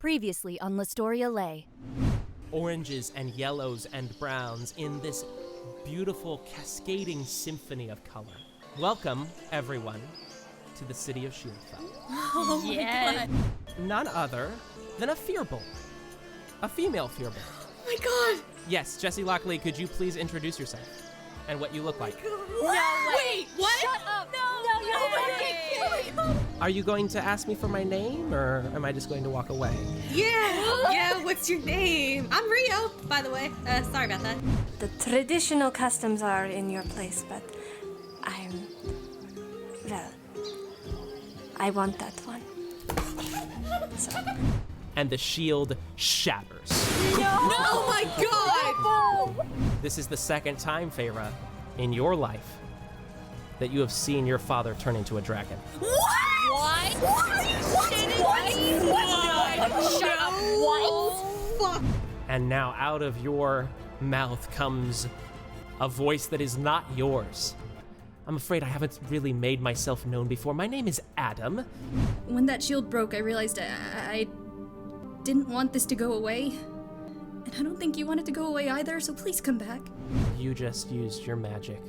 Previously on Lostoria Lé. Oranges and yellows and browns in this beautiful cascading symphony of color. Welcome, everyone, to the city of Shieldfell. Oh yeah. None other than a Fearbolt. A female Fearbolt. Oh my god! Yes, Jessie Lockley, could you please introduce yourself and what you look like? What? No way. Wait, what? Shut up! No, you're fucking. Are you going to ask me for my name, or am I just going to walk away? Yeah, what's your name? I'm Rio, by the way. Sorry about that. The traditional customs are in your place, but I want that one. So. And the shield shatters. No! Oh my god! This is the second time, Feyre, in your life that you have seen your father turn into a dragon. What? What? Shut up. What? Fuck. And now out of your mouth comes a voice that is not yours. I'm afraid I haven't really made myself known before. My name is Adam. When that shield broke, I realized I didn't want this to go away. And I don't think you want it to go away either, so please come back. You just used your magic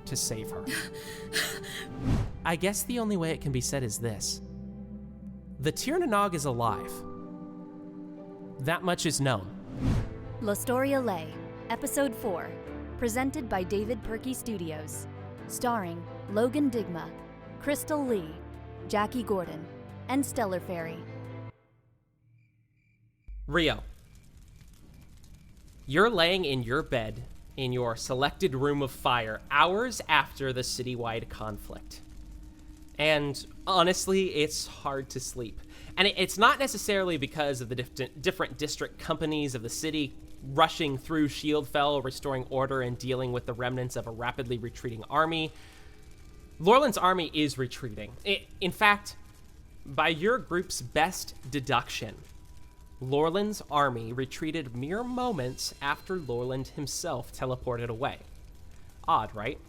to save her. I guess the only way it can be said is this. The Tirnanog is alive. That much is known. Lostoria Lé, Episode 4, presented by David Purkey Studios. Starring Loganne Digma, Crystal Lee, Jacki Gorton, and stellarfairie. Rio, you're laying in your bed in your selected room of fire hours after the citywide conflict. And honestly, it's hard to sleep. And it's not necessarily because of the different district companies of the city rushing through Shieldfell, restoring order and dealing with the remnants of a rapidly retreating army. Lorland's army is retreating. In fact, by your group's best deduction, Lorland's army retreated mere moments after Lorland himself teleported away. Odd, right?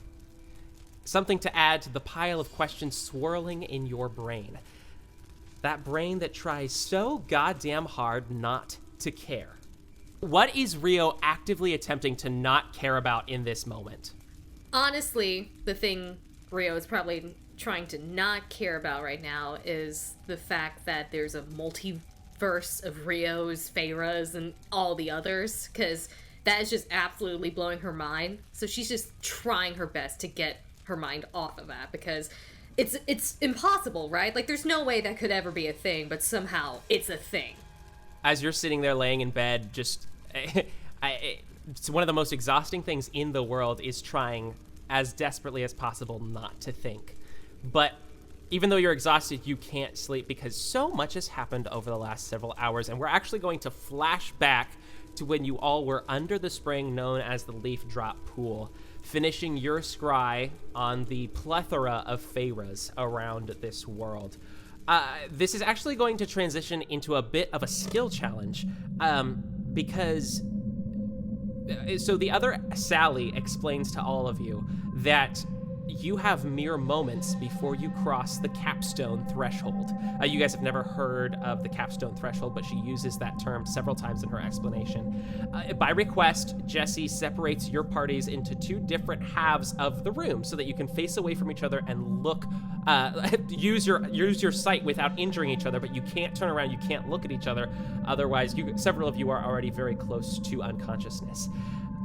Something to add to the pile of questions swirling in your brain. That brain that tries so goddamn hard not to care. What is Rio actively attempting to not care about in this moment? Honestly, the thing Rio is probably trying to not care about right now is the fact that there's a multiverse of Rios, Feyres, and all the others, because that is just absolutely blowing her mind. So she's just trying her best to get her mind off of that, because it's impossible, right? Like, there's no way that could ever be a thing, but somehow it's a thing. As you're sitting there laying in bed, just it's one of the most exhausting things in the world is trying as desperately as possible not to think. But even though you're exhausted, you can't sleep because so much has happened over the last several hours, and we're actually going to flash back to when you all were under the spring known as the Leaf Drop Pool, finishing your scry on the plethora of Feyres around this world. This is actually going to transition into a bit of a skill challenge, because so the other Sally explains to all of you that you have mere moments before you cross the capstone threshold. You guys have never heard of the capstone threshold, but she uses that term several times in her explanation. By request, Jessie separates your parties into two different halves of the room so that you can face away from each other and look, use your sight without injuring each other, but you can't turn around, you can't look at each other. Otherwise, several of you are already very close to unconsciousness.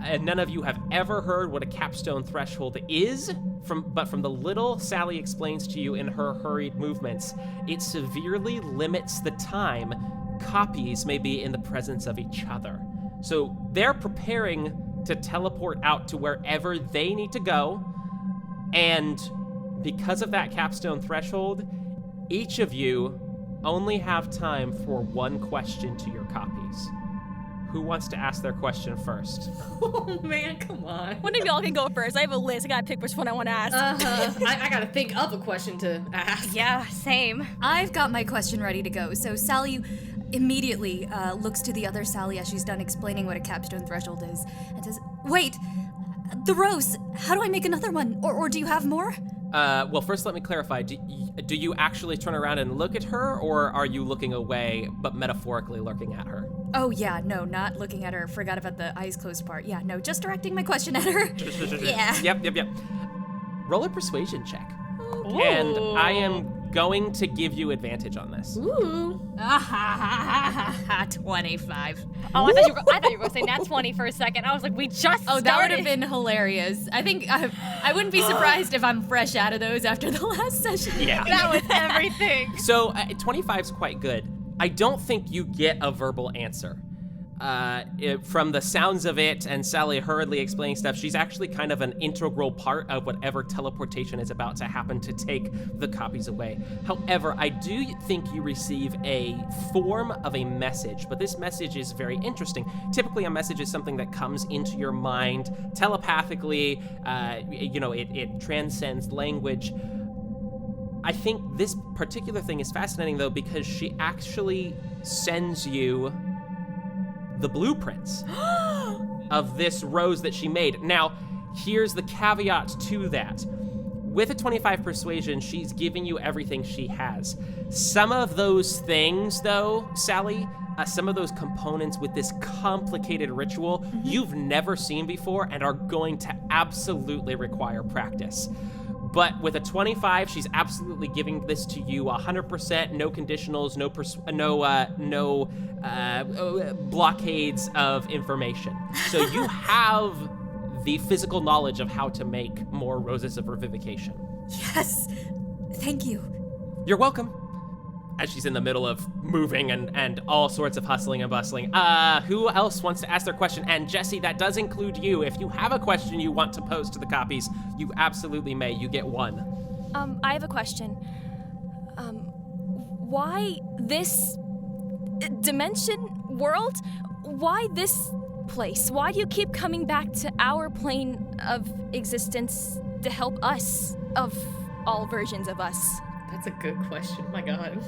And none of you have ever heard what a capstone threshold is, but from the little Sally explains to you in her hurried movements, it severely limits the time copies may be in the presence of each other. So they're preparing to teleport out to wherever they need to go, and because of that capstone threshold, each of you only have time for one question to your copies. Who wants to ask their question first? Oh man, come on. One of y'all can go first. I have a list. I gotta pick which one I want to ask. I gotta think up a question to ask. Yeah, same. I've got my question ready to go. So Sally immediately looks to the other Sally as she's done explaining what a capstone threshold is and says, "Wait, the rose, how do I make another one? Or do you have more?" Well, first let me clarify. Do you actually turn around and look at her, or are you looking away, but metaphorically looking at her? Oh, yeah, no, not looking at her. Forgot about the eyes closed part. Yeah, no, just directing my question at her. Yeah. Yep. Roll a persuasion check. And I am going to give you advantage on this. Ooh. 25. Oh, I thought you were going to say nat 20 for a second. I was like, we just started. That would have been hilarious. I think I wouldn't be surprised if I'm fresh out of those after the last session. Yeah. That was everything. So 25's quite good. I don't think you get a verbal answer. From the sounds of it and Sally hurriedly explaining stuff, she's actually kind of an integral part of whatever teleportation is about to happen to take the copies away. However, I do think you receive a form of a message, but this message is very interesting. Typically, a message is something that comes into your mind telepathically. It transcends language. I think this particular thing is fascinating, though, because she actually sends you the blueprints of this rose that she made. Now, here's the caveat to that. With a 25 persuasion, she's giving you everything she has. Some of those things, though, Sally, some of those components with this complicated ritual you've never seen before and are going to absolutely require practice. But with a 25, she's absolutely giving this to you 100%, no conditionals, no blockades of information. So you have the physical knowledge of how to make more roses of revivification. Yes. Thank you. You're welcome. As she's in the middle of moving and all sorts of hustling and bustling. Who else wants to ask their question? And Jessie, that does include you. If you have a question you want to pose to the copies, you absolutely may. You get one. I have a question. Why this dimension, world? Why this place? Why do you keep coming back to our plane of existence to help us, of all versions of us? That's a good question. My God.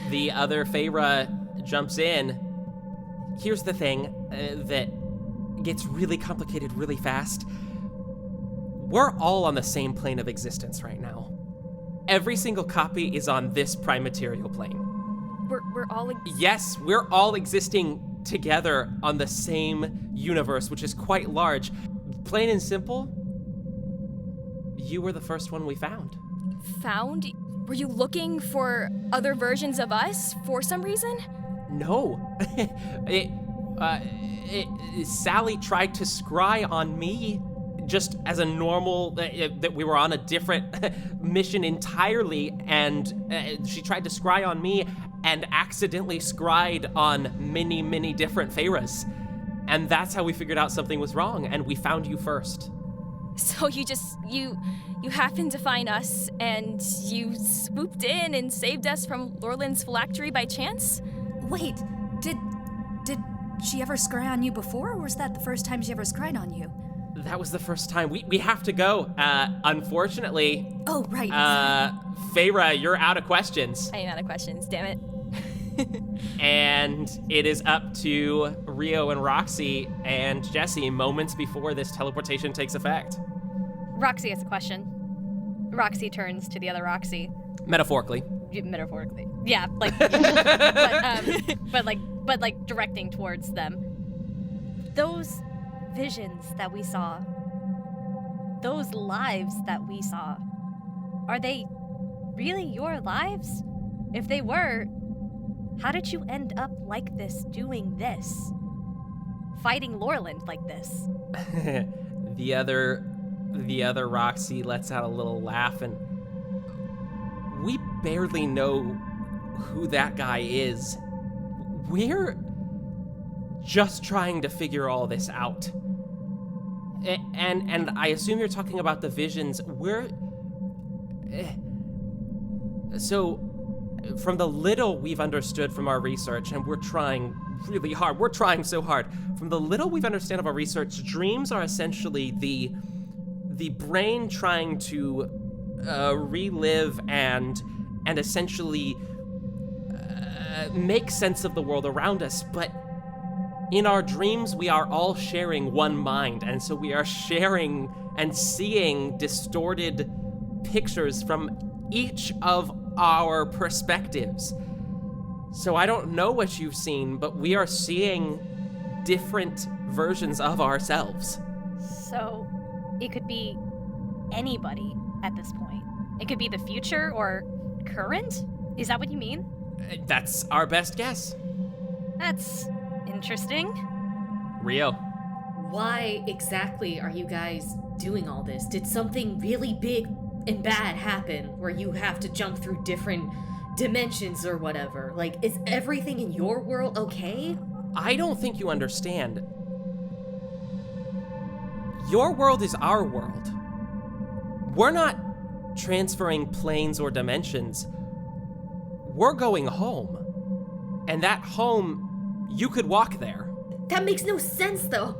The other Feyre jumps in. Here's the thing that gets really complicated really fast. We're all on the same plane of existence right now. Every single copy is on this prime material plane. We're all... Yes, we're all existing together on the same universe, which is quite large. Plain and simple, you were the first one we found. Found? Were you looking for other versions of us for some reason? No. Sally tried to scry on me just as a normal, that we were on a different mission entirely, and she tried to scry on me and accidentally scried on many, many different Feyres. And that's how we figured out something was wrong, and we found you first. So you happened to find us, and you swooped in and saved us from Lorland's phylactery by chance? Wait, did she ever scry on you before, or was that the first time she ever scried on you? That was the first time. We have to go. Unfortunately. Oh, right. Feyre, you're out of questions. I ain't out of questions, damn it. And it is up to Rio and Roxie and Jessie moments before this teleportation takes effect. Roxie has a question. Roxie turns to the other Roxie. Metaphorically. Metaphorically. Yeah, like, but like directing towards them. Those visions that we saw, those lives that we saw, are they really your lives? If they were, how did you end up like this, doing this? Fighting Lorland like this? The other Roxie lets out a little laugh, and we barely know who that guy is. We're just trying to figure all this out. And I assume you're talking about the visions. So, from the little we've understood from our research, and we're trying really hard, we're trying so hard. From the little we've understood of our research, dreams are essentially the brain trying to relive and essentially make sense of the world around us. But in our dreams, we are all sharing one mind, and so we are sharing and seeing distorted pictures from each of our perspectives. So I don't know what you've seen, but we are seeing different versions of ourselves. So it could be anybody at this point. It could be the future or current? Is that what you mean? That's our best guess. That's interesting. Rio. Why exactly are you guys doing all this? Did something really big and bad happen where you have to jump through different dimensions or whatever? Like, is everything in your world okay? I don't think you understand. Your world is our world. We're not transferring planes or dimensions. We're going home. And that home, you could walk there. That makes no sense, though.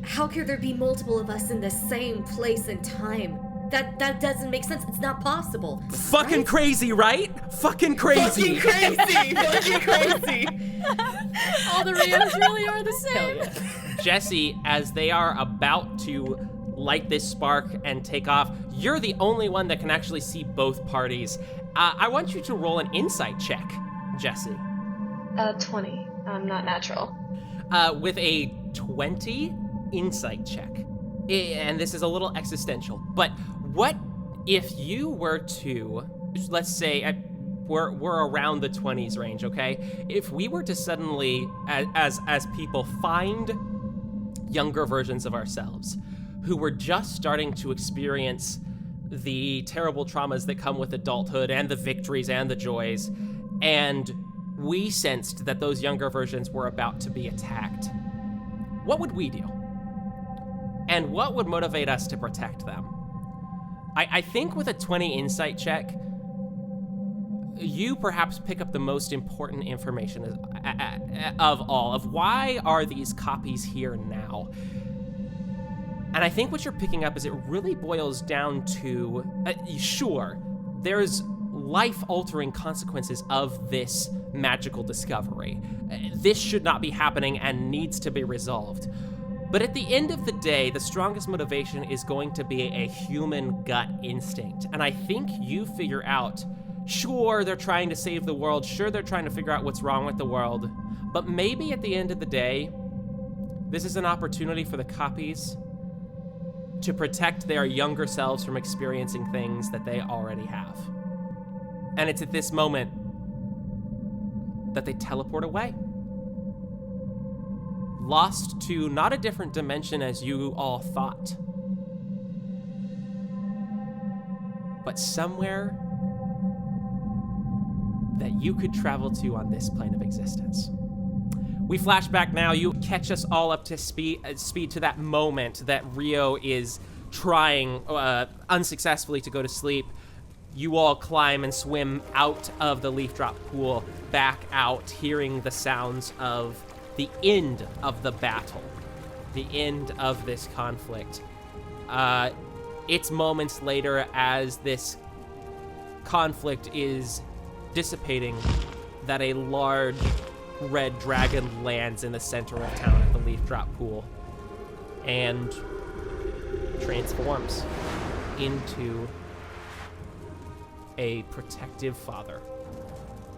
How could there be multiple of us in the same place and time? That doesn't make sense. It's not possible. Fucking right? Crazy, right? Fucking crazy. Fucking crazy. Fucking crazy. All the Rios really are the same. Hell yeah. Jesse, as they are about to light this spark and take off, you're the only one that can actually see both parties. I want you to roll an insight check, Jesse. 20. Not natural. With a 20 insight check. And this is a little existential, but what if you were to, let's say, we're around the 20s range, okay? If we were to suddenly, as people, find younger versions of ourselves who were just starting to experience the terrible traumas that come with adulthood and the victories and the joys, and we sensed that those younger versions were about to be attacked, what would we do? And what would motivate us to protect them? I think with a 20 insight check, you perhaps pick up the most important information of all, of why are these copies here now? And I think what you're picking up is it really boils down to, sure, there's life-altering consequences of this magical discovery. This should not be happening and needs to be resolved. But at the end of the day, the strongest motivation is going to be a human gut instinct. And I think you figure out, sure, they're trying to save the world, sure, they're trying to figure out what's wrong with the world, but maybe at the end of the day, this is an opportunity for the copies to protect their younger selves from experiencing things that they already have. And it's at this moment that they teleport away. Lost to not a different dimension as you all thought, but somewhere that you could travel to on this plane of existence. We flash back now. You catch us all up to speed to that moment that Rio is trying unsuccessfully to go to sleep. You all climb and swim out of the leaf drop pool, back out, hearing the sounds of the end of the battle, the end of this conflict. It's moments later as this conflict is dissipating that a large red dragon lands in the center of town at the leaf drop pool and transforms into a protective father.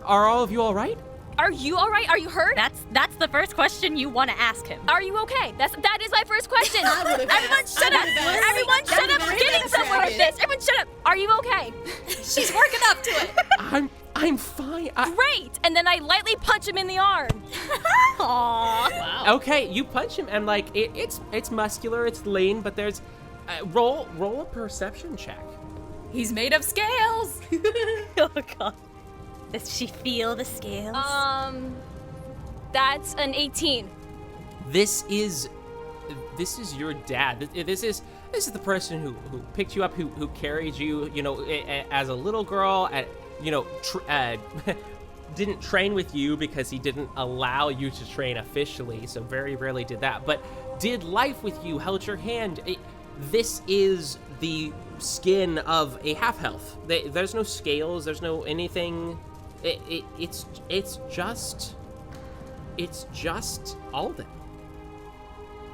Are all of you all right? Are you all right? Are you hurt? That's the first question you want to ask him. Are you okay? That is my first question. Everyone shut up. Everyone shut up. We're getting somewhere with this. Everyone shut up. Are you okay? She's working up to it. I'm fine. Great. And then I lightly punch him in the arm. Aww. Wow. Okay, you punch him and like it's muscular, it's lean, but there's roll a perception check. He's made of scales. Oh god. Does she feel the scales? That's an 18. This is your dad. This is the person who picked you up, who carried you, as a little girl, didn't train with you because he didn't allow you to train officially, so very rarely did that, but did life with you, held your hand. This is the skin of a half-elf. There's no scales, there's no anything. It's just Alden.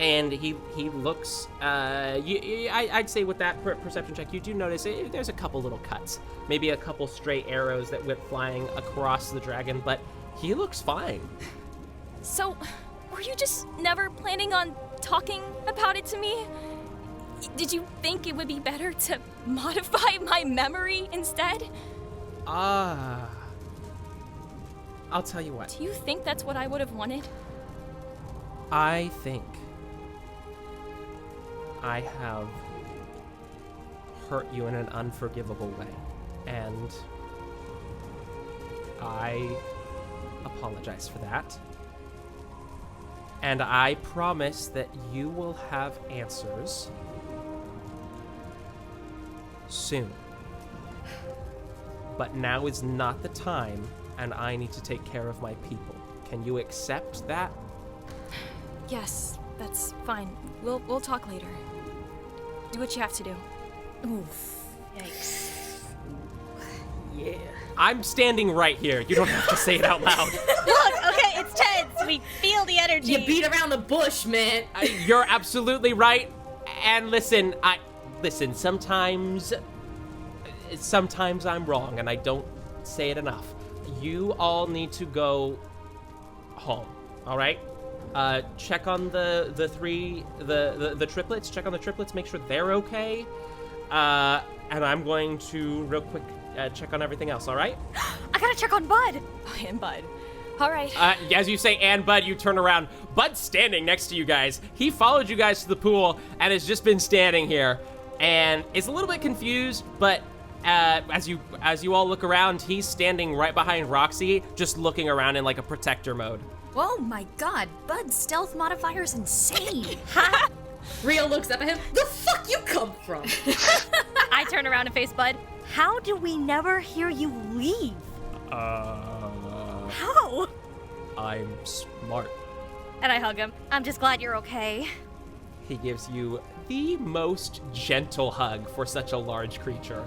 And he looks, I'd say with that perception check, you do notice there's a couple little cuts. Maybe a couple stray arrows that went flying across the dragon, but he looks fine. So, were you just never planning on talking about it to me? Did you think it would be better to modify my memory instead? I'll tell you what. Do you think that's what I would have wanted? I think I have hurt you in an unforgivable way, and I apologize for that. And I promise that you will have answers soon. But now is not the time, and I need to take care of my people. Can you accept that? Yes, that's fine. We'll talk later. Do what you have to do. Oof. Yikes. Yeah. I'm standing right here. You don't have to say it out loud. Look, okay, it's tense. We feel the energy. You beat around the bush, man. You're absolutely right. And listen, sometimes I'm wrong and I don't say it enough. You all need to go home, all right? Check on the triplets. Check on the triplets, make sure they're okay. And I'm going to real quick check on everything else, all right? I gotta check on Bud. And Bud. All right. As you say, and Bud, you turn around. Bud's standing next to you guys. He followed you guys to the pool and has just been standing here, and is a little bit confused. But as you all look around, he's standing right behind Roxie, just looking around in like a protector mode. Oh my god, Bud's stealth modifier's insane. Rio looks up at him. The fuck you come from? I turn around and face Bud. How do we never hear you leave? How? I'm smart. And I hug him. I'm just glad you're okay. He gives you the most gentle hug for such a large creature,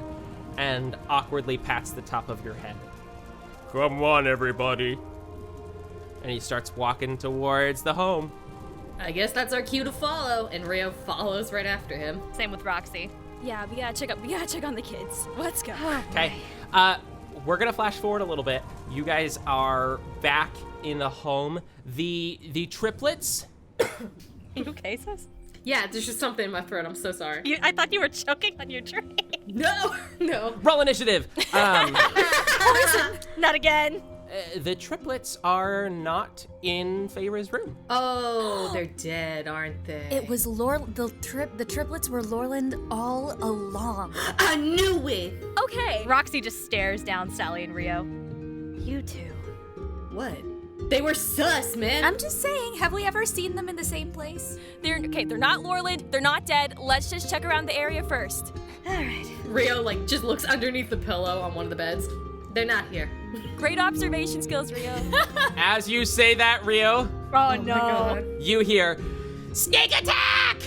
and awkwardly pats the top of your head. Come on, everybody. And he starts walking towards the home. I guess that's our cue to follow, and Rio follows right after him. Same with Roxie. Yeah, we gotta check on the kids. Let's go. Okay. We're gonna flash forward a little bit. You guys are back in the home. The triplets. Are you okay, sis? Yeah, there's just something in my throat. I'm so sorry. I thought you were choking on your drink. No. Roll initiative. Not again. The triplets are not in Feyre's room. Oh, they're dead, aren't they? It was the triplets were Lorland all along. I knew it. Okay. Roxie just stares down Sally and Rio. You two. What? They were sus, man. I'm just saying, have we ever seen them in the same place? They're not Lorland, they're not dead. Let's just check around the area first. All right. Rio just looks underneath the pillow on one of the beds. They're not here. Great observation skills, Rio. As you say that, Rio, Oh no. you hear, "Sneak attack!"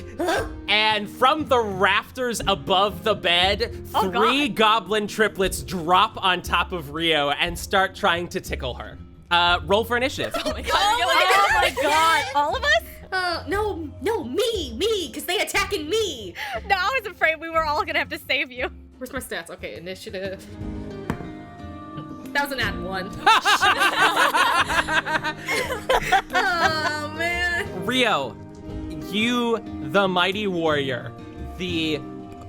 And from the rafters above the bed, three goblin triplets drop on top of Rio and start trying to tickle her. Roll for initiative. Oh my god. Oh my god. All of us? No, me, because they attacking me. No, I was afraid we were all gonna have to save you. Where's my stats? Okay, initiative. That was an add 1. Oh, man. Rio, you, the mighty warrior, the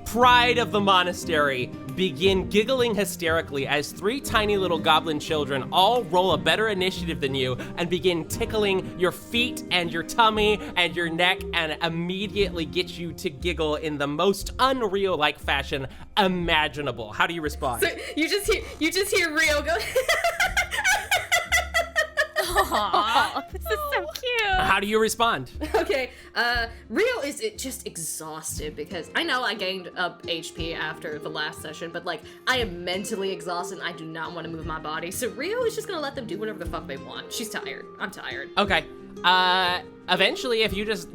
pride of the monastery, begin giggling hysterically as three tiny little goblin children all roll a better initiative than you and begin tickling your feet and your tummy and your neck and immediately get you to giggle in the most unreal-like fashion imaginable. How do you respond? So you just hear Rio go. Aww, this is so cute. How do you respond? Okay, Rio is just exhausted because I know I gained up HP after the last session, but I am mentally exhausted and I do not want to move my body. So Rio is just gonna let them do whatever the fuck they want. She's tired. I'm tired. Okay. Eventually, if you just,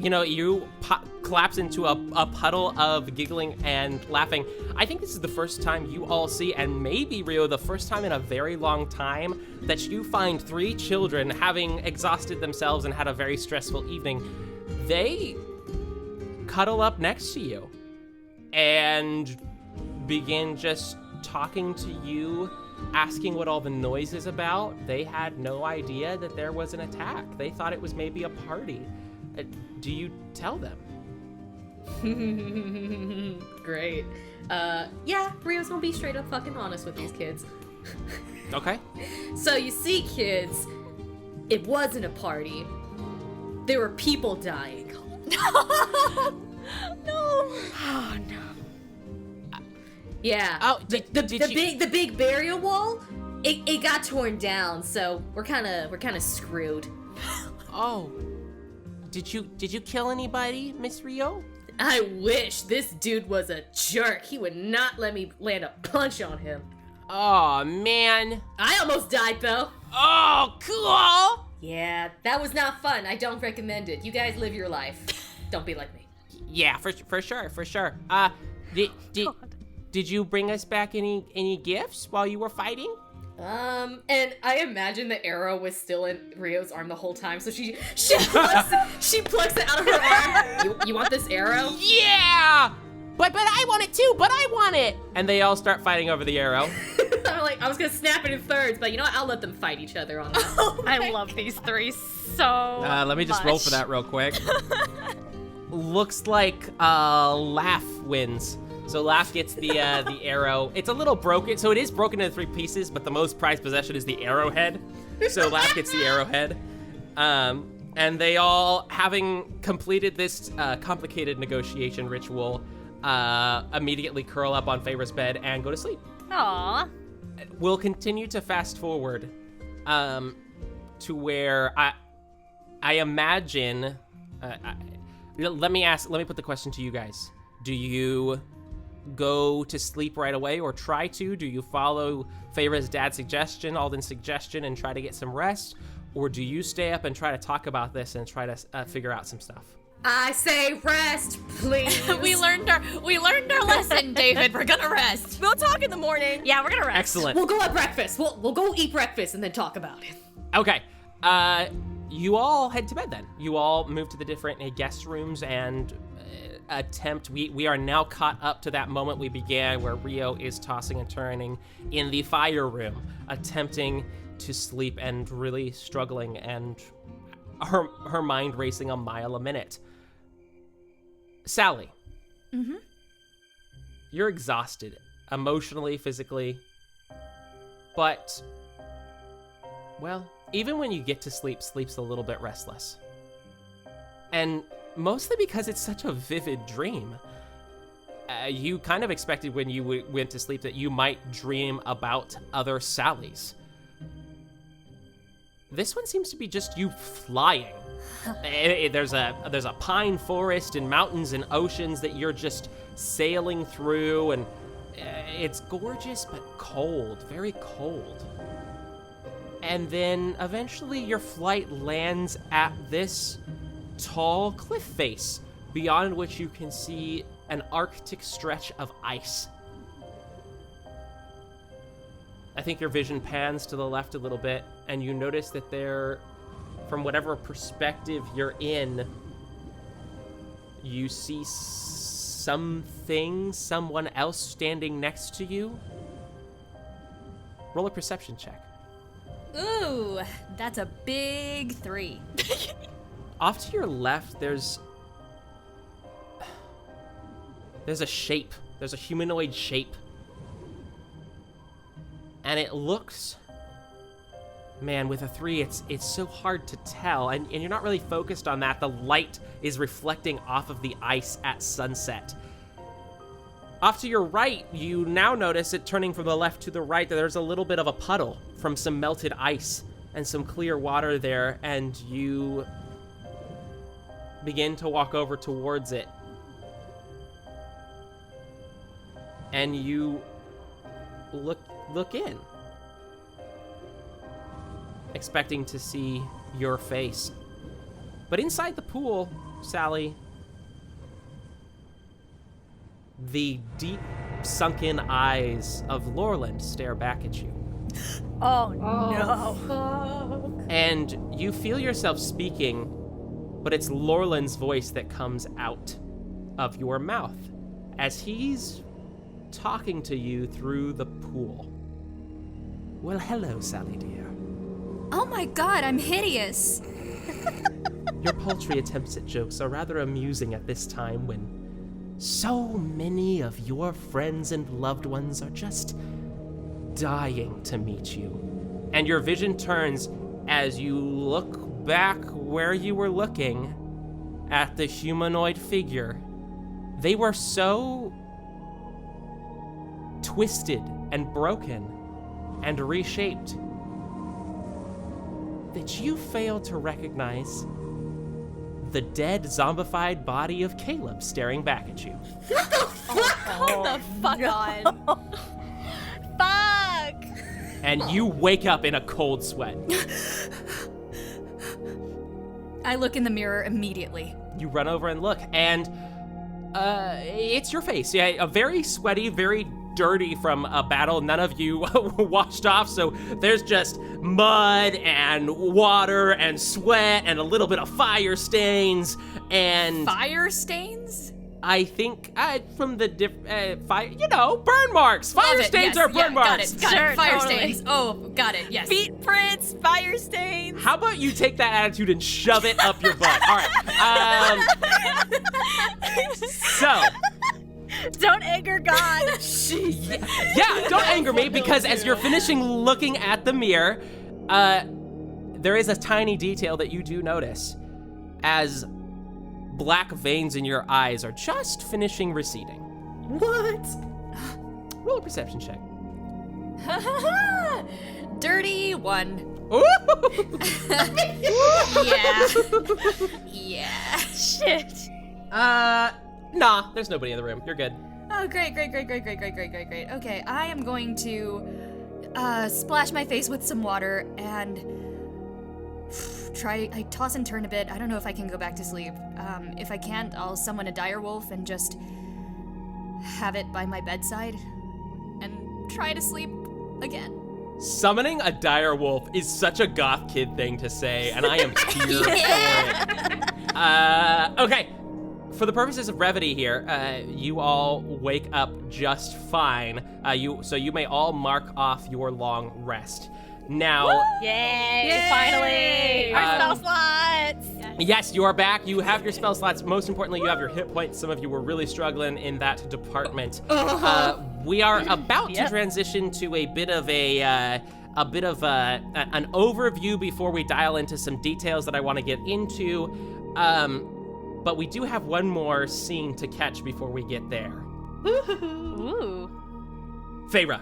collapse into a puddle of giggling and laughing, I think this is the first time you all see, and maybe, Rio, the first time in a very long time, that you find three children having exhausted themselves and had a very stressful evening, they cuddle up next to you and begin just talking to you, asking what all the noise is about. They had no idea that there was an attack. They thought it was maybe a party. Do you tell them? Great. Yeah, Rio's gonna be straight up fucking honest with these kids. Okay. So you see, kids, it wasn't a party. There were people dying. No. Oh no. Yeah. Oh, the big burial wall, it got torn down, so we're kind of screwed. Oh. Did you kill anybody, Miss Rio? I wish. This dude was a jerk. He would not let me land a punch on him. Oh, man. I almost died, though. Oh, cool. Yeah, that was not fun. I don't recommend it. You guys live your life. Don't be like me. Yeah, for sure. Did you bring us back any gifts while you were fighting? And I imagine the arrow was still in Rio's arm the whole time, so she plucks it out of her arm. You want this arrow? Yeah! But I want it too, but I want it! And they all start fighting over the arrow. I'm like, I was gonna snap it in thirds, but you know what? I'll let them fight each other on that. I love these three so Let me just roll for that real quick. Looks like Laugh wins. So Laugh gets the arrow. It's a little broken, so it is broken into 3 pieces, but the most prized possession is the arrowhead. So Laugh gets the arrowhead. And they all, having completed this complicated negotiation ritual, immediately curl up on Feyre's bed and go to sleep. Aww. We'll continue to fast forward to where I imagine. Let me put the question to you guys. Do you go to sleep right away or try to? Do you follow Feyre's dad's suggestion, Alden's suggestion, and try to get some rest? Or do you stay up and try to talk about this and try to figure out some stuff? I say rest, please. We learned our lesson, David. We're gonna rest. We'll talk in the morning. Yeah, we're gonna rest. Excellent. We'll go have breakfast. We'll go eat breakfast and then talk about it. Okay. You all head to bed then. You all move to the different guest rooms and attempt. We are now caught up to that moment we began where Rio is tossing and turning in the fire room, attempting to sleep and really struggling, and her mind racing a mile a minute. Sally. Mm-hmm. You're exhausted, emotionally, physically, but, well, even when you get to sleep, sleep's a little bit restless. And mostly because it's such a vivid dream. You kind of expected when you went to sleep that you might dream about other Sallys. This one seems to be just you flying. There's a pine forest and mountains and oceans that you're just sailing through, and it's gorgeous but cold, very cold. And then eventually your flight lands at this tall cliff face, beyond which you can see an Arctic stretch of ice. I think your vision pans to the left a little bit, and you notice that there, from whatever perspective you're in, you see someone else standing next to you. Roll a perception check. Ooh, that's a big 3. Off to your left, there's a shape. There's a humanoid shape. And it looks, man, with a 3, it's so hard to tell. And you're not really focused on that. The light is reflecting off of the ice at sunset. Off to your right, you now notice it turning from the left to the right, that there's a little bit of a puddle from some melted ice and some clear water there, and you begin to walk over towards it. And you look in, expecting to see your face. But inside the pool, Sally, the deep sunken eyes of Lorland stare back at you. Oh no. And you feel yourself speaking, but it's Lorland's voice that comes out of your mouth as he's talking to you through the pool. Well, hello, Sally dear. Oh my god, I'm hideous! Your paltry attempts at jokes are rather amusing at this time when so many of your friends and loved ones are just dying to meet you. And your vision turns as you look back where you were looking at the humanoid figure. They were so twisted and broken and reshaped that you failed to recognize the dead, zombified body of Caleb staring back at you. Hold the fuck on. Fuck! And you wake up in a cold sweat. I look in the mirror immediately. You run over and look, and it's your face. Yeah, a very sweaty, very dirty from a battle none of you washed off, so there's just mud and water and sweat and a little bit of fire stains. And Fire stains? I think from the fire, burn marks. Fire stains are burn marks. Got Sure, it. Fire totally. stains. Oh, got it. Yes. Feet prints, fire stains. How about you take that attitude and shove it up your butt? All right. So. Don't anger God. Yeah, don't anger me, because as you're finishing looking at the mirror, there is a tiny detail that you do notice as black veins in your eyes are just finishing receding. What? Roll a perception check. Dirty one. Yeah. Yeah. Shit. Nah, there's nobody in the room. You're good. Oh, great. Okay, I am going to splash my face with some water and I toss and turn a bit. I don't know if I can go back to sleep. If I can't, I'll summon a dire wolf and just have it by my bedside and try to sleep again. Summoning a dire wolf is such a goth kid thing to say, and I am here for it. Okay. For the purposes of brevity here, you all wake up just fine. So you may all mark off your long rest. Now, Yay! Finally! Our spell slots! yes, you are back. You have your spell slots. Most importantly, you have your hit points. Some of you were really struggling in that department. We are about to transition to a bit of an overview before we dial into some details that I want to get into. But we do have one more scene to catch before we get there. Ooh. Feyre,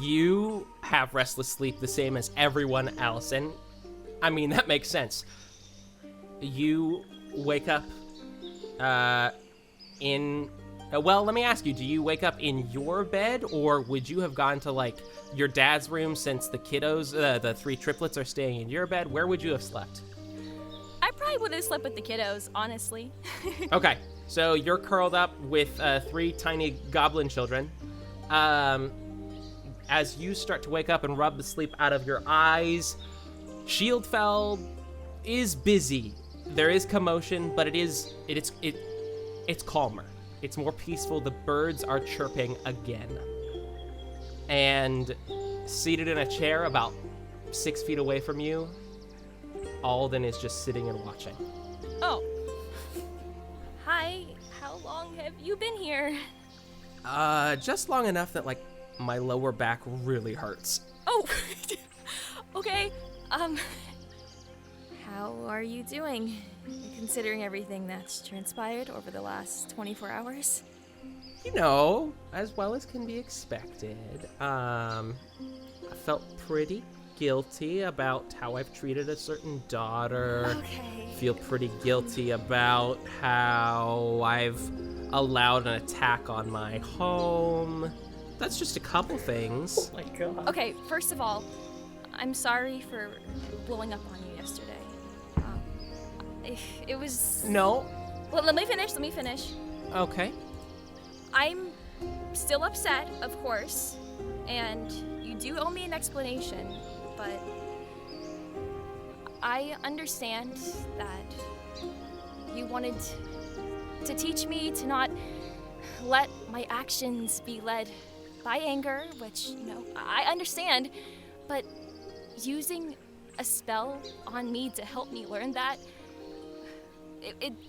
you have restless sleep the same as everyone else, and I mean, that makes sense. You wake up well, let me ask you, do you wake up in your bed, or would you have gone to, like, your dad's room since the kiddos, the three triplets are staying in your bed? Where would you have slept? I probably would have slept with the kiddos, honestly. Okay, so you're curled up with three tiny goblin children. As you start to wake up and rub the sleep out of your eyes, Shieldfell is busy. There is commotion, but it's calmer. It's more peaceful. The birds are chirping again. And seated in a chair about 6 feet away from you, Alden is just sitting and watching. Oh. Hi, how long have you been here? Just long enough that, like, my lower back really hurts. Oh, okay. How are you doing, considering everything that's transpired over the last 24 hours? You know, as well as can be expected. I felt pretty guilty about how I've treated a certain daughter. Okay. Feel pretty guilty about how I've allowed an attack on my home. That's just a couple things. Oh my god. Okay, first of all, I'm sorry for blowing up on you yesterday. It was... No. Well, let me finish. Okay. I'm still upset, of course, and you do owe me an explanation, but I understand that you wanted to teach me to not let my actions be led by anger, which, I understand, but using a spell on me to help me learn that,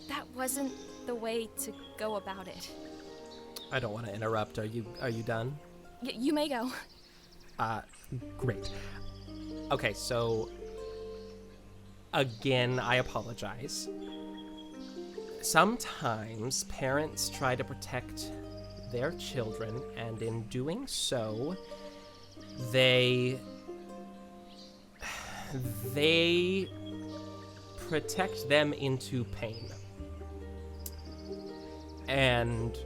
that wasn't the way to go about it. I don't want to interrupt. Are you done? You may go. Great. Okay, so again, I apologize. Sometimes parents try to protect their children, and in doing so, they protect them into pain. And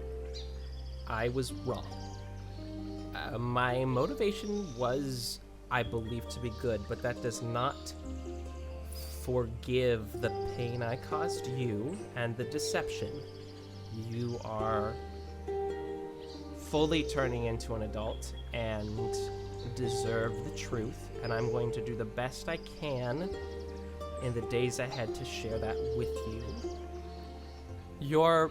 I was wrong. My motivation was, I believe, to be good, but that does not forgive the pain I caused you and the deception. You are fully turning into an adult and deserve the truth, and I'm going to do the best I can in the days ahead to share that with you. Your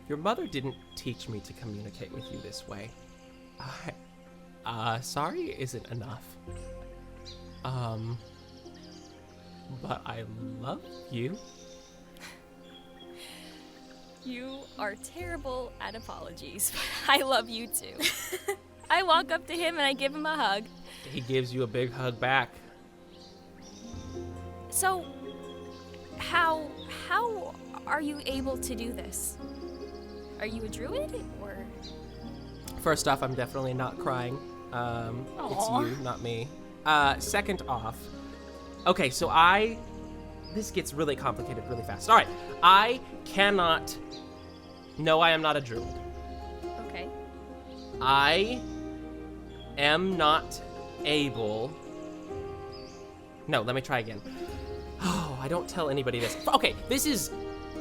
mother didn't teach me to communicate with you this way. Sorry isn't enough. But I love you. You are terrible at apologies, but I love you too. I walk up to him and I give him a hug. He gives you a big hug back. So, how are you able to do this? Are you a druid, or? First off, I'm definitely not crying. It's you, not me. Second off, okay, so this gets really complicated really fast. All right, I cannot. No, I am not a druid. Okay. I am not able. No, let me try again. Oh, I don't tell anybody this. Okay, this is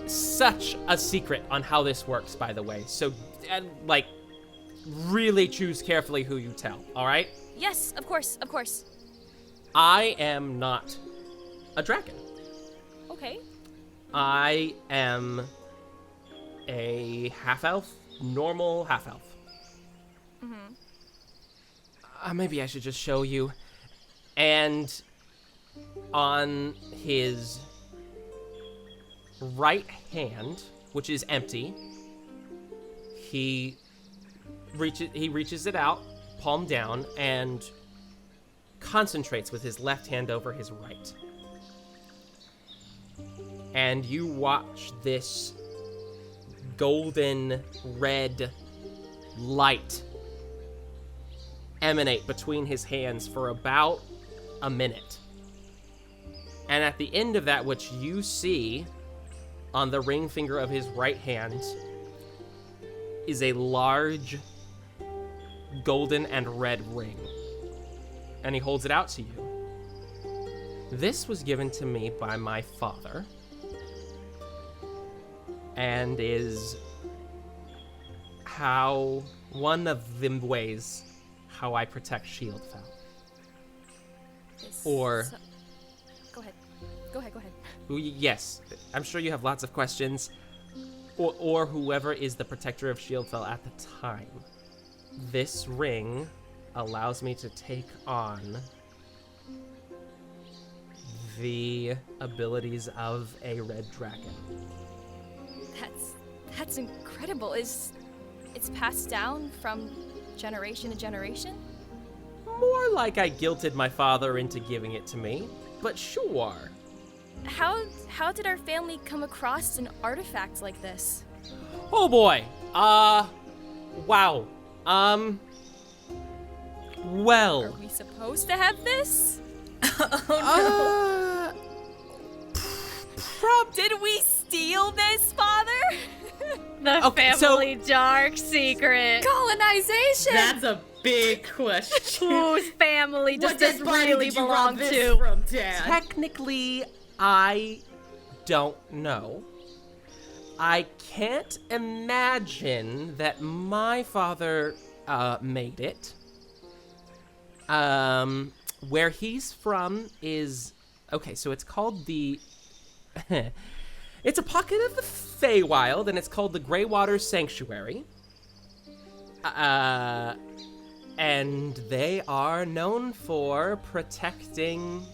such a secret on how this works, by the way. So, really choose carefully who you tell, all right? Yes, of course, of course. I am not a dragon. Okay. I am a half-elf, normal half-elf. Mm-hmm. Maybe I should just show you. And on his right hand, which is empty, he reaches it out, palm down, and concentrates with his left hand over his right. And you watch this golden red light emanate between his hands for about a minute. And at the end of that, which you see on the ring finger of his right hand, is a large golden and red ring. And he holds it out to you. This was given to me by my father, and is one of the ways how I protect Shieldfell. Or... Go ahead. Yes, I'm sure you have lots of questions. Or whoever is the protector of Shieldfell at the time. This ring allows me to take on the abilities of a red dragon. That's incredible. It's passed down from generation to generation? More like I guilted my father into giving it to me, but sure. How did our family come across an artifact like this? Oh boy. Wow. Well. Are we supposed to have this? Did we steal this, Father? The family dark secret. Colonization! That's a big question. Whose family does this really belong to? From, Dad? Technically, I don't know. I can't imagine that my father made it. Where he's from is Okay, so it's called the... It's a pocket of the Feywild, and it's called the Greywater Sanctuary. And they are known for protecting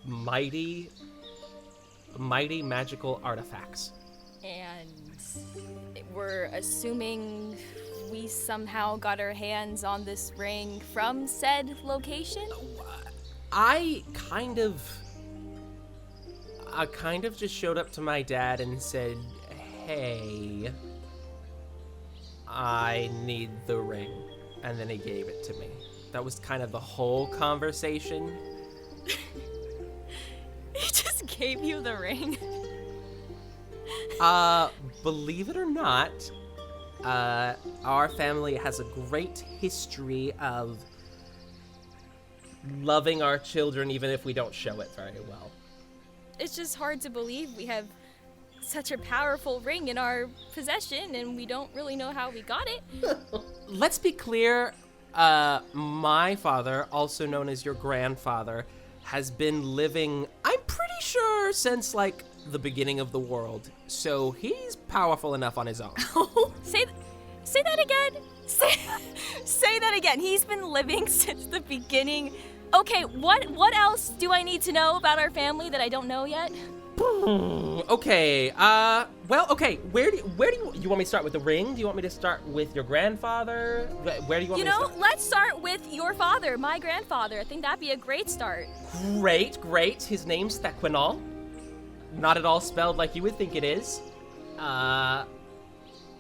mighty magical artifacts. And we're assuming we somehow got our hands on this ring from said location? I kind of just showed up to my dad and said, hey, I need the ring. And then he gave it to me. That was kind of the whole conversation. He just gave you the ring? Believe it or not, our family has a great history of loving our children even if we don't show it very well. It's just hard to believe we have such a powerful ring in our possession and we don't really know how we got it. Let's be clear, my father, also known as your grandfather, has been living, I'm pretty sure, since like the beginning of the world. So he's powerful enough on his own. Say that again. Say that again. He's been living since the beginning. Okay, what else do I need to know about our family that I don't know yet? Okay, okay, where do you want me to start with the ring? Do you want me to start with your grandfather? Where do you want me to start? Let's start with your father, my grandfather. I think that'd be a great start. Great. His name's Thequinol. Not at all spelled like you would think it is.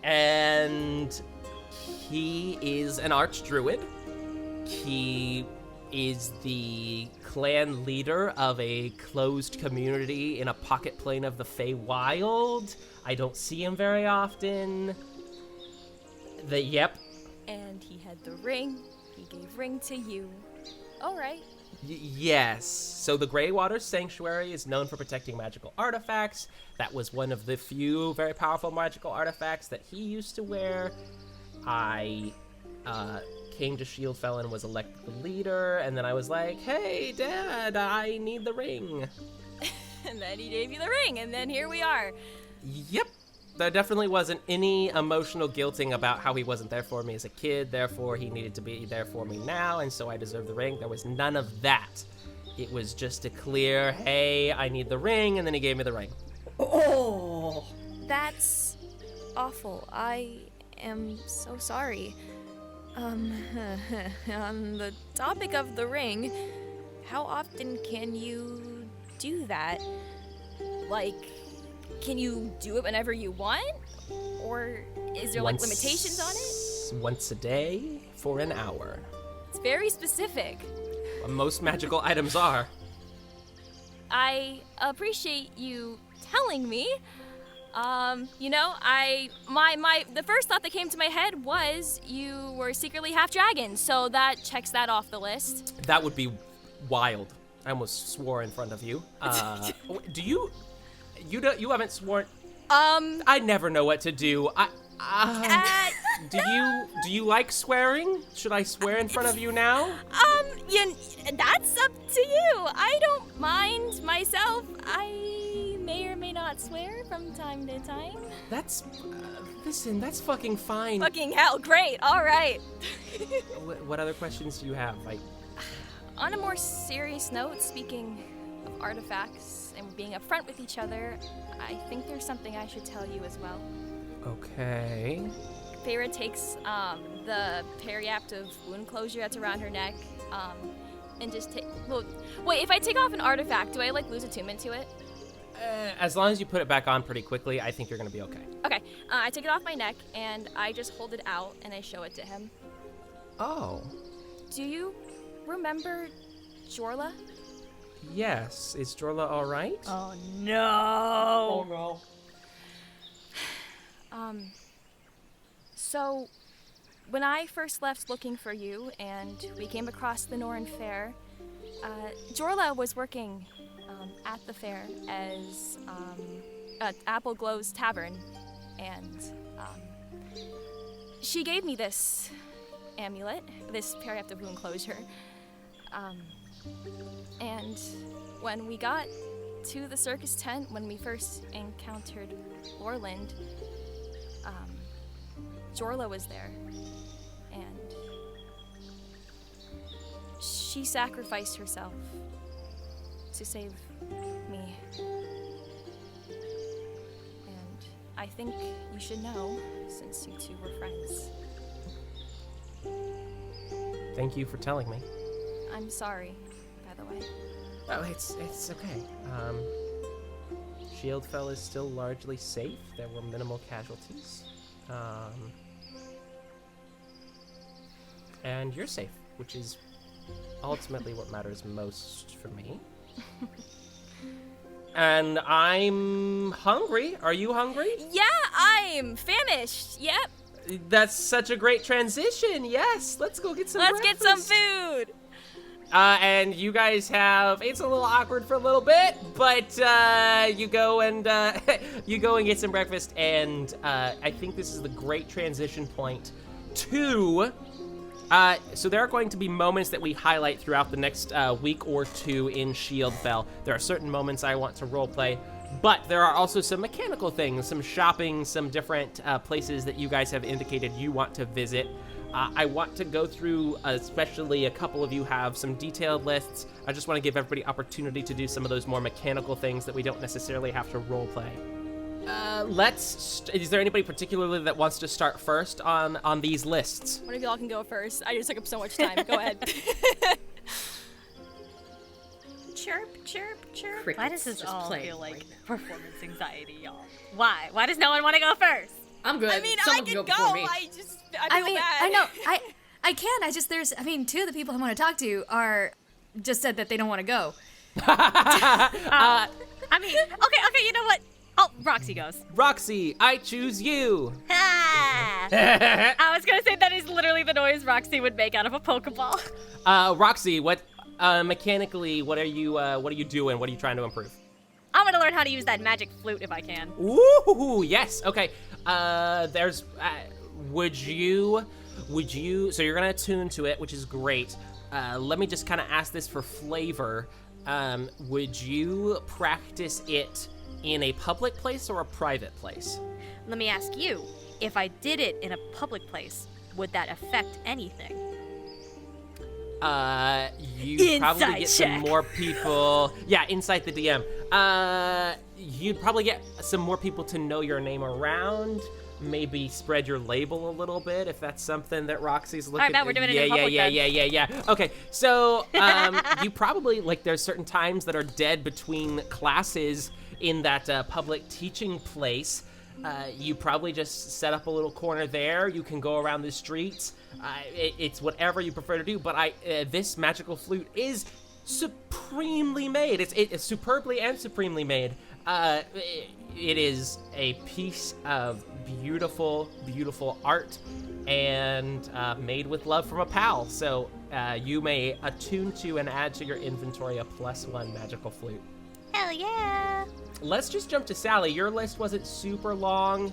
And he is an archdruid. He is the clan leader of a closed community in a pocket plane of the Feywild. I don't see him very often. Yep. And he had the ring. He gave ring to you. All right. Yes. So the Greywater Sanctuary is known for protecting magical artifacts. That was one of the few very powerful magical artifacts that he used to wear. I came to Shieldfell and was elected the leader, and then I was like, hey, Dad, I need the ring. And then he gave you the ring, and then here we are. Yep. There definitely wasn't any emotional guilting about how he wasn't there for me as a kid, therefore he needed to be there for me now, and so I deserve the ring. There was none of that. It was just a clear, hey, I need the ring, and then he gave me the ring. Oh! That's awful. I am so sorry. On the topic of the ring, how often can you do that? Like, can you do it whenever you want? Or is there like limitations on it? Once a day for an hour. It's very specific. Most magical items are. I appreciate you telling me. The first thought that came to my head was you were secretly half dragon, so that checks that off the list. That would be wild. I almost swore in front of you. You haven't sworn. I never know what to do. Do you like swearing? Should I swear in front of you now? That's up to you. I don't mind myself. I may or may not swear from time to time. Listen, that's fucking fine. Fucking hell, great, all right. What other questions do you have? On a more serious note, speaking of artifacts and being upfront with each other, I think there's something I should tell you as well. Okay. Feyre takes the periaptive wound closure that's around her neck, and just wait, if I take off an artifact, do I lose attunement to it? As long as you put it back on pretty quickly, I think you're gonna be okay. Okay, I take it off my neck and I just hold it out and I show it to him. Oh. Do you remember Jorla? Yes. Is Jorla all right? Oh no. Oh no. So when I first left looking for you and we came across the Norn Fair, Jorla was working at the fair as at Appleglow's Tavern, and she gave me this amulet, this periaptive wound closure, and when we got to the circus tent, when we first encountered Orland, Jorla was there, and she sacrificed herself to save me. And I think you should know, since you two were friends. Thank you for telling me. I'm sorry, by the way. Oh, it's okay. Shieldfell is still largely safe. There were minimal casualties. And you're safe, which is ultimately what matters most for me. And I'm hungry. Are you hungry? Yeah, I'm famished. Yep. That's such a great transition. Yes, let's go get some Let's breakfast. get some food. And you guys have, it's a little awkward for a little bit, but you go and get some breakfast, and I think this is the great transition point to, so there are going to be moments that we highlight throughout the next week or two in Shieldfell. There are certain moments I want to roleplay, but there are also some mechanical things, some shopping, some different places that you guys have indicated you want to visit. I want to go through, especially a couple of you have some detailed lists. I just want to give everybody opportunity to do some of those more mechanical things that we don't necessarily have to roleplay. Is there anybody particularly that wants to start first on these lists? One of y'all can go first. I just took up so much time. Go ahead. Chirp, chirp, chirp. Crickets Why does this just all playing feel like right now. performance anxiety, y'all? Why? Why does no one want to go first? I'm good. I mean, Someone I can can before go. me. I feel mean, bad. I know. I can. I just two of the people I want to talk to are just said that they don't want to go. I mean, okay, you know what? Oh, Roxie goes. Roxie, I choose you. I was gonna say that is literally the noise Roxie would make out of a Pokeball. Roxie, what mechanically, what are you doing? What are you trying to improve? I'm gonna learn how to use that magic flute if I can. Ooh, yes. Okay. Would you, so you're gonna attune to it, which is great. Let me just kind of ask this for flavor. Would you practice it in a public place or a private place? Let me ask you, if I did it in a public place, would that affect anything? You'd probably Insight get check. some more people. Yeah, inside the DM. You'd probably get some more people to know your name around. Maybe spread your label a little bit if that's something that Roxy's looking. All right, Matt, we're doing it in public then. Yeah. Okay, so you probably there's certain times that are dead between classes in that public teaching place. You probably just set up a little corner there. You can go around the streets. It's whatever you prefer to do. But this magical flute is supremely made. It's superbly and supremely made. It is a piece of beautiful, beautiful art and made with love from a pal. So you may attune to and add to your inventory a +1 magical flute. Hell yeah! Let's just jump to Sally. Your list wasn't super long,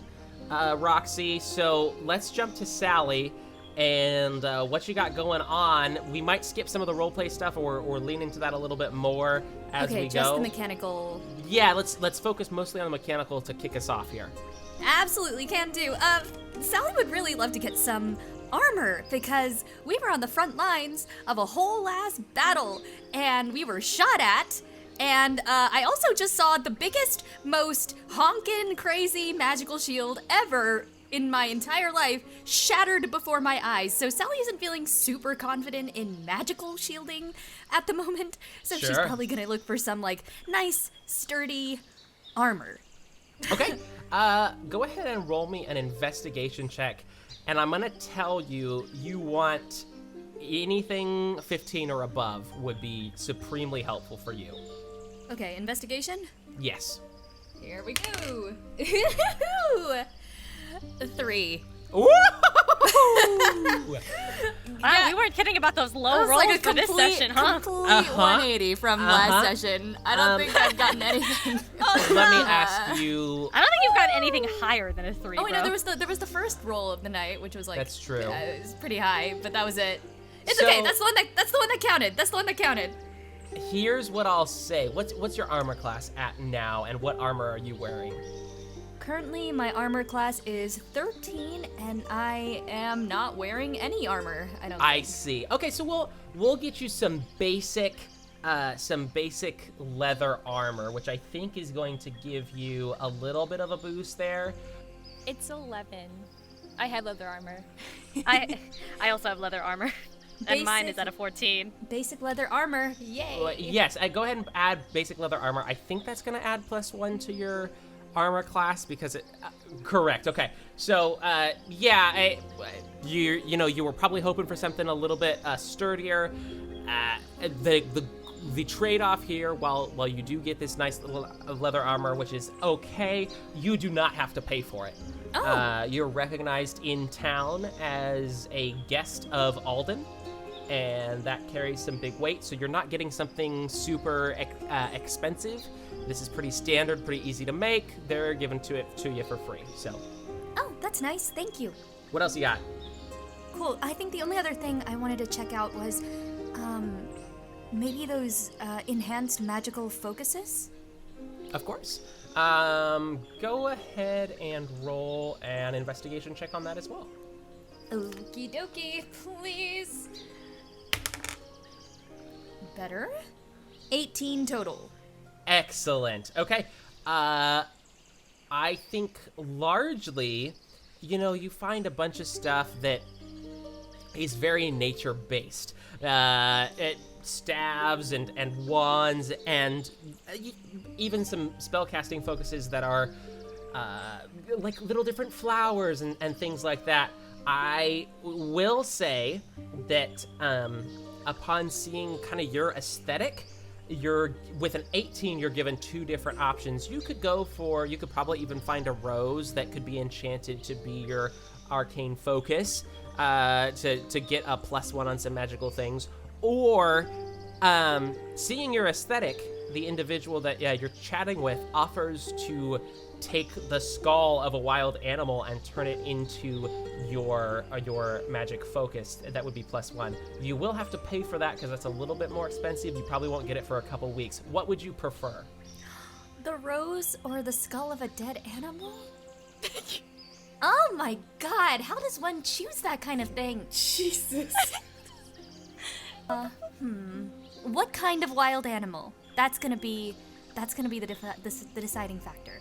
Roxy, so let's jump to Sally and what you got going on. We might skip some of the roleplay stuff or lean into that a little bit more as we go. Okay, just the mechanical. Yeah, let's focus mostly on the mechanical to kick us off here. Absolutely can do. Sally would really love to get some armor because we were on the front lines of a whole ass battle and we were shot at. And I also just saw the biggest, most honkin' crazy magical shield ever in my entire life shattered before my eyes. So Sally isn't feeling super confident in magical shielding at the moment. So she's Sure. probably gonna look for some nice, sturdy armor. Okay, go ahead and roll me an investigation check. And I'm gonna tell you, you want anything 15 or above would be supremely helpful for you. Okay, investigation? Yes. Here we go. 3. Ooh! Wow, we weren't kidding about those low That was rolls like a for this session, huh? complete Uh-huh. 180 from last session. I don't think I've gotten anything. Let me ask you. I don't think you've got anything higher than a 3, Oh wait, no, bro. there was the first roll of the night, which was That's true. It was pretty high, but that was it. It's So- okay. That's the one that counted. here's what I'll say. What's your armor class at now, and what armor are you wearing? Currently, my armor class is 13, and I am not wearing any armor. I see. Okay, so we'll get you some basic leather armor, which I think is going to give you a little bit of a boost there. It's 11. I have leather armor. I also have leather armor. And mine is at a 14. Basic leather armor. Yay. Well, yes, go ahead and add basic leather armor. I think that's going to add +1 to your armor class because it correct. Okay. So, you were probably hoping for something a little bit sturdier. The trade-off here, while you do get this nice little leather armor, which is okay, you do not have to pay for it. Oh. You're recognized in town as a guest of Alden, and that carries some big weight, so you're not getting something super expensive. This is pretty standard, pretty easy to make. They're giving to you for free, so. Oh, that's nice. Thank you. What else you got? Cool. I think the only other thing I wanted to check out was, maybe those enhanced magical focuses? Of course. Go ahead and roll an investigation check on that as well. Okie dokie, please. Better? 18 total. Excellent. Okay. I think largely, you find a bunch of stuff that is very nature-based. Staves and wands and even some spellcasting focuses that are like little different flowers and things like that. I will say that upon seeing kind of your aesthetic, with an 18, you're given 2 different options. You could probably even find a rose that could be enchanted to be your arcane focus to get a +1 on some magical things. Or, seeing your aesthetic, the individual that you're chatting with offers to take the skull of a wild animal and turn it into your magic focus. That would be +1. You will have to pay for that because that's a little bit more expensive. You probably won't get it for a couple weeks. What would you prefer? The rose or the skull of a dead animal? Oh my god, how does one choose that kind of thing? Jesus. What kind of wild animal? That's gonna be the deciding factor.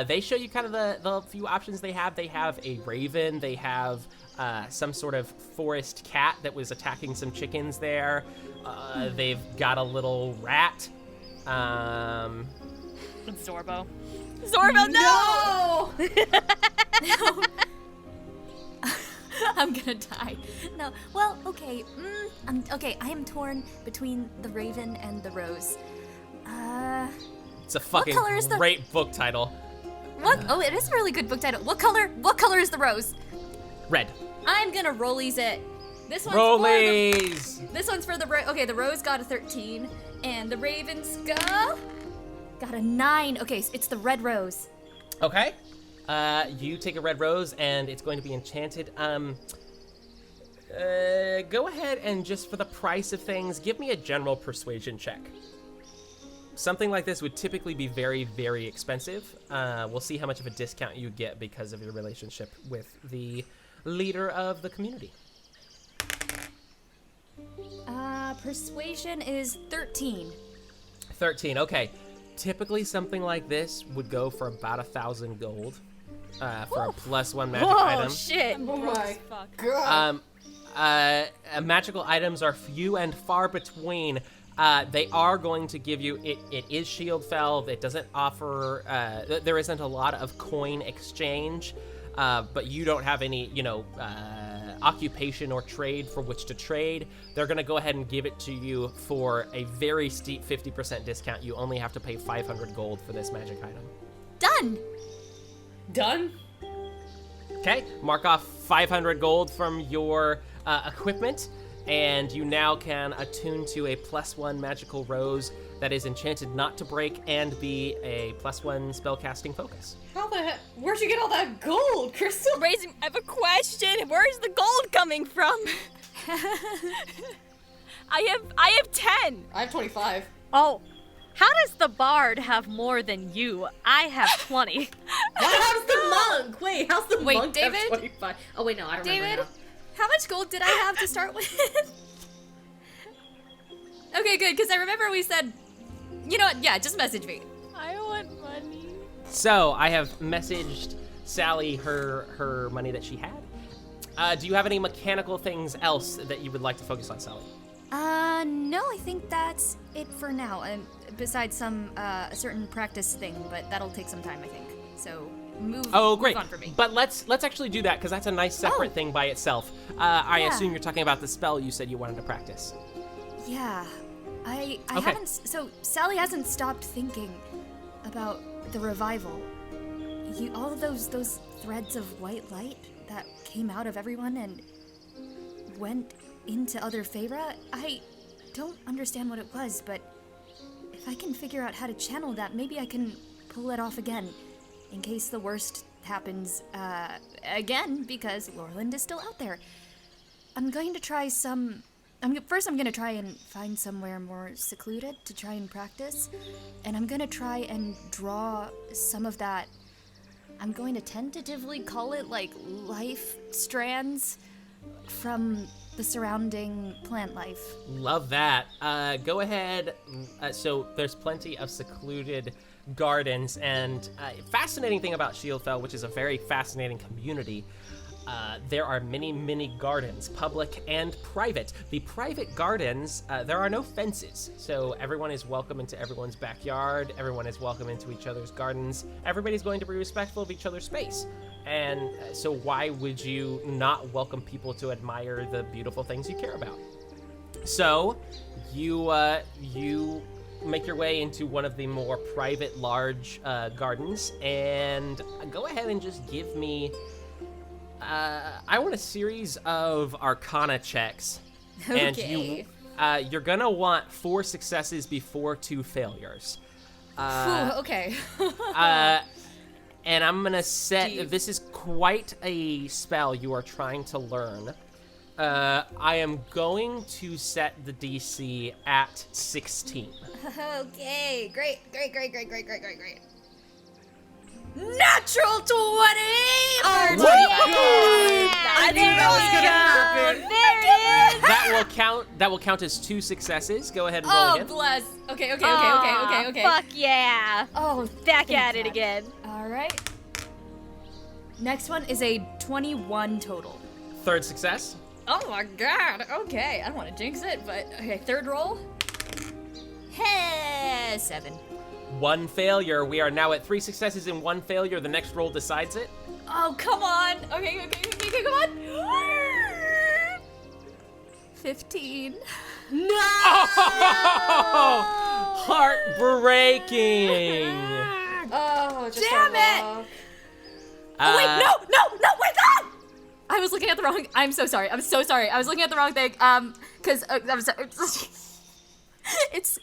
They show you kind of the few options they have. They have a raven. They have some sort of forest cat that was attacking some chickens there. They've got a little rat. Zorbo. Zorbo, no! No! I'm gonna die. No. Well, okay. I am torn between the raven and the rose. It's a fucking great book title. What? Oh, it is a really good book title. What color is the rose? Red. I'm gonna rollies it. This one's this one's for the okay, the rose got a 13 and the raven skull got a 9. Okay, so it's the red rose. Okay. You take a red rose and it's going to be enchanted. Go ahead and just for the price of things, give me a general persuasion check. Something like this would typically be very, very expensive. We'll see how much of a discount you get because of your relationship with the leader of the community. Persuasion is 13. 13, okay. Typically something like this would go for about 1,000 gold for a +1 magic item. Oh shit! Oh my god. Magical items are few and far between. They are going to give you, it is Shieldfell. It doesn't offer, there isn't a lot of coin exchange, but you don't have any, occupation or trade for which to trade. They're going to go ahead and give it to you for a very steep 50% discount. You only have to pay 500 gold for this magic item. Done? Okay, mark off 500 gold from your equipment. And you now can attune to a +1 magical rose that is enchanted not to break and be a +1 spellcasting focus. How the heck? Where'd you get all that gold, Crystal? I have a question. Where's the gold coming from? I have 10. I have 25. Oh, how does the bard have more than you? I have 20. How's the monk? Wait, how's the monk David? have 25? Oh, wait, no, I don't remember David, now. how much gold did I have to start with? Okay, good, because I remember we said, you know what, yeah, just message me. I want money. So I have messaged Sally her money that she had. Do you have any mechanical things else that you would like to focus on, Sally? No, I think that's it for now. Besides some, a certain practice thing, but that'll take some time, I think. So, move Great. on for me. But let's actually do that, because that's a nice separate thing by itself. I assume you're talking about the spell you said you wanted to practice. Yeah, I Okay. haven't, so Sally hasn't stopped thinking about the revival. All of those threads of white light that came out of everyone and went into other Feyre, I don't understand what it was, but if I can figure out how to channel that, maybe I can pull it off again, in case the worst happens, again, because Lorland is still out there. I'm going to try First, I'm gonna try and find somewhere more secluded to try and practice, and I'm gonna try and draw some of that. I'm going to tentatively call it like life strands from the surrounding plant life. Love that. Go ahead. So there's plenty of secluded gardens, and fascinating thing about Shieldfell, which is a very fascinating community. There are many gardens, public and private. The private gardens, there are no fences, so everyone is welcome into everyone's backyard. Everyone is welcome into each other's gardens. Everybody's going to be respectful of each other's space. And so why would you not welcome people to admire the beautiful things you care about? So you make your way into one of the more private, large gardens, and go ahead and just give me... I want a series of Arcana checks, and you're gonna want 4 successes before 2 failures. Okay. And I'm gonna set. This is quite a spell you are trying to learn. I am going to set the DC at 16. Okay, great. Natural 20! Oh my I knew it was gonna happen. There it is. That will count as 2 successes. Go ahead and roll again. Bless. Okay. Fuck yeah. Oh, Back at it again. All right. Next one is a 21 total. 3rd success. Oh my god. Okay, I don't want to jinx it, but okay, 3rd roll. Hey, 7. 1 failure. We are now at 3 successes and 1 failure. The next roll decides it. Oh, come on. Okay, come on. 15. No! Heartbreaking. Oh, just damn it! Oh, wait, no, wait, no! I was looking at the wrong, I'm so sorry. I was looking at the wrong thing, because, I'm sorry. It's,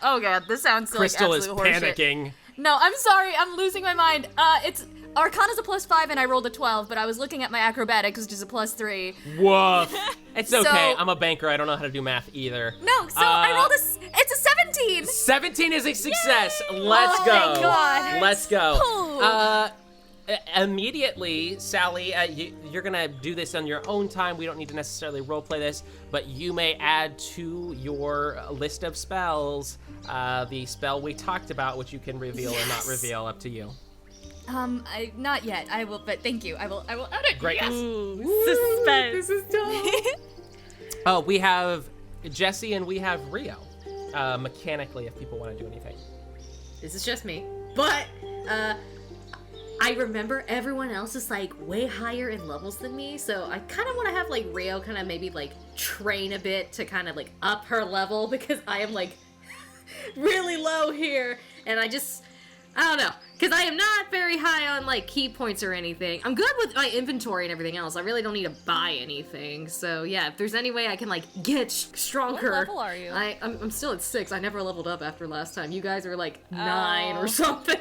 oh god, this sounds like Crystal is absolute horseshit. panicking. No, I'm sorry, I'm losing my mind. It's, Arcana's a +5 and I rolled a 12, but I was looking at my acrobatics, which is a +3. Woof. It's okay, So- I'm a banker, I don't know how to do math either. No, so I rolled it's a 17! 17 is a success. Let's Oh, go. thank God. Let's go. Ooh. Immediately, Sally, you're gonna do this on your own time. We don't need to necessarily roleplay this, but you may add to your list of spells the spell we talked about, which you can reveal or not reveal, up to you. Not yet. I will, but thank you. I will add it. Great. Yes. Suspense. This is dope. Oh, we have Jessie and we have Rio. Mechanically, if people want to do anything. This is just me. But, I remember everyone else is like way higher in levels than me, so I kind of want to have like Rio kind of maybe like train a bit to kind of like up her level, because I am like really low here, and I don't know, because I am not very high on like key points or anything. I'm good with my inventory and everything else. I really don't need to buy anything, so yeah, if there's any way I can like get stronger. What level are you? I'm still at 6. I never leveled up after last time. You guys are like 9 or something.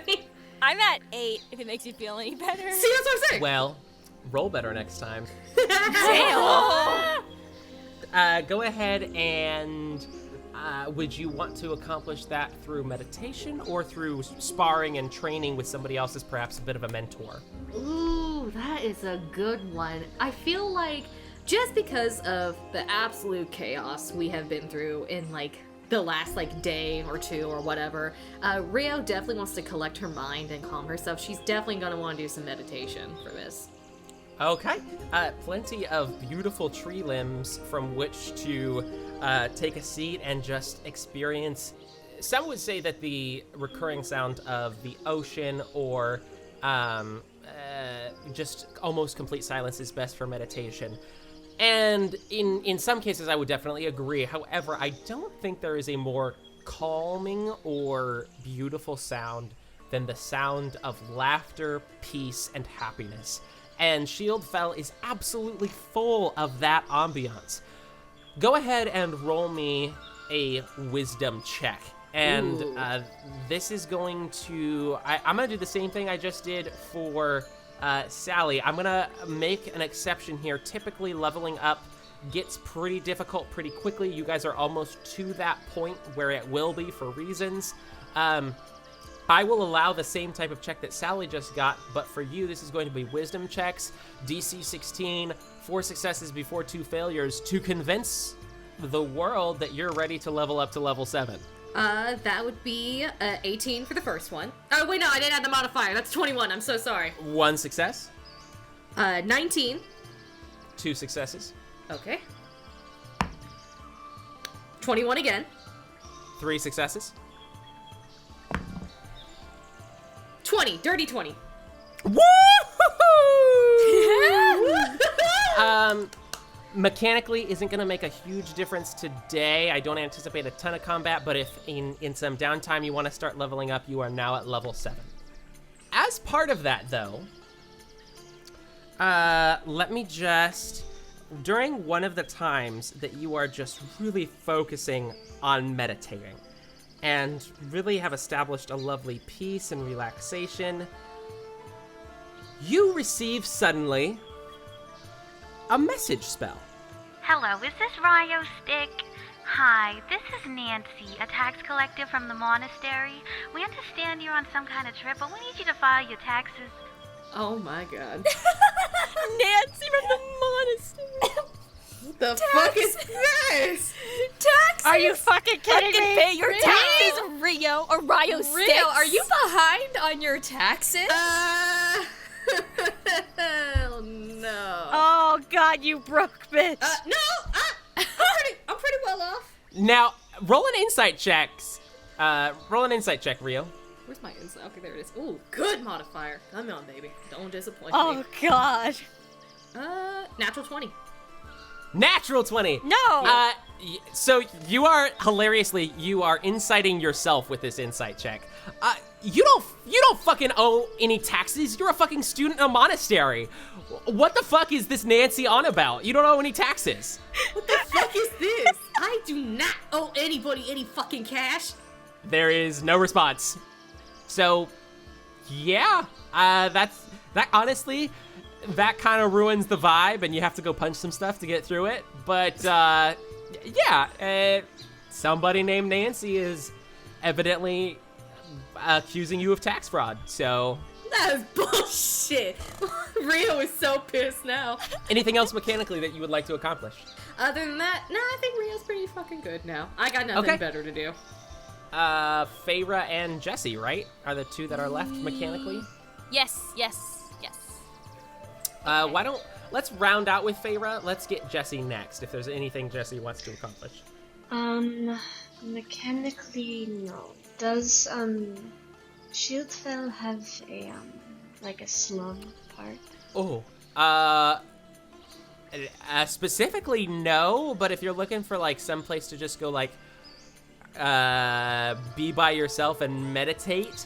I'm at 8, if it makes you feel any better. See, that's what I'm saying. Well, roll better next time. Damn. Go ahead and would you want to accomplish that through meditation or through sparring and training with somebody else as perhaps a bit of a mentor? Ooh, that is a good one. I feel like just because of the absolute chaos we have been through in like the last like day or two or whatever, Rio definitely wants to collect her mind and calm herself. She's definitely going to want to do some meditation for this. Okay. Plenty of beautiful tree limbs from which to take a seat and just experience. Some would say that the recurring sound of the ocean or just almost complete silence is best for meditation. And in some cases, I would definitely agree. However, I don't think there is a more calming or beautiful sound than the sound of laughter, peace, and happiness. And Shieldfell is absolutely full of that ambiance. Go ahead and roll me a wisdom check. And this is going to... I'm going to do the same thing I just did for Sally. I'm going to make an exception here. Typically, leveling up gets pretty difficult pretty quickly. You guys are almost to that point where it will be for reasons. I will allow the same type of check that Sally just got, but for you, this is going to be wisdom checks, DC 16, 4 successes before 2 failures, to convince the world that you're ready to level up to level 7. That would be 18 for the first one. Oh, wait, no, I didn't add the modifier. That's 21. I'm so sorry. 1 success. 19. 2 successes. Okay. 21 again. 3 successes. 20. Dirty 20. Woo! Mechanically isn't going to make a huge difference today. I don't anticipate a ton of combat, but if in some downtime you want to start leveling up, you are now at level 7. As part of that, though, let me just... During one of the times that you are just really focusing on meditating and really have established a lovely peace and relaxation, you receive suddenly a message spell. Hello, is this Rio Styx? Hi, this is Nancy, a tax collector from the monastery. We understand you're on some kind of trip, but we need you to file your taxes. Oh my god. Nancy from the monastery. What the fuck is this? Taxes? Are you fucking kidding me? Pay your taxes, Rio or Rio Styx. Rio, are you behind on your taxes? Hell no. Oh god, you broke bitch. No, I'm pretty well off. Now, roll an insight check, Rio. Where's my insight? Okay, there it is. Ooh, good modifier. Come on, baby. Don't disappoint Oh me. god. Natural 20. Natural 20. No. So you are inciting yourself with this insight check. You don't fucking owe any taxes. You're a fucking student in a monastery. What the fuck is this Nancy on about? You don't owe any taxes. What the fuck is this? I do not owe anybody any fucking cash. There is no response. So, yeah, that honestly, that kind of ruins the vibe, and you have to go punch some stuff to get through it. But somebody named Nancy is evidently accusing you of tax fraud. So That is bullshit. Rio is so pissed now. anything else mechanically that you would like to accomplish? Other than that, nah, I think Rio's pretty fucking good now. I got nothing better to do. Feyre and Jessie, right? Are the two that are left mechanically? Yes. Let's round out with Feyre. Let's get Jessie next, if there's anything Jessie wants to accomplish. Mechanically, no. Does, Shieldfell have a, like a slum part? Oh, specifically no, but if you're looking for, like, some place to just go, like, be by yourself and meditate,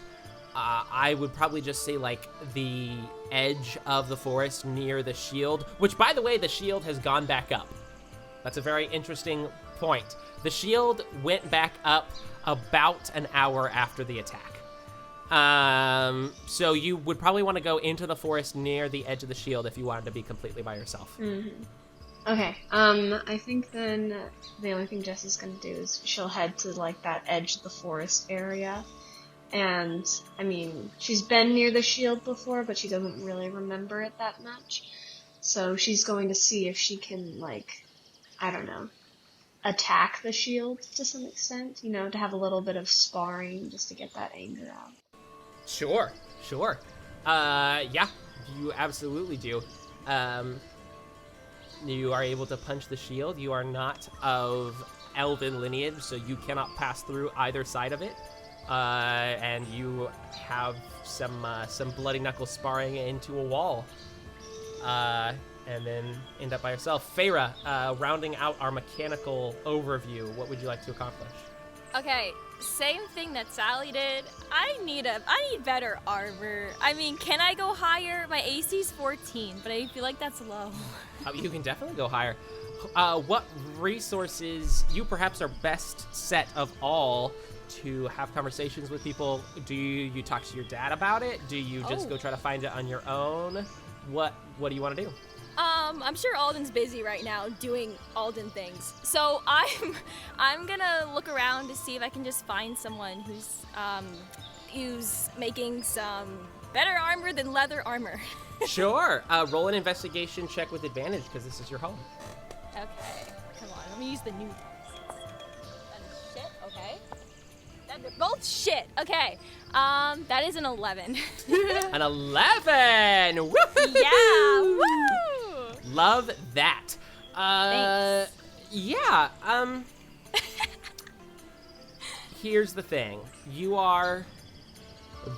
I would probably just say, like, the edge of the forest near the shield, which, by the way, the shield has gone back up. That's a very interesting point. The shield went back up about an hour after the attack. So you would probably want to go into the forest near the edge of the shield if you wanted to be completely by yourself. Mm-hmm. Okay, I think then the only thing Jessie's gonna do is she'll head to, like, that edge of the forest area. And, I mean, she's been near the shield before, but she doesn't really remember it that much. So she's going to see if she can, like, I don't know, attack the shield to some extent, you know, to have a little bit of sparring just to get that anger out. Sure. Yeah, you absolutely do. You are able to punch the shield. You are not of elven lineage, so you cannot pass through either side of it. And you have some bloody knuckle sparring into a wall. And then end up by yourself. Feyre, rounding out our mechanical overview, what would you like to accomplish? Okay, same thing that Sally did. I need better armor. I mean, can I go higher? My AC's 14, but I feel like that's low. You can definitely go higher. What resources you perhaps are best set of all to have conversations with people? Do you talk to your dad about it? Do you just go try to find it on your own? What do you want to do? I'm sure Alden's busy right now doing Alden things. So I'm gonna look around to see if I can just find someone who's making some better armor than leather armor. Sure. Roll an investigation check with advantage because this is your home. Okay, come on. Let me use the new dice. That is shit. Okay. They're both shit. Okay. That is an 11. An 11. Woo! Yeah. Woo! Love that. Thanks. Yeah. Here's the thing. You are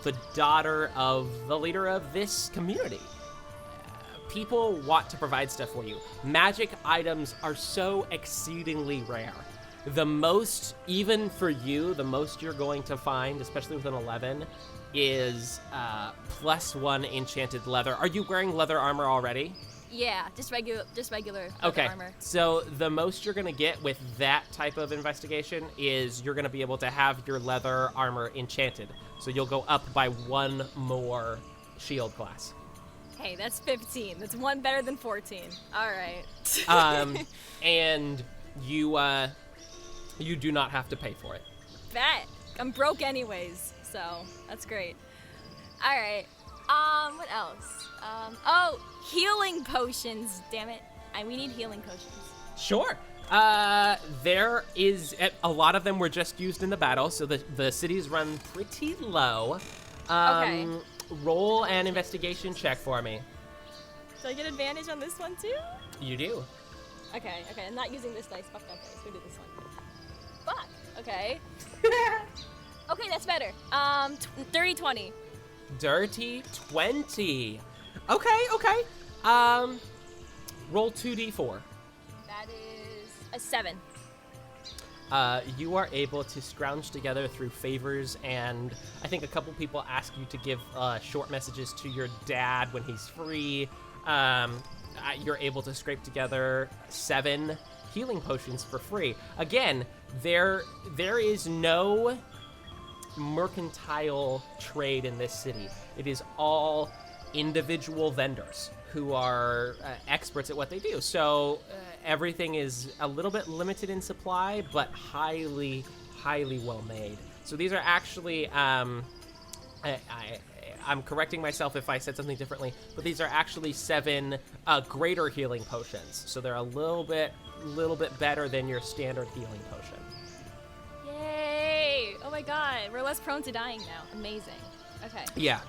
the daughter of the leader of this community. People want to provide stuff for you. Magic items are so exceedingly rare. The most, even for you, the most you're going to find, especially with an 11, is +1 enchanted leather. Are you wearing leather armor already? Yeah, just regular okay. armor. So the most you're gonna get with that type of investigation is you're gonna be able to have your leather armor enchanted. So you'll go up by 1 more shield class. Hey, that's 15. That's 1 better than 14. All right. And you do not have to pay for it. Bet. I'm broke anyways, so that's great. All right. What else? Healing potions. Damn it. We need healing potions. Sure. There is a lot of them were just used in the battle, so the cities run pretty low. Okay. Roll an investigation check for me. Do I get advantage on this one too? You do. Okay. I'm not using this dice. Fuck that dice. Who did this one? Fuck. Okay. Okay, that's better. Dirty 20. Dirty 20. Okay. Roll 2d4. That is a 7. You are able to scrounge together through favors, and I think a couple people ask you to give short messages to your dad when he's free. You're able to scrape together 7 healing potions for free. Again, there is no mercantile trade in this city. It is all individual vendors who are experts at what they do. So everything is a little bit limited in supply, but highly, highly well made. So these are actually, I'm correcting myself if I said something differently, but these are actually 7 greater healing potions. So they're a little bit better than your standard healing potion. Yay! Oh my god, we're less prone to dying now. Amazing. Okay. Yeah.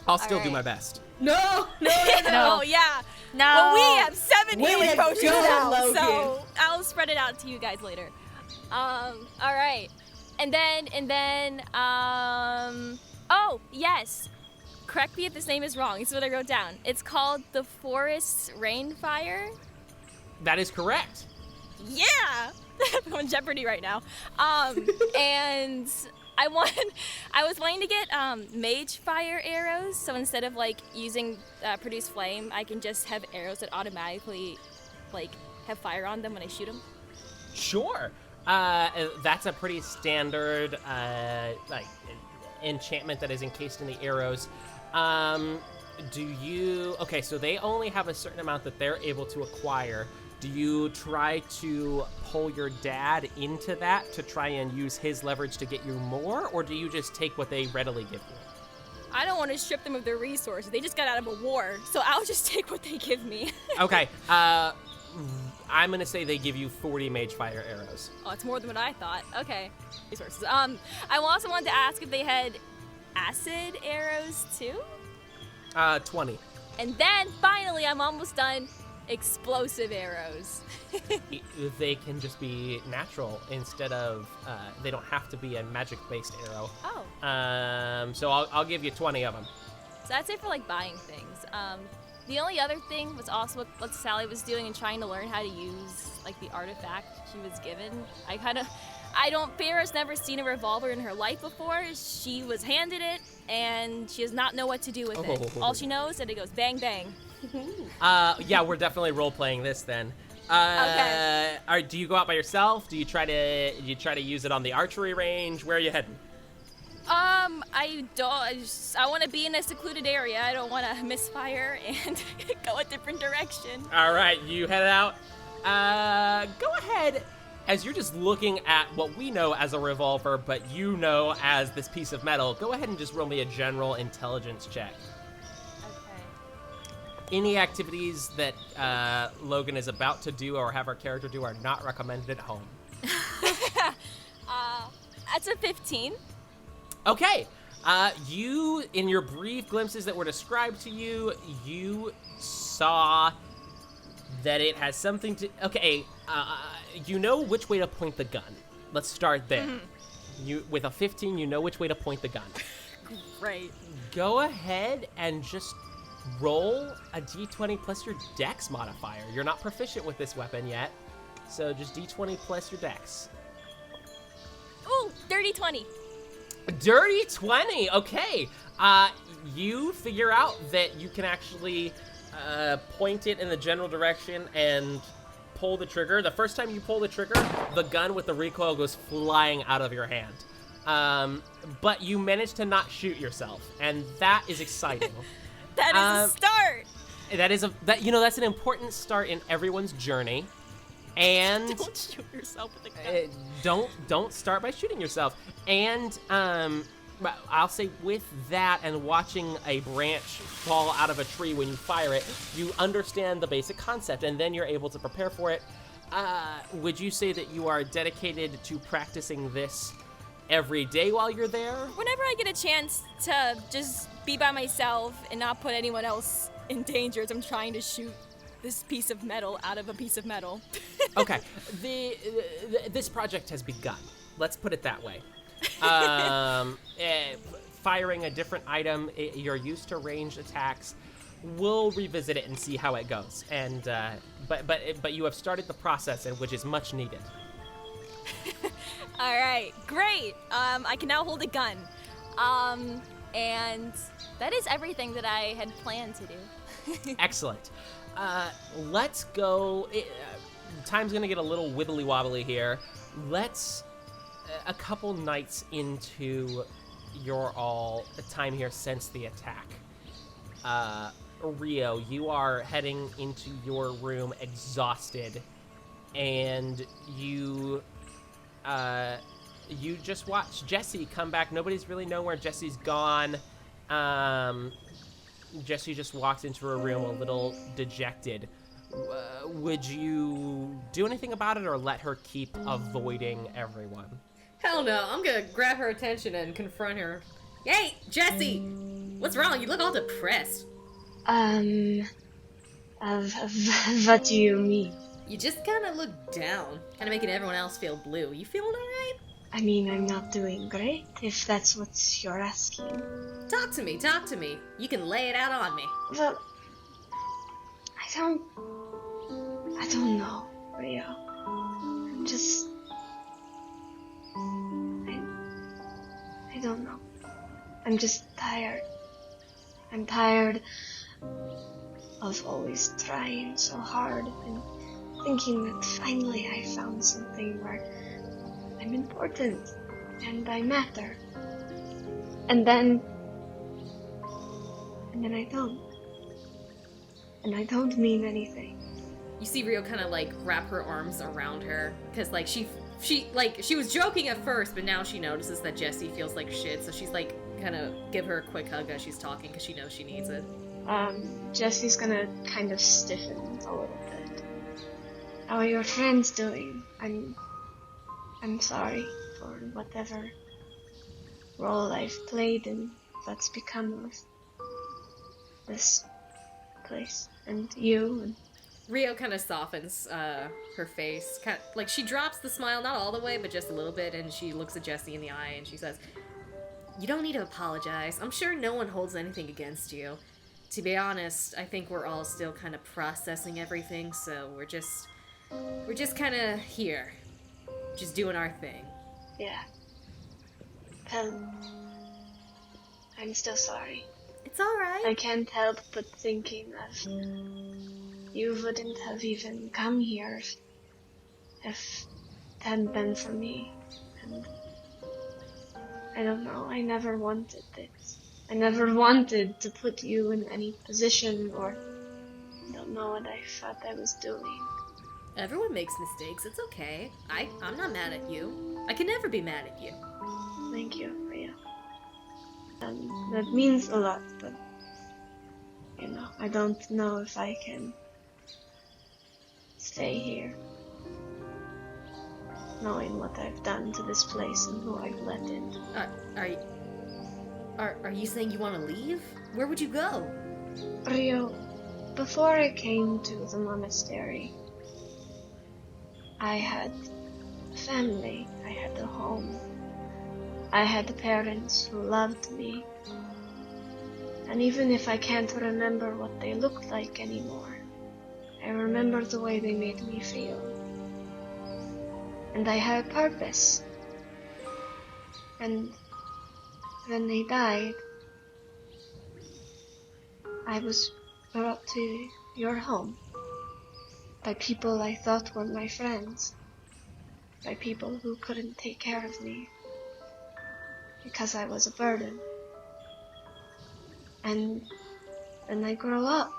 I'll still do right. my best. No. Oh yeah. No. Well, we have 7 Way healing to potions go, now, Logan. so I'll spread it out to you guys later. All right, and then oh yes, correct me if this name is wrong. This is what I wrote down. It's called the Forest's Rainfire. That is correct. Yeah, I'm on Jeopardy right now. And I was wanting to get mage fire arrows, so instead of like using produce flame, I can just have arrows that automatically like have fire on them when I shoot them. Sure. That's a pretty standard like enchantment that is encased in the arrows. Okay, so they only have a certain amount that they're able to acquire. Do you try to pull your dad into that to try and use his leverage to get you more, or do you just take what they readily give you? I don't want to strip them of their resources. They just got out of a war, so I'll just take what they give me. Okay, I'm gonna say they give you 40 mage fire arrows. Oh, it's more than what I thought. Okay. Resources. I also wanted to ask if they had acid arrows too? 20. And then finally, I'm almost done. Explosive arrows. They can just be natural instead of, they don't have to be a magic-based arrow. Oh. So I'll give you 20 of them. So that's it for like buying things. The only other thing was also what Sally was doing and trying to learn how to use like the artifact she was given. Feyre's never seen a revolver in her life before. She was handed it and she does not know what to do with it. All she knows is that it goes bang bang. Yeah, we're definitely role-playing this then. Okay. Do you go out by yourself? Do you try to use it on the archery range? Where are you heading? I want to be in a secluded area. I don't want to misfire and go a different direction. All right, you head out. Go ahead. As you're just looking at what we know as a revolver, but you know as this piece of metal, go ahead and just roll me a general intelligence check. Okay. Any activities that Logan is about to do or have our character do are not recommended at home. That's a 15. Okay. You, in your brief glimpses that were described to you, you saw that it has something to... Okay, you know which way to point the gun. Let's start there. Mm-hmm. With a 15, you know which way to point the gun. Great. Go ahead and just roll a d20 plus your dex modifier. You're not proficient with this weapon yet, so just d20 plus your dex. Ooh, dirty 20. Dirty 20, okay. You figure out that you can actually point it in the general direction and pull the trigger. The first time you pull the trigger, the gun with the recoil goes flying out of your hand. But you manage to not shoot yourself, and that is exciting. That is a start. That's an important start in everyone's journey. And don't shoot yourself with a gun. Don't start by shooting yourself. And I'll say with that and watching a branch fall out of a tree when you fire it, you understand the basic concept, and then you're able to prepare for it. Would you say that you are dedicated to practicing this every day while you're there? Whenever I get a chance to just be by myself and not put anyone else in danger as I'm trying to shoot this piece of metal out of a piece of metal. Okay, this project has begun. Let's put it that way. Firing a different item, you're used to ranged attacks. We'll revisit it and see how it goes. And but you have started the process, which is much needed. All right, great. I can now hold a gun. And that is everything that I had planned to do. Excellent. Let's go. Time's gonna get a little wibbly wobbly here. Let's a couple nights into your all time here since the attack. Rio, you are heading into your room exhausted, and you just watch Jessie come back. Nobody's really known where Jessie's gone. Jessie just walks into her room a little dejected. Would you do anything about it or let her keep avoiding everyone? Hell no, I'm gonna grab her attention and confront her. Hey, Jessie! What's wrong? You look all depressed. What do you mean? You just kinda look down, kinda making everyone else feel blue. You feeling alright? I mean, I'm not doing great, if that's what you're asking. Talk to me. You can lay it out on me. Well, I don't know, Rio. I don't know. I'm just tired. I'm tired of always trying so hard and thinking that finally I found something where I'm important and I matter. And then And then I don't. And I don't mean anything. You see Rio kind of like wrap her arms around her because like she was joking at first, but now she notices that Jessie feels like shit, so she's like kind of give her a quick hug as she's talking because she knows she needs it. Jessie's gonna kind of stiffen a little bit. How are your friends doing? I'm sorry for whatever role I've played and that's become of this place and you. And Rio kind of softens her face, kind of, like she drops the smile, not all the way, but just a little bit, and she looks at Jessie in the eye and she says, "You don't need to apologize. I'm sure no one holds anything against you. To be honest, I think we're all still kind of processing everything, so we're just kind of here, just doing our thing." Yeah. I'm still sorry. It's alright. I can't help but thinking of you wouldn't have even come here if it hadn't been for me. And I don't know, I never wanted this. I never wanted to put you in any position, or I don't know what I thought I was doing. Everyone makes mistakes, it's okay. I'm not mad at you. I can never be mad at you. Thank you, Rio. That means a lot, but, you know, I don't know if I can stay here, knowing what I've done to this place and who I've let in. Are you saying you want to leave? Where would you go? Rio, before I came to the monastery, I had a family, I had a home. I had parents who loved me, and even if I can't remember what they looked like anymore, I remember the way they made me feel. And I had a purpose. And when they died, I was brought to your home by people I thought were my friends, by people who couldn't take care of me because I was a burden. And then I grow up,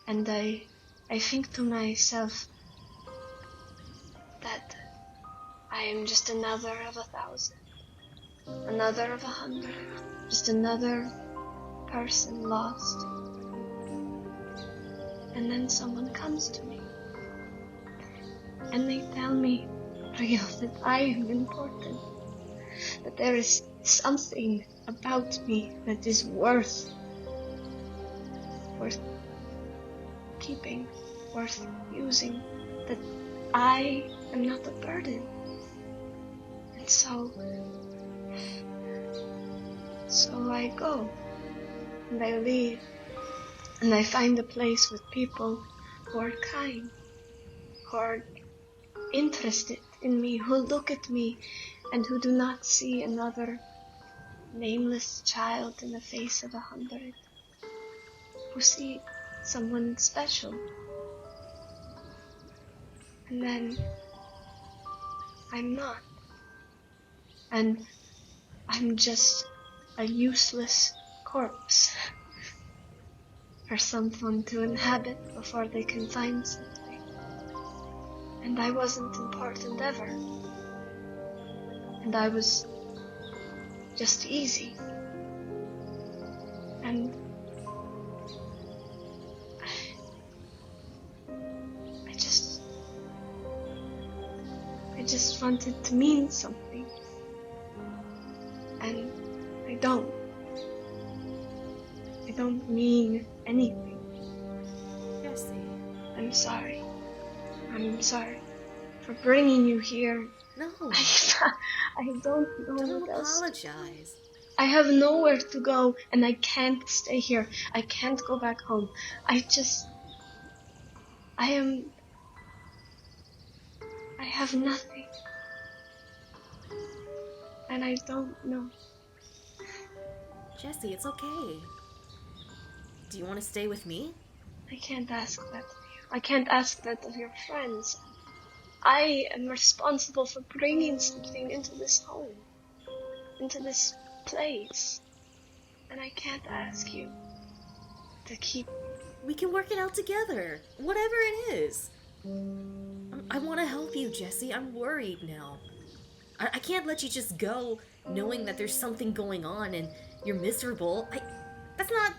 and I think to myself that I am just another of 1,000, another of 100, just another person lost. And then someone comes to me, and they tell me, Rio, that I am important, that there is something about me that is worth keeping, worth using, that I am not a burden. And so I go, and I leave, and I find a place with people who are kind, who are interested in me, who look at me and who do not see another nameless child in the face of 100, who see someone special. And then I'm not. And I'm just a useless corpse for someone to inhabit before they can find something. And I wasn't important ever. And I was just easy. And I just wanted to mean something. And I don't mean anything. Jessie. I'm sorry. I'm sorry for bringing you here. No. I don't know Don't what else. apologize. I have nowhere to go, and I can't stay here. I can't go back home. I have nothing. And I don't know. Jessie, it's okay. Do you want to stay with me? I can't ask that of you. I can't ask that of your friends. I am responsible for bringing something into this home, into this place, and I can't ask you. to keep... We can work it out together, whatever it is. I want to help you, Jessie. I'm worried now. I can't let you just go knowing that there's something going on and you're miserable. That's not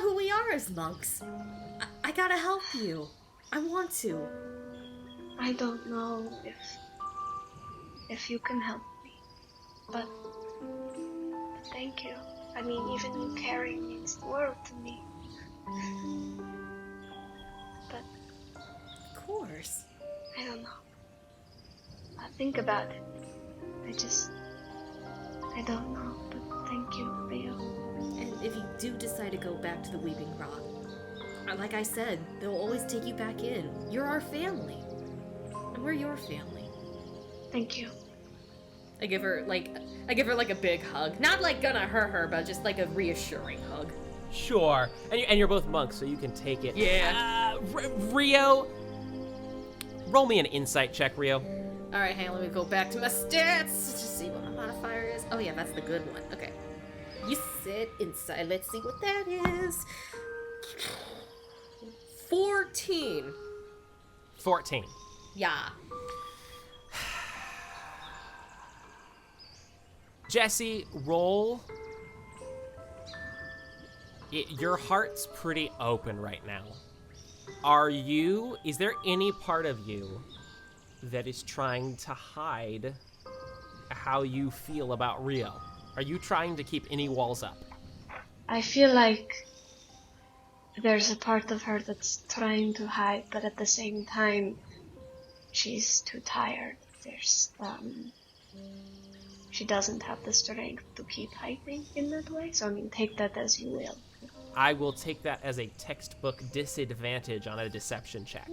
who we are as monks. I gotta help you. I want to. I don't know if you can help me, but thank you. I mean, even you caring means the world to me. But of course. I don't know. I'll think about it. I don't know, but thank you, Rio. And if you do decide to go back to the Weeping Rock, like I said, they'll always take you back in. You're our family. And we're your family. Thank you. I give her like a big hug. Not like gonna hurt her, but just like a reassuring hug. Sure. And you're both monks, so you can take it. Yeah. Rio, roll me an insight check, Rio. All right, hang on, let me go back to my stats. Let's just see what my modifier is. Oh yeah, that's the good one. Okay. You said insight. Let's see what that is. 14. 14. Yeah. Jessie, roll. Your heart's pretty open right now. Is there any part of you that is trying to hide how you feel about Rio? Are you trying to keep any walls up? I feel like there's a part of her that's trying to hide, but at the same time, she's too tired. She doesn't have the strength to keep hiding in that way, so I mean, take that as you will. I will take that as a textbook disadvantage on a deception check.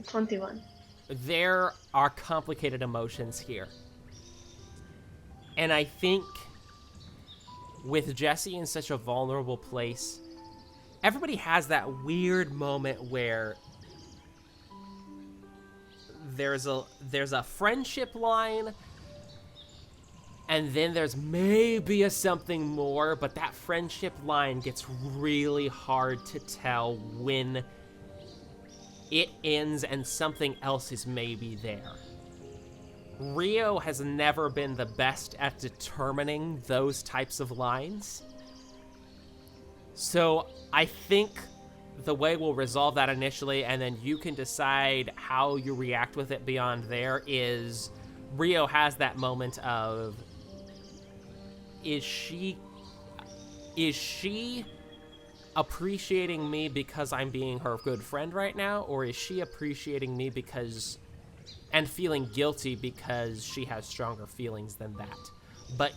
21. There are complicated emotions here. And I think with Jessie in such a vulnerable place, everybody has that weird moment where there's a friendship line, and then there's maybe a something more, but that friendship line gets really hard to tell when it ends and something else is maybe there. Rio has never been the best at determining those types of lines. So I think the way we'll resolve that initially, and then you can decide how you react with it beyond there, is Rio has that moment of, is she appreciating me because I'm being her good friend right now, or is she appreciating me because and feeling guilty because she has stronger feelings than that? But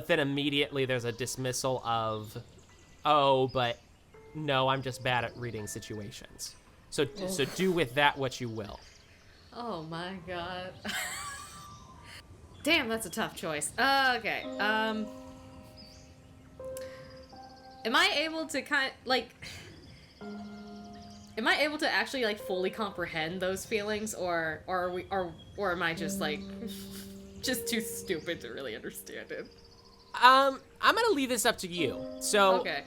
then immediately there's a dismissal of, oh, but no, I'm just bad at reading situations. So do with that what you will. Oh my god. Damn, that's a tough choice. Okay. Am I able to am I able to actually like fully comprehend those feelings, or am I just like just too stupid to really understand it? I'm gonna leave this up to you. So okay.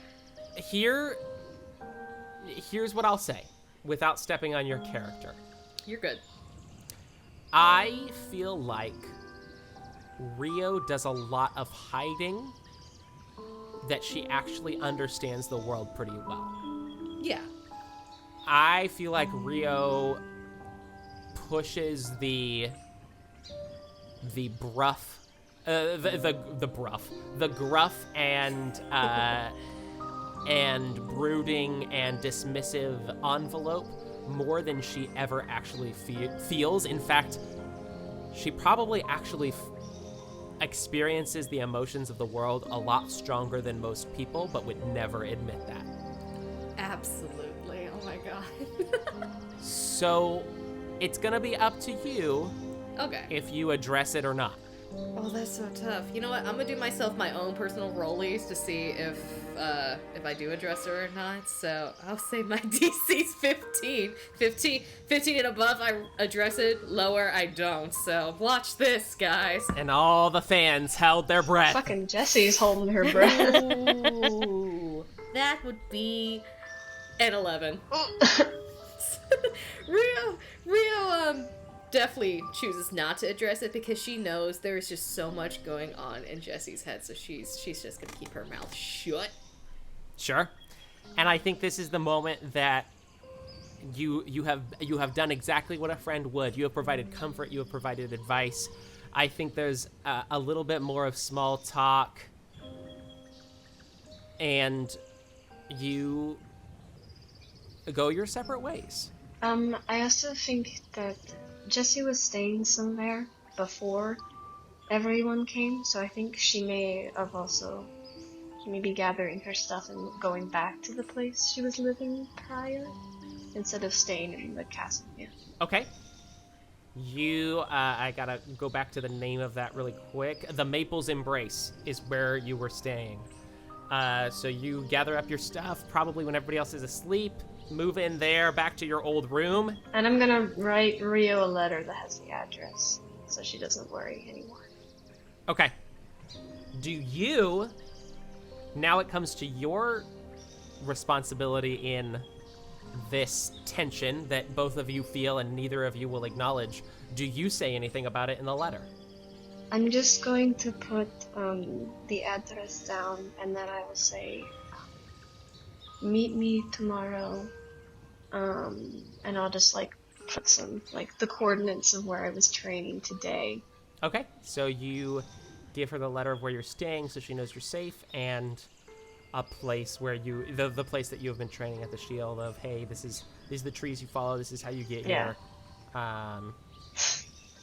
Here's what I'll say without stepping on your character. You're good. I feel like Rio does a lot of hiding that she actually understands the world pretty well. Yeah. I feel like Rio pushes the gruff and brooding and dismissive envelope more than she ever actually feels. In fact, she probably actually experiences the emotions of the world a lot stronger than most people, but would never admit that. Absolutely. Oh my god. So it's gonna be up to you. Okay. If you address it or not. Oh, that's so tough. You know what? I'm gonna do myself my own personal rollies to see if I do address her or not. So I'll say my DC's 15. 15 and above, I address it. Lower, I don't. So watch this, guys. And all the fans held their breath. Fucking Jessie's holding her breath. Ooh. That would be an 11. Rio definitely chooses not to address it because she knows there's just so much going on in Jessie's head, so she's just gonna keep her mouth shut. Sure. And I think this is the moment that you have done exactly what a friend would. You have provided comfort, you have provided advice. I think there's a little bit more of small talk, and you go your separate ways. I also think that Jessie was staying somewhere before everyone came, so I think she may be gathering her stuff and going back to the place she was living prior, instead of staying in the castle. Yeah. Okay. I gotta go back to the name of that really quick. The Maple's Embrace is where you were staying. So you gather up your stuff, probably when everybody else is asleep, move in there, back to your old room. And I'm gonna write Rio a letter that has the address, so she doesn't worry anymore. Okay. Now it comes to your responsibility in this tension that both of you feel and neither of you will acknowledge. Do you say anything about it in the letter? I'm just going to put the address down, and then I will say, meet me tomorrow, and I'll just put some the coordinates of where I was training today. Okay, so you give her the letter of where you're staying so she knows you're safe, and a place where the place that you have been training at the Shield of, hey, these are the trees you follow, this is how you get here.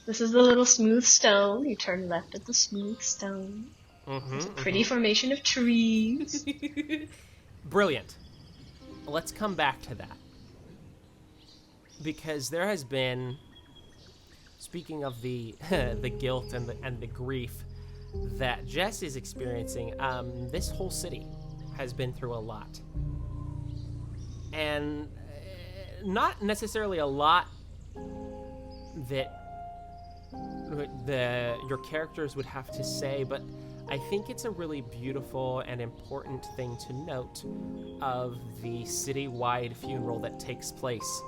This is the little smooth stone. You turn left at the smooth stone. It's a pretty formation of trees. Brilliant. Let's come back to that. Because there has been, speaking of the the guilt and the grief that Jess is experiencing, this whole city has been through a lot. And not necessarily a lot that your characters would have to say, but I think it's a really beautiful and important thing to note of the city-wide funeral that takes place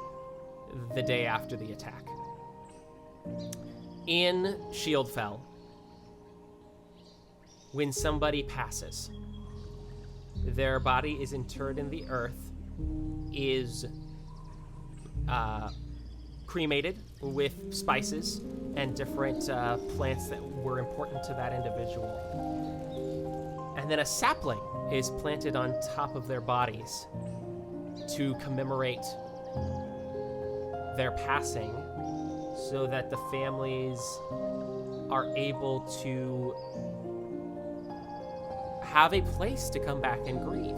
the day after the attack. In Shieldfell, when somebody passes, their body is interred in the earth, is cremated with spices and different plants that were important to that individual. And then a sapling is planted on top of their bodies to commemorate their passing, so that the families are able to have a place to come back and grieve.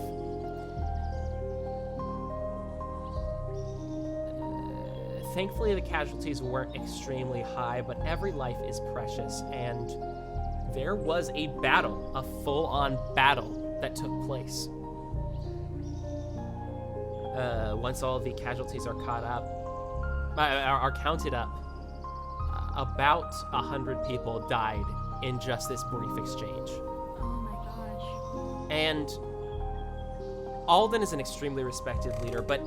Thankfully, the casualties weren't extremely high, but every life is precious, and there was a battle, a full-on battle that took place. Once all the casualties are caught up, are counted up, about 100 people died in just this brief exchange. Oh my gosh. And Alden is an extremely respected leader, but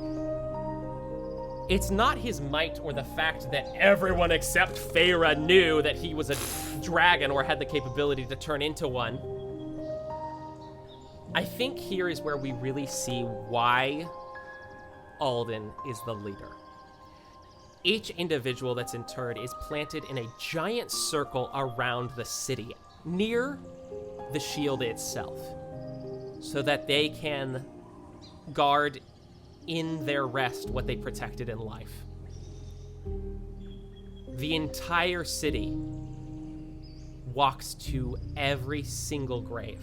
it's not his might or the fact that everyone except Feyre knew that he was a dragon or had the capability to turn into one. I think here is where we really see why Alden is the leader. Each individual that's interred is planted in a giant circle around the city, near the shield itself, so that they can guard in their rest what they protected in life. The entire city walks to every single grave.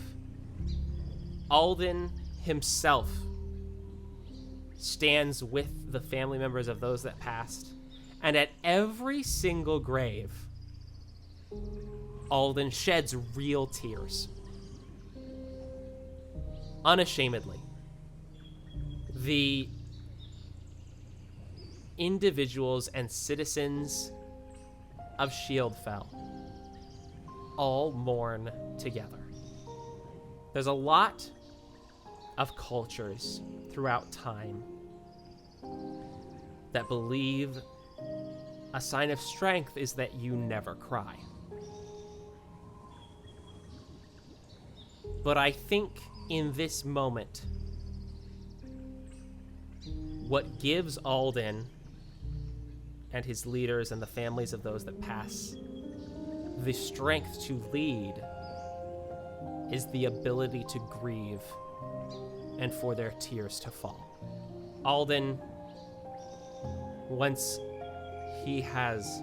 Alden himself stands with the family members of those that passed, and at every single grave, Alden sheds real tears. Unashamedly. The individuals and citizens of Shieldfell all mourn together. There's a lot of cultures throughout time that believe a sign of strength is that you never cry. But I think in this moment, what gives Alden and his leaders and the families of those that pass the strength to lead is the ability to grieve and for their tears to fall. Alden, once he has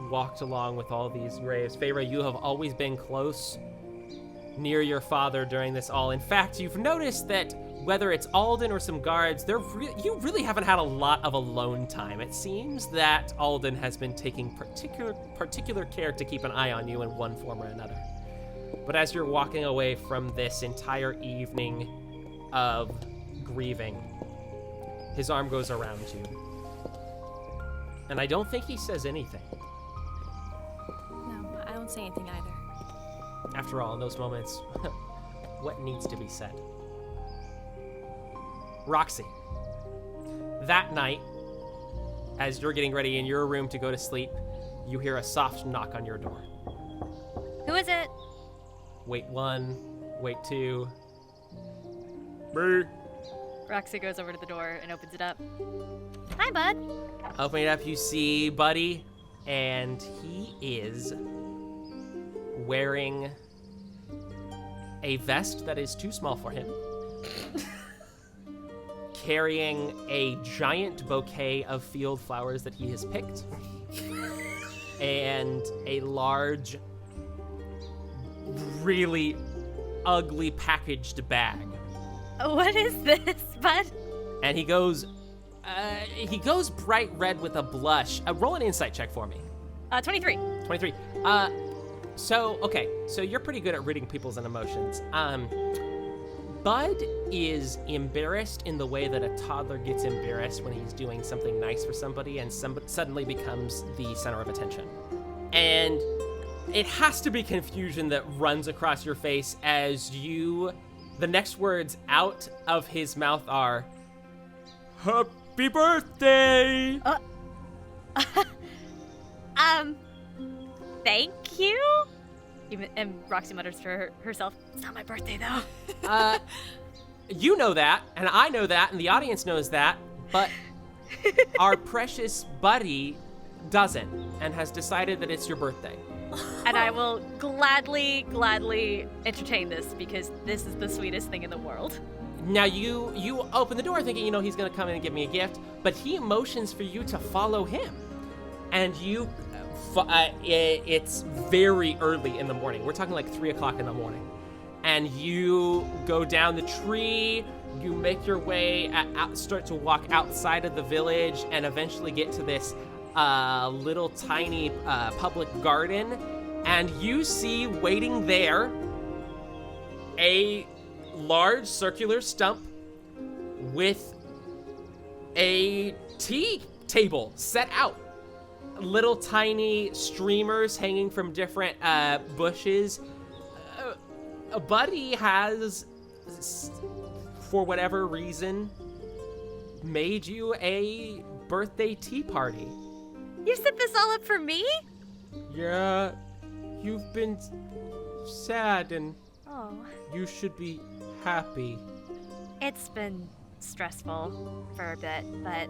walked along with all these graves, Feyre, you have always been close, near your father during this all. In fact, you've noticed that whether it's Alden or some guards, you really haven't had a lot of alone time. It seems that Alden has been taking particular care to keep an eye on you in one form or another. But as you're walking away from this entire evening of grieving, his arm goes around you. And I don't think he says anything. No, I don't say anything either. After all, in those moments, what needs to be said? Roxie, that night, as you're getting ready in your room to go to sleep, you hear a soft knock on your door. Who is it? Wait 1, wait 2. Brr. Roxie goes over to the door and opens it up. Hi, bud. Opening it up, you see Buddy, and he is wearing a vest that is too small for him, carrying a giant bouquet of field flowers that he has picked, and a large, really ugly packaged bag. What is this, bud? And he goes bright red with a blush. Roll an insight check for me. 23. 23. So you're pretty good at reading people's emotions. Bud is embarrassed in the way that a toddler gets embarrassed when he's doing something nice for somebody and suddenly becomes the center of attention. And it has to be confusion that runs across your face as the next words out of his mouth are, "Happy birthday!" Thank you? And Roxie mutters to herself, "It's not my birthday, though." You know that, and I know that, and the audience knows that, but our precious Buddy doesn't, and has decided that it's your birthday. And I will gladly entertain this, because this is the sweetest thing in the world. Now, you open the door thinking, he's going to come in and give me a gift, but he motions for you to follow him. And it's very early in the morning. We're talking like 3 o'clock in the morning. And you go down the tree, you make your way, start to walk outside of the village, and eventually get to this little tiny public garden. And you see waiting there a large circular stump with a tea table set out. Little tiny streamers hanging from different bushes. Buddy has, for whatever reason, made you a birthday tea party. You set this all up for me? Yeah, you've been sad and you should be happy. It's been stressful for a bit, but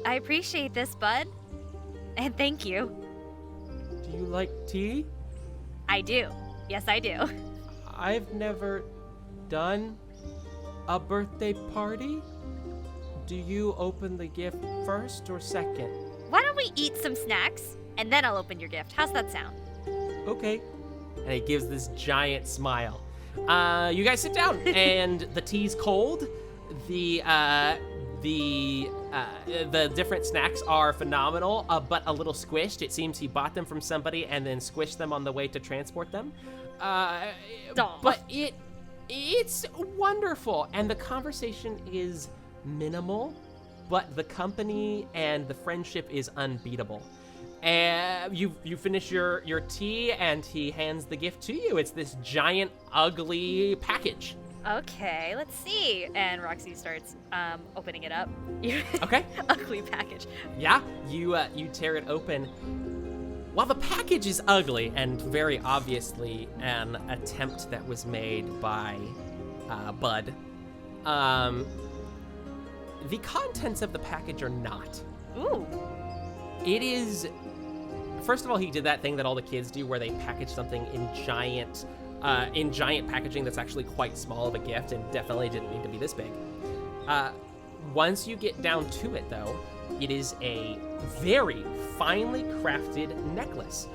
I appreciate this, bud. And thank you. Do you like tea? I do. Yes, I do. I've never done a birthday party. Do you open the gift first or second? Why don't we eat some snacks, and then I'll open your gift. How's that sound? Okay. And he gives this giant smile. You guys sit down, and the tea's cold. The different snacks are phenomenal, but a little squished. It seems he bought them from somebody and then squished them on the way to transport them. But it's wonderful, and the conversation is minimal, but the company and the friendship is unbeatable. And you finish your tea, and he hands the gift to you. It's this giant, ugly package. Okay, let's see. And Roxie starts opening it up. Okay. Ugly package. Yeah, you tear it open. While the package is ugly and very obviously an attempt that was made by Bud, the contents of the package are not. Ooh. It is. First of all, he did that thing that all the kids do, where they package something in giant packaging that's actually quite small of a gift, and definitely didn't need to be this big. Once you get down to it, though, it is a very finely crafted necklace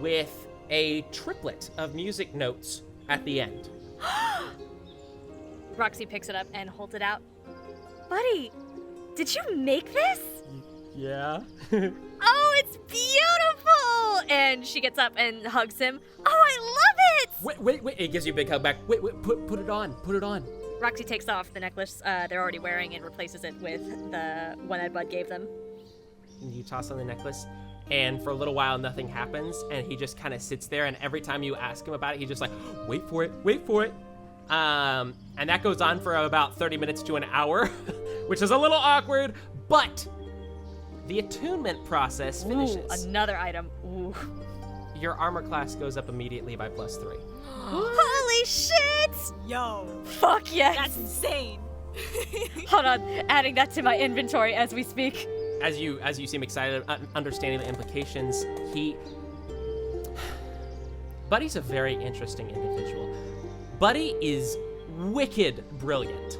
with a triplet of music notes at the end. Roxie picks it up and holds it out. Buddy, did you make this? Yeah. Oh, it's beautiful! And she gets up and hugs him. Oh, I love it! Wait. It gives you a big hug back. Wait, put it on. Put it on. Roxie takes off the necklace they're already wearing and replaces it with the one that Bud gave them. And you toss on the necklace, and for a little while nothing happens, and he just kind of sits there, and every time you ask him about it, he's just like, wait for it. And that goes on for about 30 minutes to an hour, which is a little awkward, but the attunement process finishes. Ooh, another item. Ooh. Your armor class goes up immediately by +3. Holy shit! Yo. Fuck yes! That's insane. Hold on, adding that to my inventory as we speak. As you seem excited, understanding the implications, Buddy's a very interesting individual. Buddy is wicked brilliant,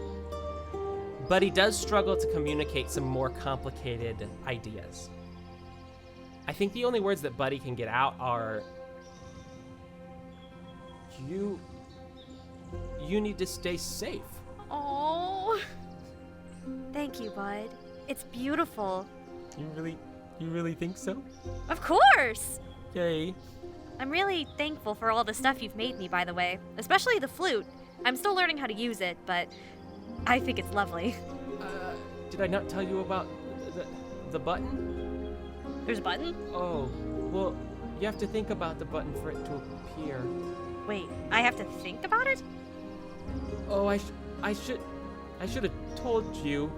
but he does struggle to communicate some more complicated ideas. I think the only words that Buddy can get out are, you need to stay safe. Oh. Thank you, Bud. It's beautiful. You really think so? Of course! Yay. I'm really thankful for all the stuff you've made me, by the way. Especially the flute. I'm still learning how to use it, but I think it's lovely. Did I not tell you about the button? There's a button? Oh, well, you have to think about the button for it to appear. Wait, I have to think about it? Oh, I should have told you.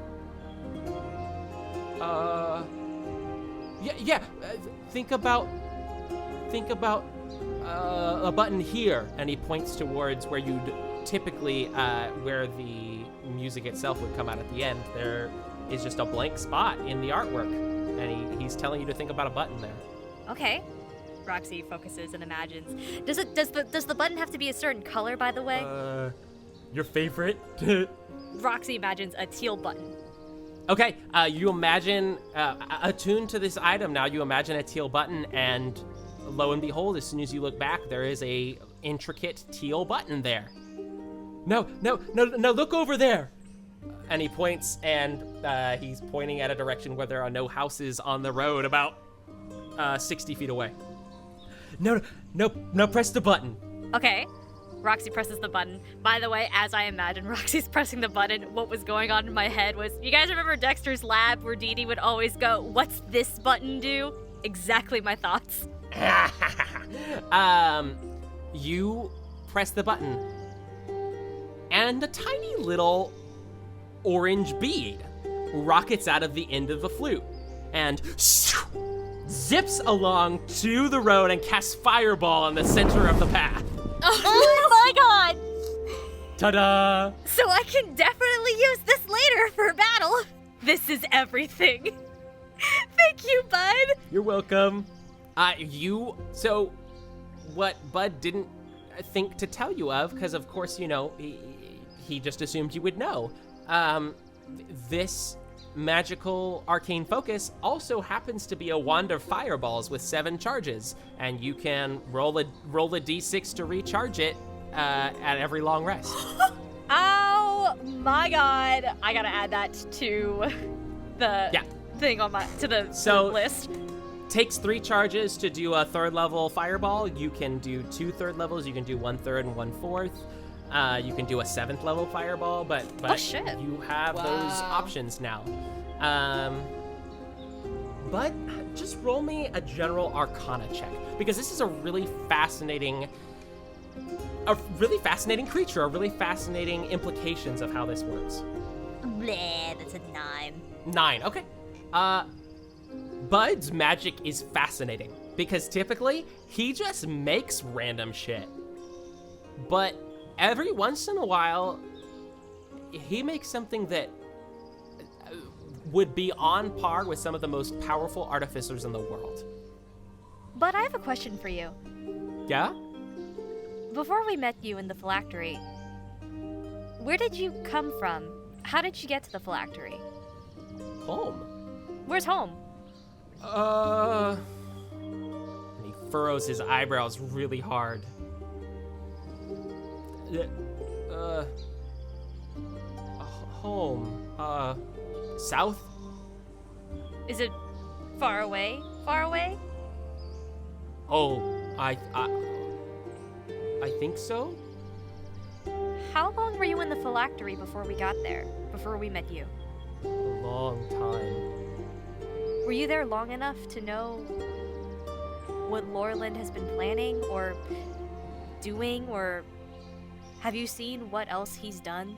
Think about a button here, and he points towards where you'd typically, where the music itself would come out at the end. There is just a blank spot in the artwork, and he's telling you to think about a button there. Okay. Roxie focuses and imagines. Does the button have to be a certain color, by the way? Your favorite? Roxie imagines a teal button. Okay, you imagine, attuned to this item now, you imagine a teal button, and lo and behold, as soon as you look back, there is a intricate teal button there. No, look over there! And he points, and he's pointing at a direction where there are no houses on the road, about 60 feet away. No, press the button. Okay. Roxie presses the button. By the way, as I imagine Roxie's pressing the button, what was going on in my head was, you guys remember Dexter's Lab where Dee Dee would always go, what's this button do? Exactly my thoughts. You press the button, and a tiny little orange bead rockets out of the end of the flute, and zips along to the road and casts Fireball in the center of the path. Oh my god! Ta-da! So I can definitely use this later for battle. This is everything. Thank you, Bud. You're welcome. So what Bud didn't think to tell you of, because of course, he just assumed you would know. This magical arcane focus also happens to be a wand of fireballs with 7 charges, and you can roll a d6 to recharge it at every long rest. Oh my god! I gotta add that to the thing on the list. Takes 3 charges to do a 3rd level fireball. You can do 2 3rd levels. You can do 1 3rd and 1 4th. You can do a 7th level fireball, but you have those options now. But just roll me a general arcana check, because this is a really fascinating a really fascinating creature, a really fascinating implications of how this works. Bleh, that's a 9. 9, okay. Bud's magic is fascinating because typically he just makes random shit. But every once in a while, he makes something that would be on par with some of the most powerful artificers in the world. But I have a question for you. Yeah? Before we met you in the phylactery, where did you come from? How did you get to the phylactery? Home. Where's home? And he furrows his eyebrows really hard. Home. South? Is it far away? Far away? Oh, I think so. How long were you in the phylactery before we got there? Before we met you? A long time. Were you there long enough to know what Lorland has been planning or doing, or have you seen what else he's done?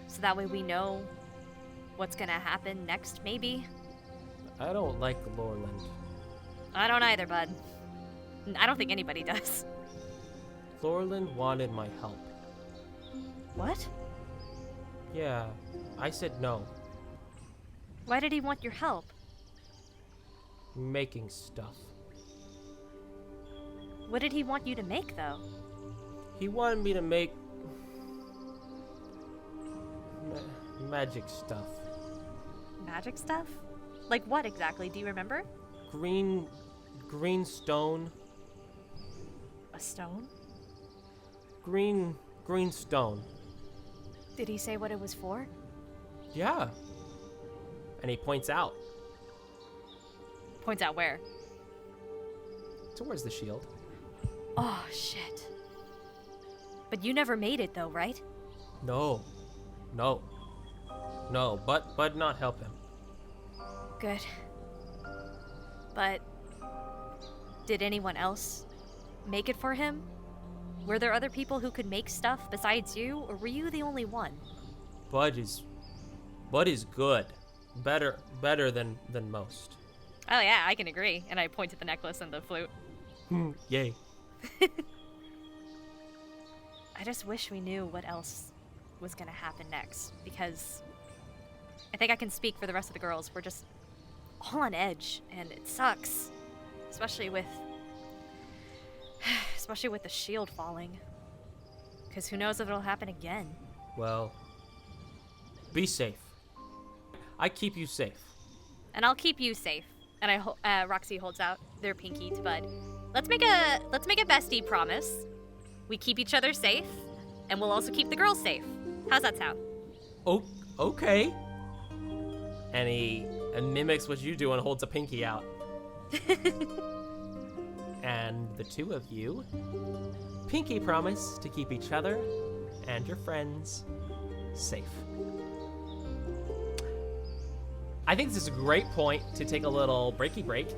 So that way we know what's gonna happen next, maybe? I don't like Lorland. I don't either, bud. I don't think anybody does. Lorland wanted my help. What? Yeah, I said no. Why did he want your help? Making stuff. What did he want you to make, though? He wanted me to make magic stuff. Magic stuff? Like what exactly? Do you remember? Green stone. A stone? Green stone. Did he say what it was for? Yeah. And he points out Points out where? towards the shield. Oh, shit. But you never made it, though, right? No, but not help him. Good. But did anyone else make it for him? Were there other people who could make stuff besides you, or were you the only one? Bud is good. Better than most. Oh yeah, I can agree. And I point to the necklace and the flute. Yay. I just wish we knew what else was gonna happen next, because I think I can speak for the rest of the girls. We're just all on edge, and it sucks. Especially with the shield falling. Because who knows if it'll happen again. Well, be safe. I keep you safe. And I'll keep you safe. And Roxie holds out their pinky to Bud. Let's make a bestie promise. We keep each other safe, and we'll also keep the girls safe. How's that sound? Oh, okay. And he mimics what you do and holds a pinky out. And the two of you pinky promise to keep each other and your friends safe. I think this is a great point to take a little breaky break.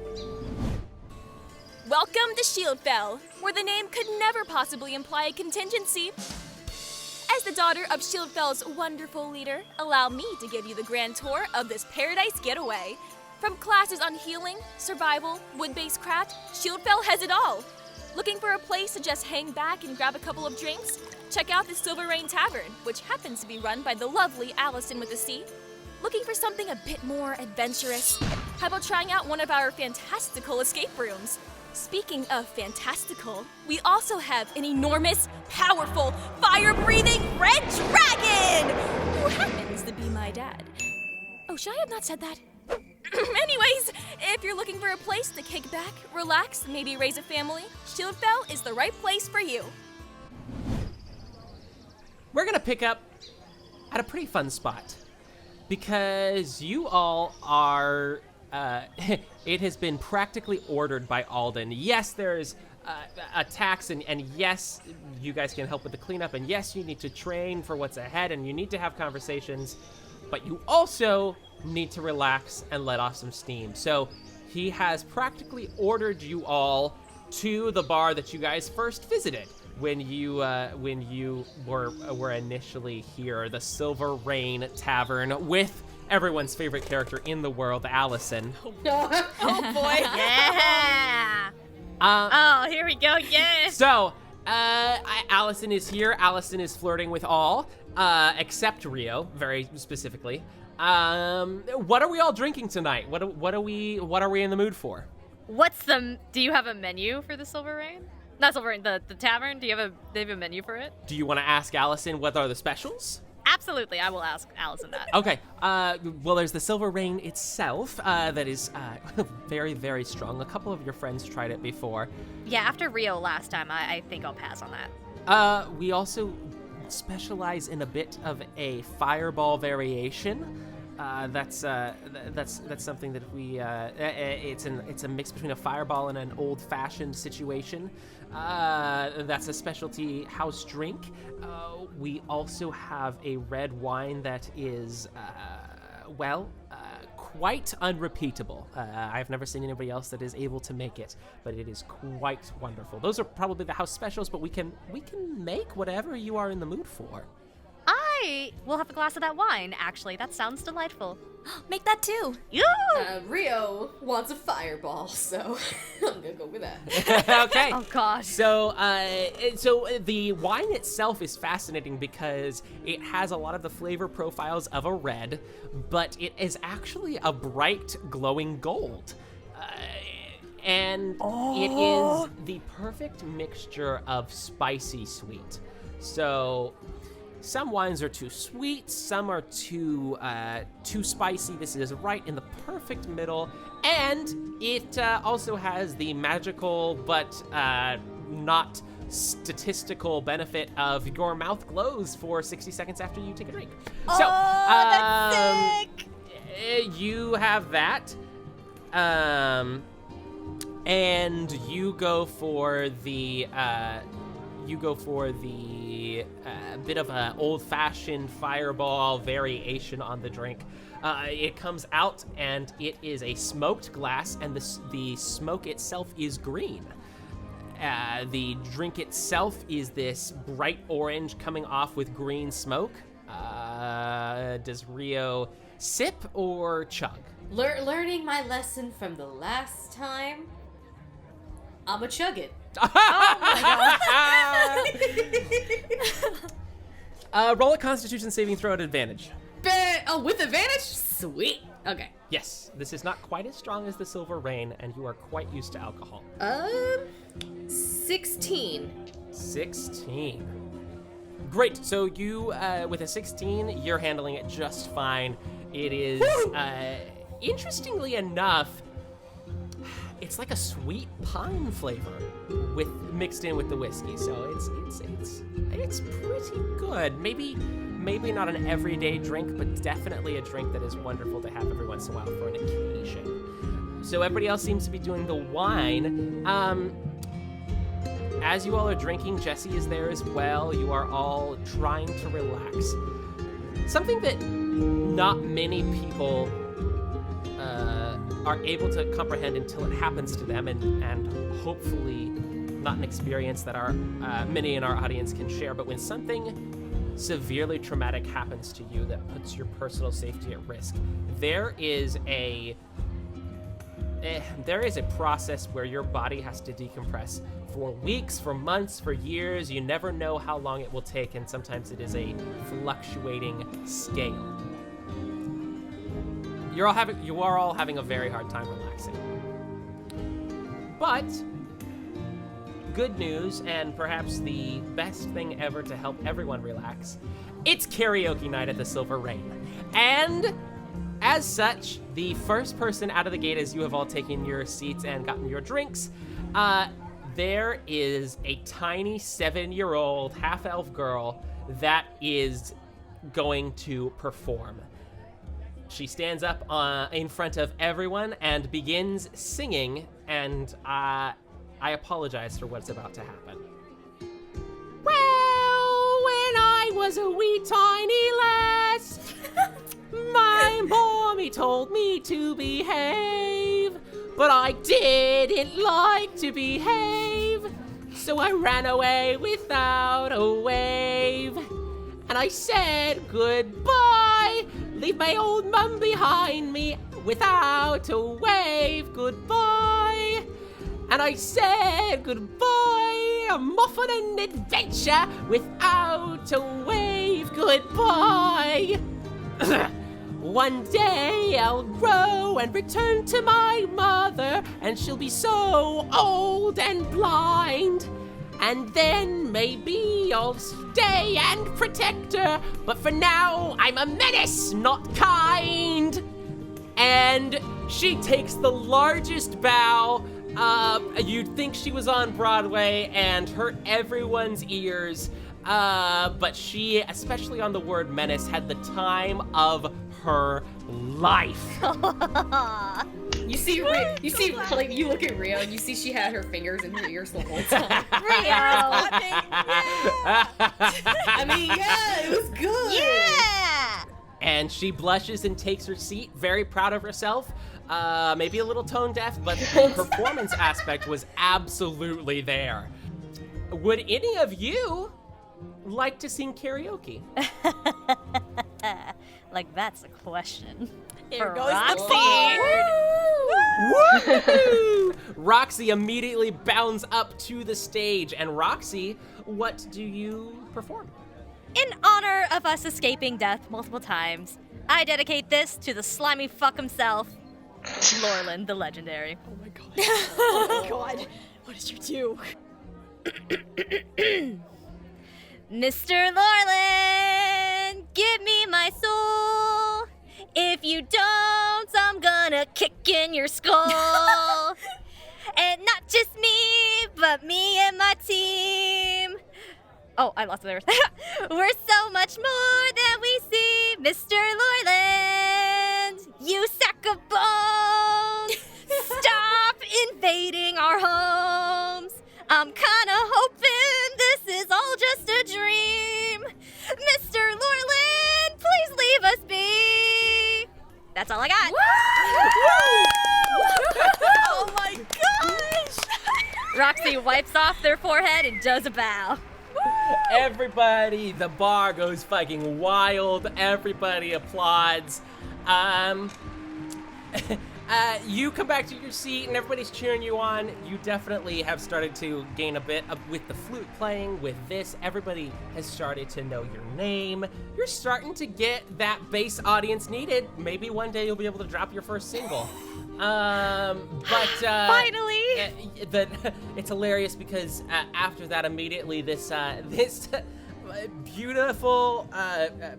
Welcome to Shieldfell, where the name could never possibly imply a contingency. As the daughter of Shieldfell's wonderful leader, allow me to give you the grand tour of this paradise getaway. From classes on healing, survival, wood-based craft, Shieldfell has it all. Looking for a place to just hang back and grab a couple of drinks? Check out the Silver Rain Tavern, which happens to be run by the lovely Allison with a C. Looking for something a bit more adventurous? How about trying out one of our fantastical escape rooms? Speaking of fantastical, we also have an enormous, powerful, fire-breathing red dragon! Who happens to be my dad. Oh, should I have not said that? Anyways, if you're looking for a place to kick back, relax, and maybe raise a family, Shieldfell is the right place for you. We're gonna pick up at a pretty fun spot because you all are, it has been practically ordered by Alden. Yes, there's attacks, and yes, you guys can help with the cleanup, and yes, you need to train for what's ahead, and you need to have conversations, but you also need to relax and let off some steam. So he has practically ordered you all to the bar that you guys first visited. when you were initially here, the Silver Rain Tavern with everyone's favorite character in the world, Allison. Oh boy. Yeah. Oh, here we go. Yes. So, Allison is here. Allison is flirting with all, except Rio, very specifically. What are we all drinking tonight? What are we in the mood for? Do you have a menu for the Silver Rain? Not Silver Rain, the tavern. They have a menu for it? Do you want to ask Allison what are the specials? Absolutely, I will ask Allison that. Okay. Well, there's the Silver Rain itself that is very, very strong. A couple of your friends tried it before. Yeah, after Rio last time, I think I'll pass on that. We also specialize in a bit of a fireball variation. That's something that we it's a mix between a fireball and an old-fashioned situation. That's a specialty house drink. We also have a red wine that is quite unrepeatable. I've never seen anybody else that is able to make it, but it is quite wonderful. Those are probably the house specials, but we can make whatever you are in the mood for. I will have a glass of that wine, actually. That sounds delightful. Make that too. Rio wants a fireball, so I'm gonna go with that. Okay. Oh, God. So the wine itself is fascinating because it has a lot of the flavor profiles of a red, but it is actually a bright, glowing gold. And it is the perfect mixture of spicy sweet. So some wines are too sweet, some are too spicy. This is right in the perfect middle, and it also has the magical but not statistical benefit of your mouth glows for 60 seconds after you take a drink. So, that's sick! You have that, and you go for the bit of an old-fashioned fireball variation on the drink. It comes out, and it is a smoked glass, and the smoke itself is green. The drink itself is this bright orange coming off with green smoke. Does Rio sip or chug? Learning my lesson from the last time, I'ma chug it. Roll a Constitution saving throw at advantage. With advantage? Sweet. Okay. Yes, this is not quite as strong as the Silver Rain, and you are quite used to alcohol. 16. 16. Great. So you, with a 16, you're handling it just fine. It is, interestingly enough, it's like a sweet pine flavor mixed in with the whiskey. So it's pretty good. Maybe not an everyday drink, but definitely a drink that is wonderful to have every once in a while for an occasion. So everybody else seems to be doing the wine. As you all are drinking, Jessie is there as well. You are all trying to relax. Something that not many people are able to comprehend until it happens to them, and hopefully not an experience that many in our audience can share, but when something severely traumatic happens to you that puts your personal safety at risk, there is a process where your body has to decompress for weeks, for months, for years. You never know how long it will take, and sometimes it is a fluctuating scale. You are all having a very hard time relaxing. But good news, and perhaps the best thing ever to help everyone relax, it's karaoke night at the Silver Rain. And as such, the first person out of the gate, as you have all taken your seats and gotten your drinks, there is a tiny 7-year-old half-elf girl that is going to perform. She stands up in front of everyone and begins singing, and I apologize for what's about to happen. Well, when I was a wee tiny lass, my mommy told me to behave, but I didn't like to behave, So I ran away without a wave. And I said goodbye, leave my old mum behind me without a wave, goodbye. And I said goodbye, I'm off on an adventure without a wave, goodbye. One day I'll grow and return to my mother, and she'll be so old and blind. And then maybe I'll stay and protect her, but for now I'm a menace, not kind. And she takes the largest bow. You'd think she was on Broadway and hurt everyone's ears, but she, especially on the word menace, had the time of her life. You see, like, you look at Rio and you see she had her fingers in her ears the whole time. I mean, yeah, it was good. Yeah! And she blushes and takes her seat, very proud of herself. Maybe a little tone deaf, but the performance aspect was absolutely there. Would any of you like to sing karaoke? Like, that's a question. Here For goes Roxie. Woo! Roxie immediately bounds up to the stage. And Roxie, what do you perform? In honor of us escaping death multiple times, I dedicate this to the slimy fuck himself, Lorland the Legendary. Oh my god. Oh my god. What did you do? Mr. Lorland, give me my soul. If you don't, I'm gonna kick in your skull. And not just me, but me and my team. Oh, I lost the lyrics. We're so much more than we see, Mr. Lorland. You sack of bones. Stop invading our homes. I'm kinda hoping this is all just a dream. Mr. Lorland, please leave us be. That's all I got. Oh my gosh! Roxie wipes off their forehead and does a bow. Everybody, the bar goes fucking wild. Everybody applauds. You come back to your seat and everybody's cheering you on. You definitely have started to gain a bit with the flute playing. With this, everybody has started to know your name. You're starting to get that bass audience needed. Maybe one day you'll be able to drop your first single. Finally! It's hilarious because after that, immediately this beautiful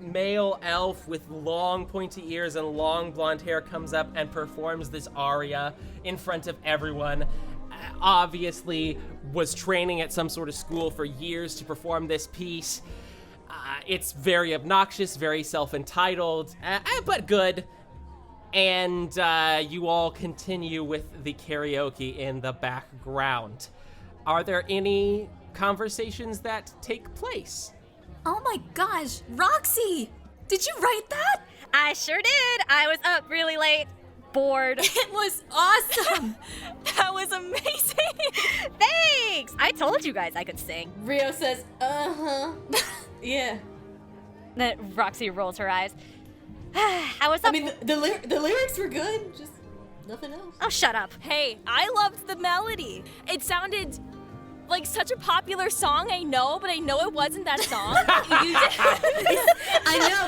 male elf with long pointy ears and long blonde hair comes up and performs this aria in front of everyone. Obviously was training at some sort of school for years to perform this piece. It's very obnoxious, very self-entitled, but good. And you all continue with the karaoke in the background. Are there any conversations that take place? Oh my gosh, Roxie! Did you write that? I sure did. I was up really late, bored. It was awesome! That was amazing! Thanks! I told you guys I could sing. Rio says, uh-huh. Yeah. Then Roxie rolls her eyes. I was up. I mean, the lyrics were good, just nothing else. Oh, shut up. Hey, I loved the melody. It sounded like such a popular song, I know, but I know it wasn't that song. I know.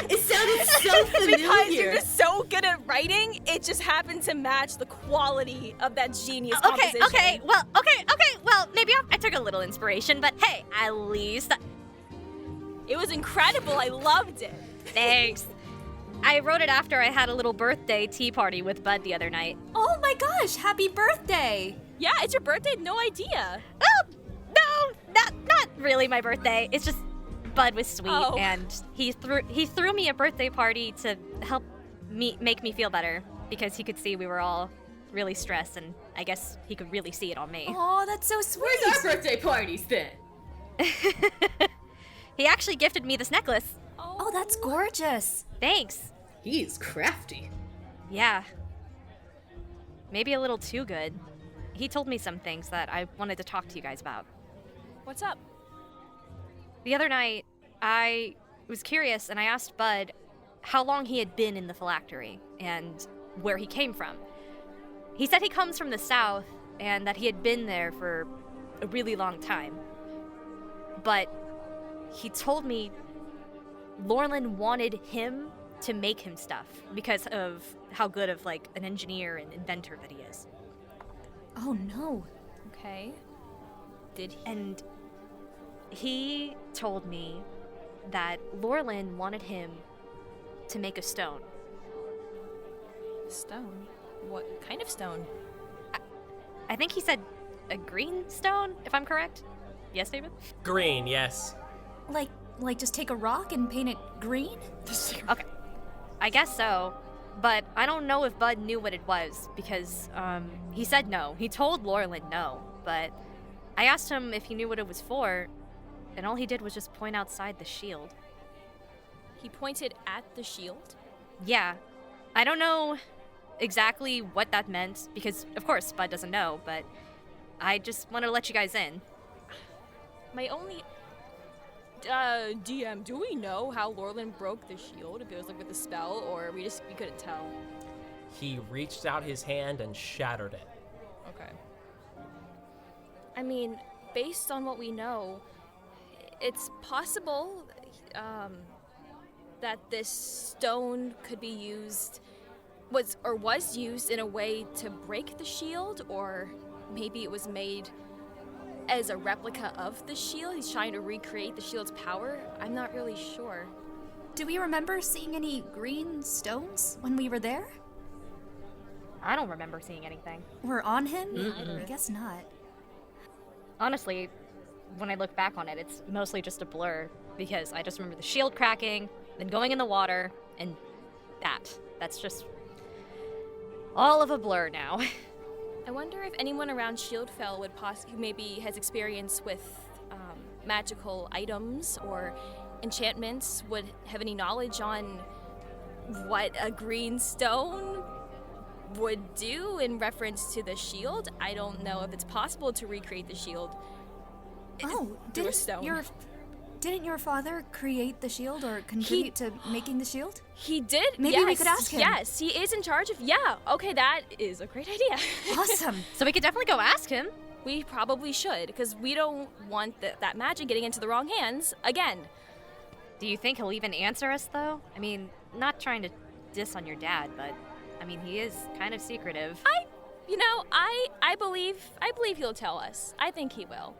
It sounded so familiar. Because you're just so good at writing, it just happened to match the quality of that genius composition. Okay. Well, maybe I took a little inspiration, but hey, at least It was incredible. I loved it. Thanks. I wrote it after I had a little birthday tea party with Bud the other night. Oh my gosh, happy birthday! Yeah, it's your birthday. No idea. Oh, no, not really my birthday. It's just Bud was sweet, and he threw me a birthday party to help make me feel better because he could see we were all really stressed, and I guess he could really see it on me. Oh, that's so sweet. Where's our birthday parties then? He actually gifted me this necklace. Oh, that's gorgeous. Thanks. He's crafty. Yeah. Maybe a little too good. he told me some things that I wanted to talk to you guys about. What's up? The other night, I was curious and I asked Bud how long he had been in the phylactery and where he came from. He said he comes from the south and that he had been there for a really long time. But he told me Lorlan wanted him to make him stuff because of how good of like an engineer and inventor that he is. Oh no. Okay. Did he? And he told me that Lorlan wanted him to make a stone. Stone? What kind of stone? I think he said a green stone, if I'm correct. Yes, David? Green, yes. Like just take a rock and paint it green? Okay. I guess so. But I don't know if Bud knew what it was, because he said no. He told Lorlan no, but I asked him if he knew what it was for, and all he did was just point outside the shield. He pointed at the shield? Yeah. I don't know exactly what that meant, because of course Bud doesn't know, but I just wanted to let you guys in. My only... DM, do we know how Lorlan broke the shield? If it was like with a spell, or we couldn't tell? He reached out his hand and shattered it. Okay. I mean, based on what we know, it's possible that this stone could be used, was used in a way to break the shield, or maybe it was made as a replica of the shield. He's trying to recreate the shield's power. I'm not really sure. Do we remember seeing any green stones when we were there? I don't remember seeing anything. Or on him? I guess not. Honestly, when I look back on it, it's mostly just a blur, because I just remember the shield cracking, then going in the water, and that's just all of a blur now. I wonder if anyone around Shieldfell would who maybe has experience with magical items or enchantments would have any knowledge on what a green stone would do in reference to the shield. I don't know if it's possible to recreate the shield. Through a stone. Didn't your father create the shield or contribute to making the shield? He did? Maybe we could ask him. Yes, he is in charge of... Yeah, okay, that is a great idea. Awesome. So we could definitely go ask him. We probably should, because we don't want that magic getting into the wrong hands again. Do you think he'll even answer us, though? I mean, not trying to diss on your dad, but, I mean, he is kind of secretive. I believe he'll tell us. I think he will.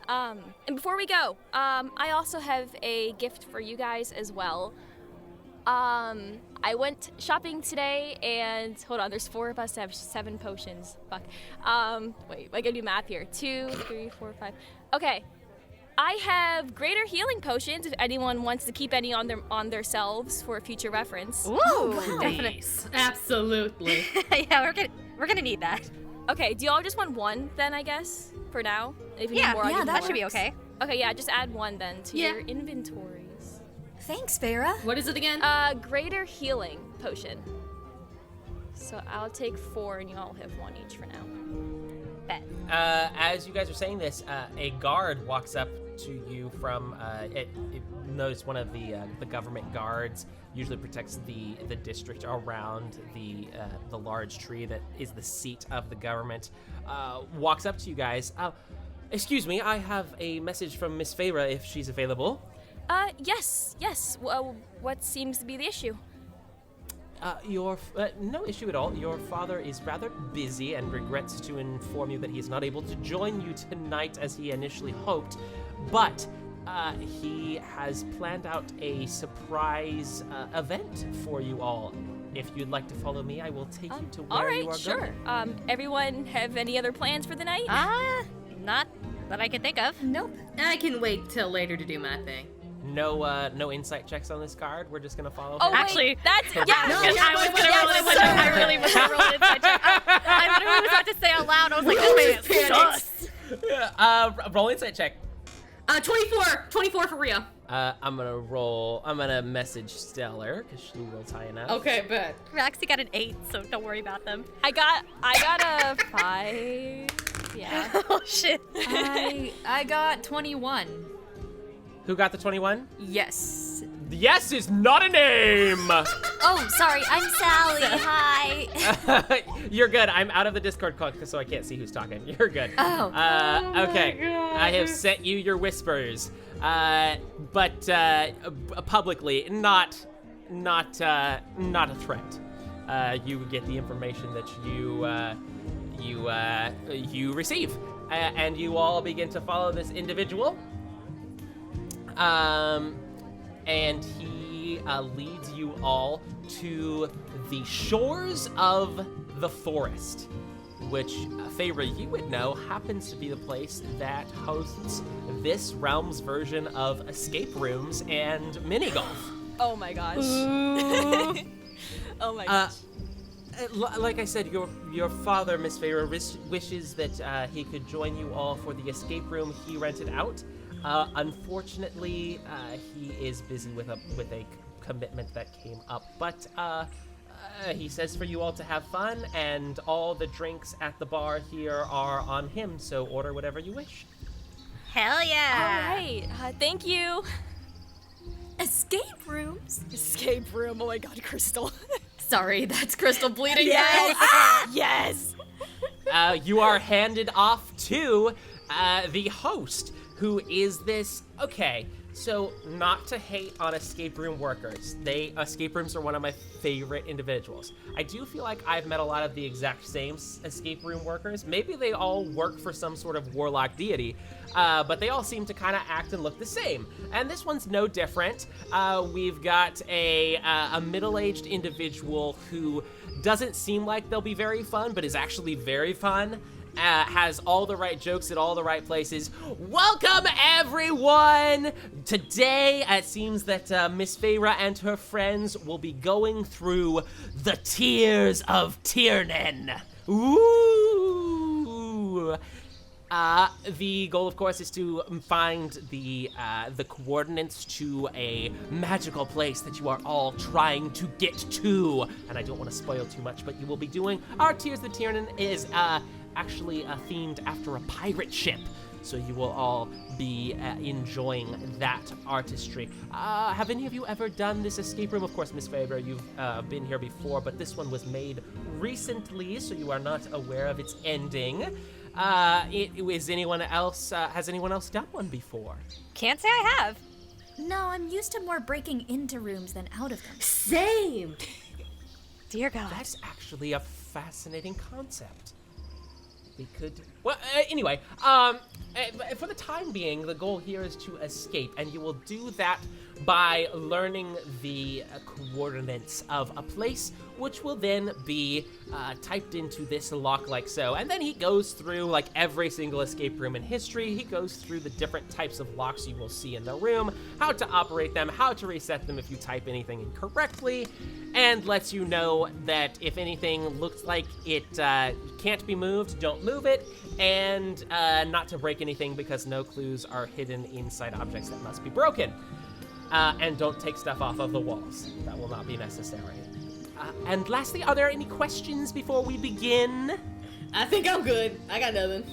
And before we go, I also have a gift for you guys as well. I went shopping today, and hold on, there's 4 of us that have 7 potions. Fuck. Wait, I gotta do math here. 2, 3, 4, 5. Okay. I have greater healing potions if anyone wants to keep any on themselves for future reference. Ooh, wow. Definitely. Absolutely. Yeah, we're gonna need that. Okay, do y'all just want 1 then, I guess, for now? If you need more, I'll give that more. should be okay. Okay, yeah, just add 1 then to your inventories. Thanks, Feyre. What is it again? Greater healing potion. So I'll take 4 and you all have 1 each for now. Bet. As you guys are saying this, a guard walks up to you from. Notice one of the government guards usually protects the district around the large tree that is the seat of the government. Walks up to you guys. Excuse me, I have a message from Miss Feyre if she's available. Yes. Well, what seems to be the issue? No issue at all. Your father is rather busy and regrets to inform you that he is not able to join you tonight as he initially hoped, but he has planned out a surprise event for you all. If you'd like to follow me, I will take you to where you are sure. going. Everyone have any other plans for the night? Not that I can think of. Nope. I can wait till later to do my thing. No insight checks on this card. We're just gonna follow. Oh, her. Actually, that's I really was gonna roll an inside check. I literally was about to say out loud. I was like, this man is sus. Roll insight check. 24 for Rio. I'm gonna message Stellar, because she will tie it up. Okay, bet. Roxie got an 8, so don't worry about them. I got a 5. Yeah. Oh shit. I got 21. Who got the 21? Yes. Yes is not a name! Oh, sorry. I'm Sally. Hi. You're good. I'm out of the Discord call, so I can't see who's talking. You're good. Oh. Okay. I have sent you your whispers, but publicly, not a threat. You get the information that you receive, and you all begin to follow this individual. And he leads you all to the shores of the forest, which, Feyre, you would know happens to be the place that hosts this realm's version of escape rooms and mini golf. Oh my gosh. Oh my gosh. Like I said, your father, Miss Feyre, wishes that he could join you all for the escape room he rented out. Unfortunately, he is busy with a commitment that came up, but he says for you all to have fun, and all the drinks at the bar here are on him, so order whatever you wish. Hell yeah. All right. Thank you. Escape rooms? Escape room. Oh my god, Crystal. Sorry, that's Crystal bleeding. Yes. Yes. You are handed off to the host, who is this, okay, so not to hate on escape room workers. Escape rooms are one of my favorite individuals. I do feel like I've met a lot of the exact same escape room workers. Maybe they all work for some sort of warlock deity, but they all seem to kind of act and look the same. And this one's no different. We've got a middle-aged individual who doesn't seem like they'll be very fun, but is actually very fun. Has all the right jokes at all the right places. Welcome, everyone! Today, it seems that Miss Feyre and her friends will be going through the Tears of Tiernan. Ooh! The goal, of course, is to find the coordinates to a magical place that you are all trying to get to. And I don't want to spoil too much, but you will be doing our Tears of Tiernan is actually themed after a pirate ship, so you will all be enjoying that artistry. Have any of you ever done this escape room? Of course, Miss Feyre, you've been here before, but this one was made recently, so you are not aware of its ending. Has anyone else done one before? Can't say I have. No, I'm used to more breaking into rooms than out of them. Same. Dear God. That's actually a fascinating concept. We could... Well, anyway, for the time being, the goal here is to escape, and you will do that by learning the coordinates of a place, which will then be typed into this lock like so. And then he goes through, like every single escape room in history, he goes through the different types of locks you will see in the room, how to operate them, how to reset them if you type anything incorrectly, and lets you know that if anything looks like it can't be moved, don't move it, and not to break anything because no clues are hidden inside objects that must be broken. And don't take stuff off of the walls. That will not be necessary. And lastly, are there any questions before we begin? I think I'm good. I got nothing.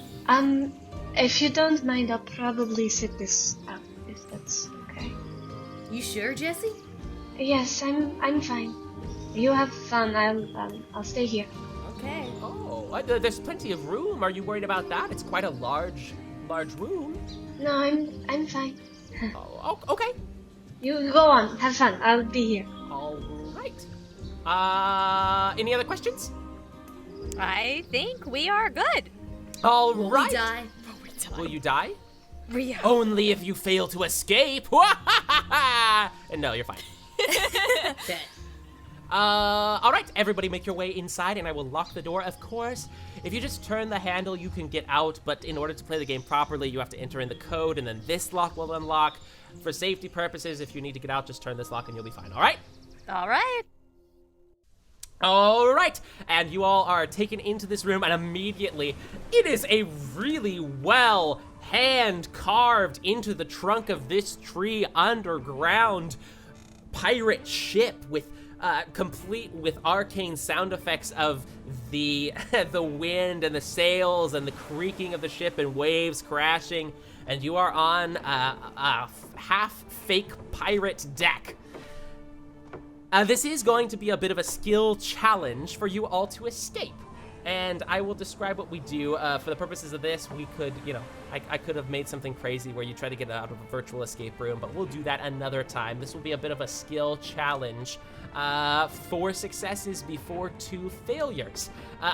If you don't mind, I'll probably sit this out, if that's okay. You sure, Jessie? Yes, I'm fine. You have fun. I'll stay here. Okay. Oh, there's plenty of room. Are you worried about that? It's quite a large room. No, I'm fine. Oh, okay. You go on. Have fun. I'll be here. All right. Any other questions? I think we are good. All Will right. we die? Will you die? Rio. Only if you fail to escape. No, you're fine. Bet. All right, everybody make your way inside, and I will lock the door, of course. If you just turn the handle, you can get out, but in order to play the game properly, you have to enter in the code, and then this lock will unlock. For safety purposes, if you need to get out, just turn this lock and you'll be fine, all right? All right. All right, and you all are taken into this room, and immediately, it is a really well hand carved into the trunk of this tree underground pirate ship with complete with arcane sound effects of the the wind and the sails and the creaking of the ship and waves crashing, and you are on a half fake pirate deck. This is going to be a bit of a skill challenge for you all to escape. And I will describe what we do. For the purposes of this, we could, I could have made something crazy where you try to get out of a virtual escape room, but we'll do that another time. This will be a bit of a skill challenge. 4 successes before 2 failures.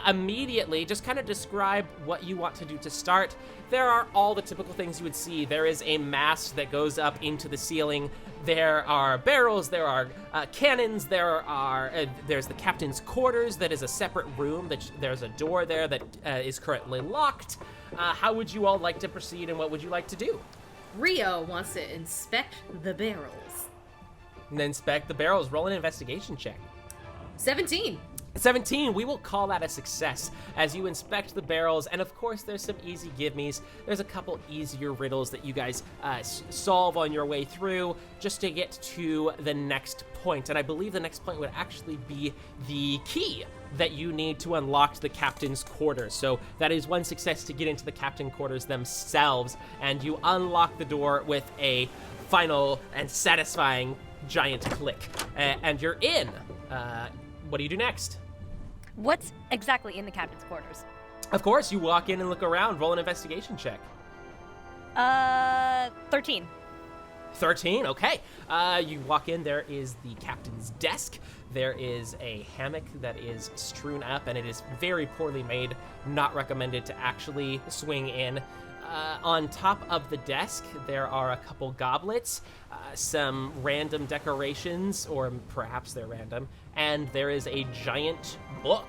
Immediately, just kind of describe what you want to do to start. There are all the typical things you would see. There is a mast that goes up into the ceiling. There are barrels, there are cannons, there's the captain's quarters that is a separate room. There's a door there that is currently locked. How would you all like to proceed, and what would you like to do? Rio wants to inspect the barrels. And inspect the barrels. Roll an investigation check. 17. 17, we will call that a success as you inspect the barrels, and of course there's some easy give-me's. There's a couple easier riddles that you guys solve on your way through just to get to the next point, and I believe the next point would actually be the key that you need to unlock the captain's quarters. So that is 1 success to get into the captain quarters themselves, and you unlock the door with a final and satisfying giant click, and you're in. What do you do next? What's exactly in the captain's quarters? Of course, you walk in and look around. Roll an investigation check. 13. 13, okay. You walk in, there is the captain's desk. There is a hammock that is strewn up, and it is very poorly made, not recommended to actually swing in. On top of the desk, there are a couple goblets, some random decorations, or perhaps they're random, and there is a giant book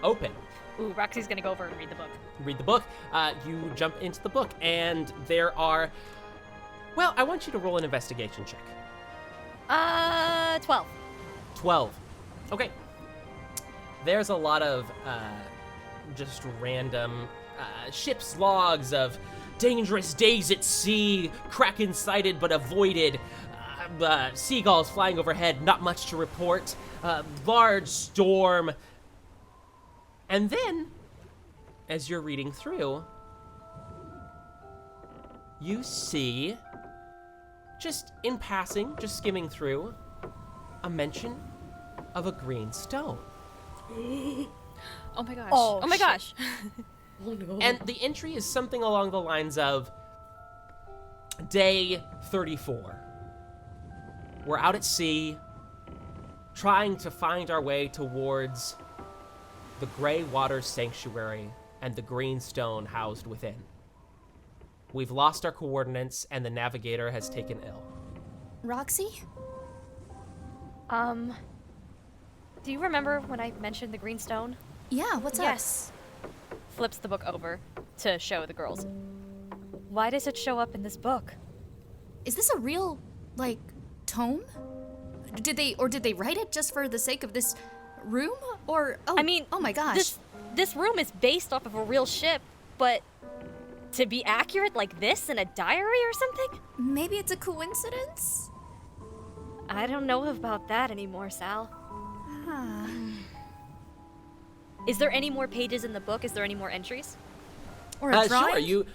open. Ooh, Roxie's gonna go over and read the book. Read the book. You jump into the book, and there are... Well, I want you to roll an investigation check. 12. 12. Okay. There's a lot of just random ship's logs of dangerous days at sea, kraken sighted but avoided, seagulls flying overhead, not much to report, large storm. And then, as you're reading through, you see, just in passing, just skimming through, a mention of a green stone. Oh my gosh. Oh my gosh. Oh no. And the entry is something along the lines of day 34. We're out at sea, trying to find our way towards the Grey Water Sanctuary and the green stone housed within. We've lost our coordinates, and the navigator has taken ill. Roxie? Do you remember when I mentioned the green stone? Yeah, what's up? Yes. Flips the book over to show the girls. Why does it show up in this book? Is this a real, tome? Did they write it just for the sake of this room? Or, oh my gosh. This room is based off of a real ship, but to be accurate like this in a diary or something? Maybe it's a coincidence? I don't know about that anymore, Sal. Huh. Is there any more pages in the book? Is there any more entries? Or a drawing? Sure.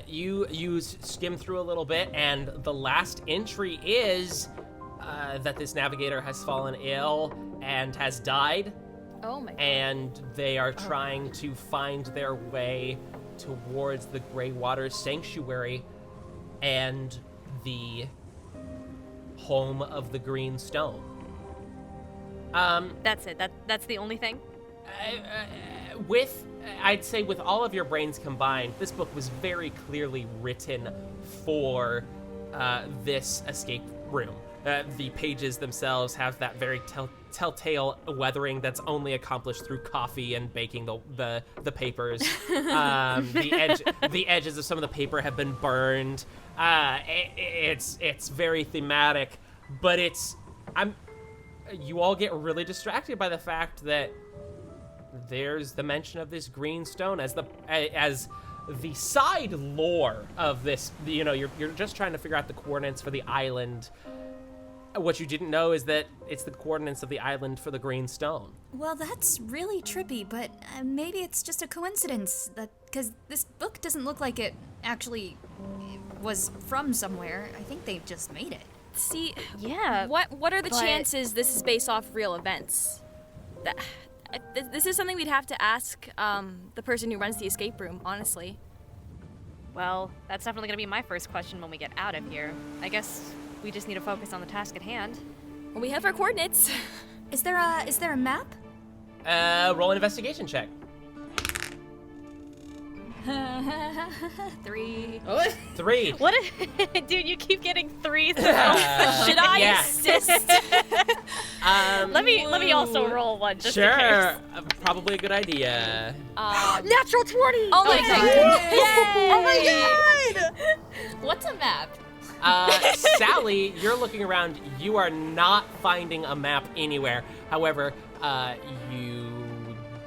You skim through a little bit, and the last entry is that this navigator has fallen ill and has died. Oh my god. And they are trying to find their way towards the Grey Water Sanctuary and the home of the green stone. That's it. That's the only thing? I'd say with all of your brains combined, this book was very clearly written for this escape room. The pages themselves have that very telltale weathering that's only accomplished through coffee and baking the papers. The edges of some of the paper have been burned. It's very thematic, but you all get really distracted by the fact that there's the mention of this green stone as the side lore of this, you know, you're just trying to figure out the coordinates for the island. What you didn't know is that it's the coordinates of the island for the green stone. Well, that's really trippy, but maybe it's just a coincidence that because this book doesn't look like it actually was from somewhere. I think they just made it. See, Yeah. what are the but- chances this is based off real events? This is something we'd have to ask the person who runs the escape room, honestly. Well, that's definitely gonna be my first question when we get out of here. I guess we just need to focus on the task at hand. Well, we have our coordinates. Is there a map? Roll an investigation check. 3. What? 3. What if, dude, you keep getting 3s. Should I Yeah. assist? Let me also roll one just in Sure. case. Probably a good idea. Natural 20! Oh my god! Yay! Oh my god! What's a map? Sally, you're looking around. You are not finding a map anywhere. However, you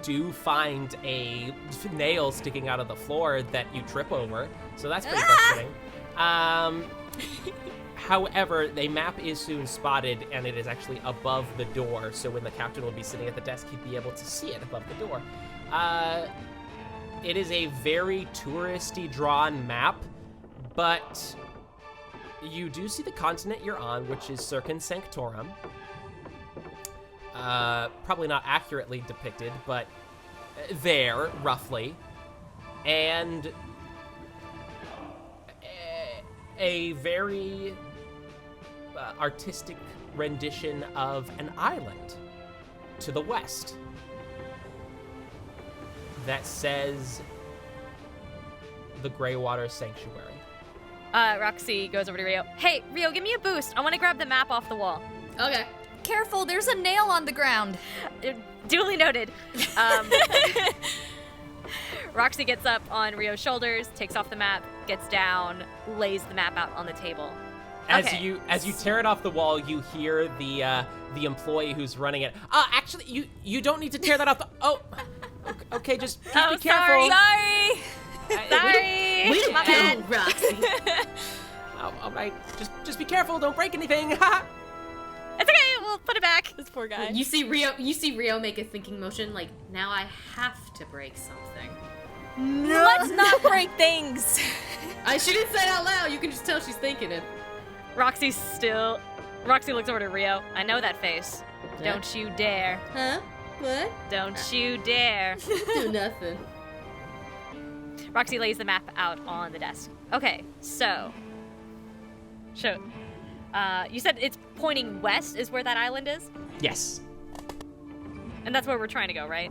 do find a nail sticking out of the floor that you trip over. So that's pretty frustrating. However, the map is soon spotted, and it is actually above the door. So when the captain will be sitting at the desk, he'd be able to see it above the door. It is a very touristy drawn map, but you do see the continent you're on, which is Circum Sanctorum. Probably not accurately depicted, but there, roughly. And a very artistic rendition of an island to the west that says the Greywater Sanctuary. Roxie goes over to Rio. Hey, Rio, give me a boost. I want to grab the map off the wall. Okay. Careful, there's a nail on the ground. Duly noted. Roxie gets up on Rio's shoulders, takes off the map, gets down, lays the map out on the table. As Okay. you tear it off the wall, you hear the employee who's running it. Actually, you don't need to tear that off the. Oh, okay, just be careful. Sorry. Sorry. Way to My go, bad. Roxie. All right, just be careful. Don't break anything. It's okay. We'll put it back. This poor guy. You see Rio make a thinking motion, like, now I have to break something. Let's not break things. I shouldn't say it out loud. You can just tell she's thinking it. Roxie looks over to Rio. I know that face. Yeah. Don't you dare. Huh? What? Don't you dare. Do nothing. Roxie lays the map out on the desk. Okay, so. You said it's pointing west is where that island is? Yes. And that's where we're trying to go, right?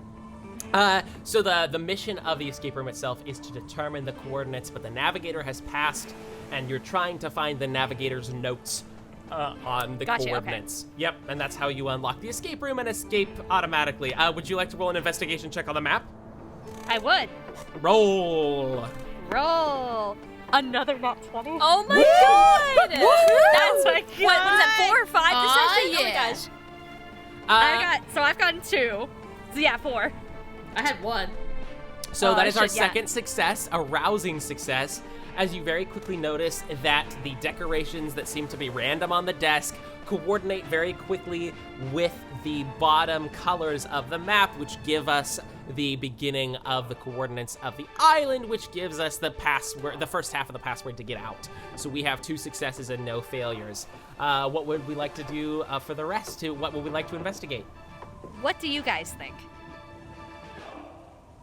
So the mission of the escape room itself is to determine the coordinates, but the navigator has passed, and you're trying to find the navigator's notes on the Gotcha, okay. coordinates. Yep, and that's how you unlock the escape room and escape automatically. Would you like to roll an investigation check on the map? I would. Roll. Roll. Another nat 20. Oh my god! That's my god. What is that, 4 or 5%? Aw, Oh my yeah. gosh. I've gotten 2. So yeah, 4. I had 1. So Oh, that is our shit, yeah. second success, a rousing success, as you very quickly notice that the decorations that seem to be random on the desk coordinate very quickly with the bottom colors of the map, which give us the beginning of the coordinates of the island, which gives us the password, the first half of the password to get out. So we have 2 successes and no failures. What would we like to do for the rest? What would we like to investigate? What do you guys think?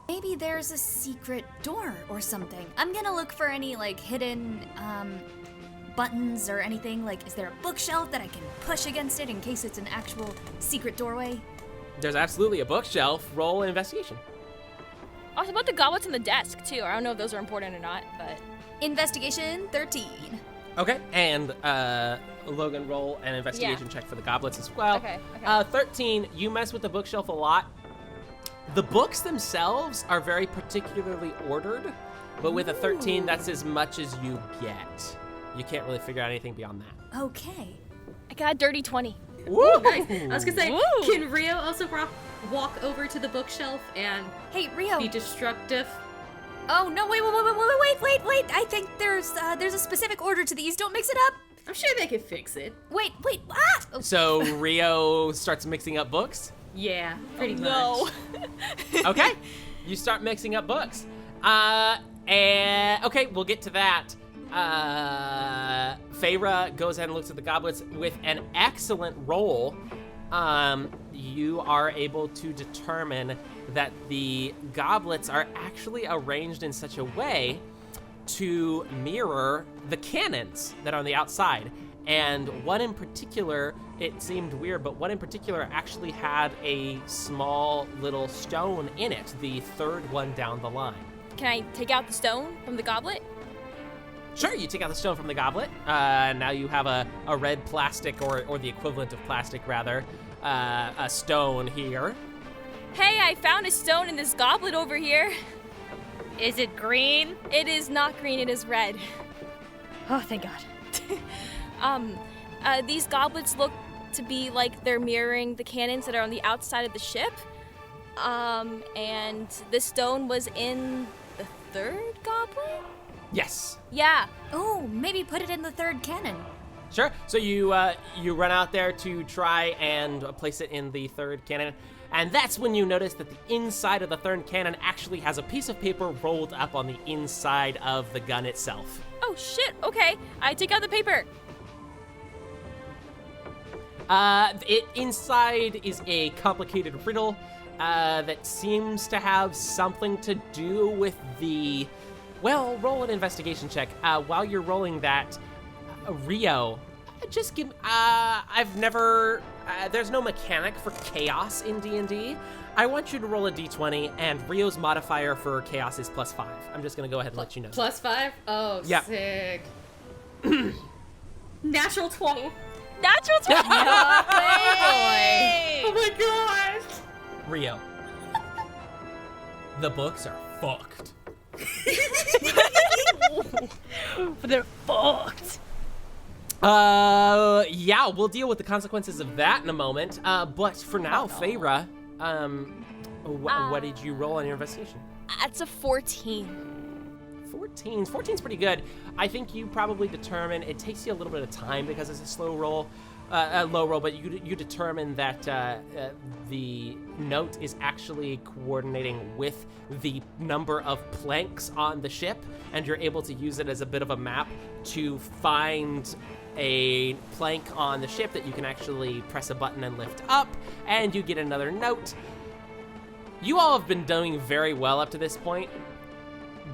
Maybe there's a secret door or something. I'm gonna look for any, like, hidden, buttons or anything. Like, is there a bookshelf that I can push against it in case it's an actual secret doorway? There's absolutely a bookshelf. Roll an investigation. Also, about the goblets on the desk, too. I don't know if those are important or not, but... Investigation 13. Okay, and Logan, roll an investigation check for the goblets as well. Okay. 13, you mess with the bookshelf a lot. The books themselves are very particularly ordered, but with a 13, that's as much as you get. You can't really figure out anything beyond that. Okay. I got a dirty 20. Woo! Nice. I was gonna say, Woo. can Rio also walk over to the bookshelf and Hey, Rio. be destructive? Oh no! Wait! I think there's a specific order to these. Don't mix it up. I'm sure they could fix it. Wait! Ah! Oh. So Rio starts mixing up books. Yeah, pretty much. No. Okay, you start mixing up books. And okay, we'll get to that. Feyre goes ahead and looks at the goblets with an excellent roll. You are able to determine that the goblets are actually arranged in such a way to mirror the cannons that are on the outside. And one in particular, it seemed weird, but one in particular actually had a small little stone in it, the third one down the line. Can I take out the stone from the goblet? Sure, you take out the stone from the goblet. Now you have a red plastic, or the equivalent of plastic, rather, a stone here. Hey, I found a stone in this goblet over here. Is it green? It is not green, it is red. Oh, thank God. These goblets look to be like they're mirroring the cannons that are on the outside of the ship. And this stone was in the third goblet? Yes. Yeah. Oh, maybe put it in the third cannon. Sure. So you run out there to try and place it in the third cannon, and that's when you notice that the inside of the third cannon actually has a piece of paper rolled up on the inside of the gun itself. Oh, shit. Okay. I take out the paper. Inside is a complicated riddle that seems to have something to do with the... Well, roll an investigation check. While you're rolling that, Rio, just give... I've never... there's no mechanic for chaos in D&D. I want you to roll a d20, and Rio's modifier for chaos is +5. I'm just going to go ahead and let you know. +5? Oh, yeah. Sick. Natural 20. Natural 20. Oh my gosh. Rio. The books are fucked. They're fucked. Yeah, we'll deal with the consequences of that in a moment. But for now, Feyre, what did you roll on your investigation? That's a 14. 14's pretty good. I think you probably determine, it takes you a little bit of time because it's a low roll, but you determine that the note is actually coordinating with the number of planks on the ship, and you're able to use it as a bit of a map to find a plank on the ship that you can actually press a button and lift up, and you get another note. You all have been doing very well up to this point,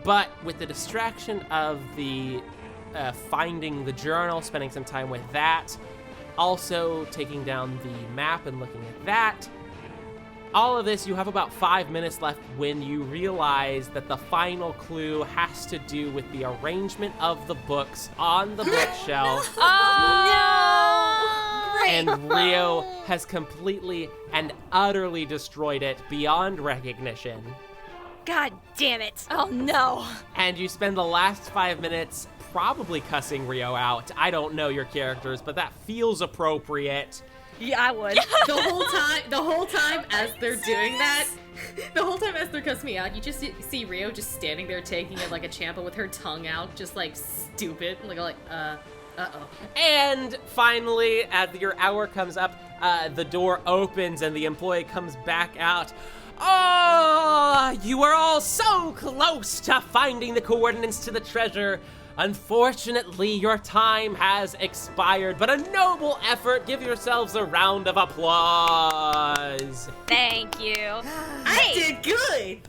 but with the distraction of the finding the journal, spending some time with that, also taking down the map and looking at that, all of this, you have about 5 minutes left when you realize that the final clue has to do with the arrangement of the books on the bookshelf. Oh, no! And Rio has completely and utterly destroyed it beyond recognition. God damn it. Oh, no. And you spend the last 5 minutes probably cussing Rio out. I don't know your characters, but that feels appropriate. Yeah, I would. The whole time as they're doing that, the whole time as they're cussing me out, you just see Rio just standing there taking it like a champa with her tongue out, just like stupid, uh-oh. And finally, as your hour comes up, the door opens and the employee comes back out. Oh, you are all so close to finding the coordinates to the treasure. Unfortunately, your time has expired, but a noble effort. Give yourselves a round of applause. Thank you. I did good.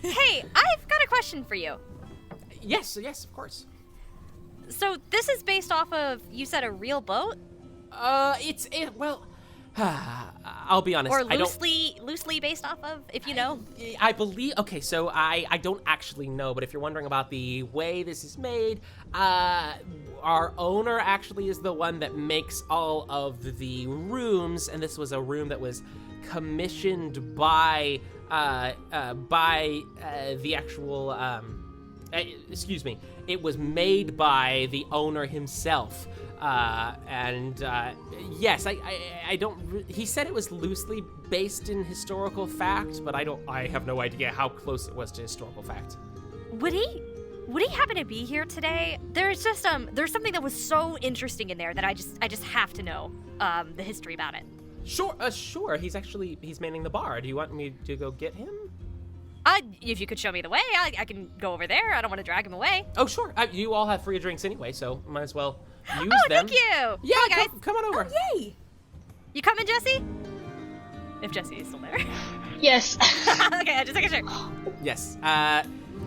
Hey, I've got a question for you. Yes, of course. So this is based off of, you said, a real boat? I'll be honest. Or loosely based off of, if you know? I believe, okay, so I don't actually know, but if you're wondering about the way this is made, our owner actually is the one that makes all of the rooms, and this was a room that was commissioned by the actual, it was made by the owner himself. Yes, I don't, he said it was loosely based in historical fact, but I have no idea how close it was to historical fact. Would he happen to be here today? There's just there's something that was so interesting in there that I just have to know the history about it. Sure. He's manning the bar. Do you want me to go get him? If you could show me the way, I can go over there. I don't want to drag him away. Oh, sure. You all have free drinks anyway, so might as well use them. Thank you. Yeah, Hi, guys. come on over. Oh, yay! You coming, Jessie? If Jessie is still there. Yes. Okay, I just making sure. Yes.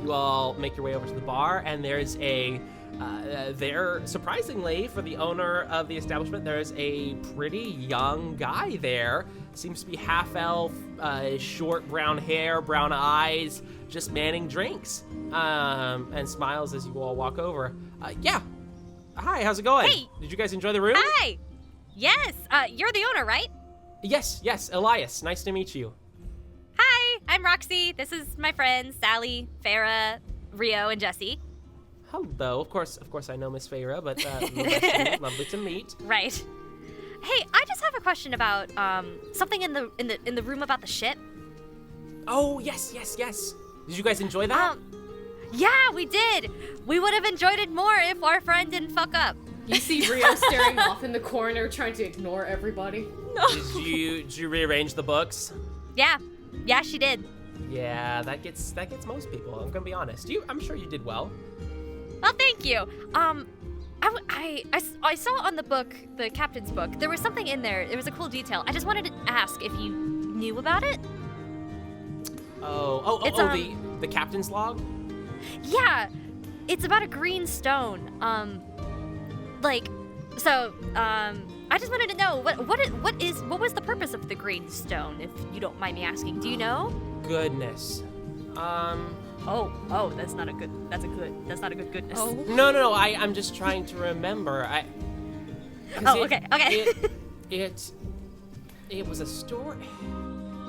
You all make your way over to the bar, and there's there, surprisingly, for the owner of the establishment, there's a pretty young guy there. Seems to be half-elf, short brown hair, brown eyes, just manning drinks, and smiles as you all walk over. Yeah. Hi, how's it going? Hey. Did you guys enjoy the room? Hi. Yes. You're the owner, right? Yes, Elias. Nice to meet you. Hi, I'm Roxie. This is my friends Sally, Feyre, Rio, and Jessie. Hello. Of course I know Miss Feyre, but lovely to meet. Right. Hey, I just have a question about something in the room about the ship. Oh, yes. Did you guys enjoy that? Yeah, we did. We would have enjoyed it more if our friend didn't fuck up. You see Rio staring off in the corner, trying to ignore everybody. No. Did you rearrange the books? Yeah, she did. Yeah, that gets most people. I'm gonna be honest. I'm sure you did well. Well, thank you. I saw on the book, the captain's book, there was something in there. It was a cool detail. I just wanted to ask if you knew about it. The captain's log? Yeah, it's about a green stone. I just wanted to know what was the purpose of the green stone, if you don't mind me asking. Do you know? Goodness. Oh, that's not a good goodness. Oh. No, I'm just trying to remember. Okay. It was a story.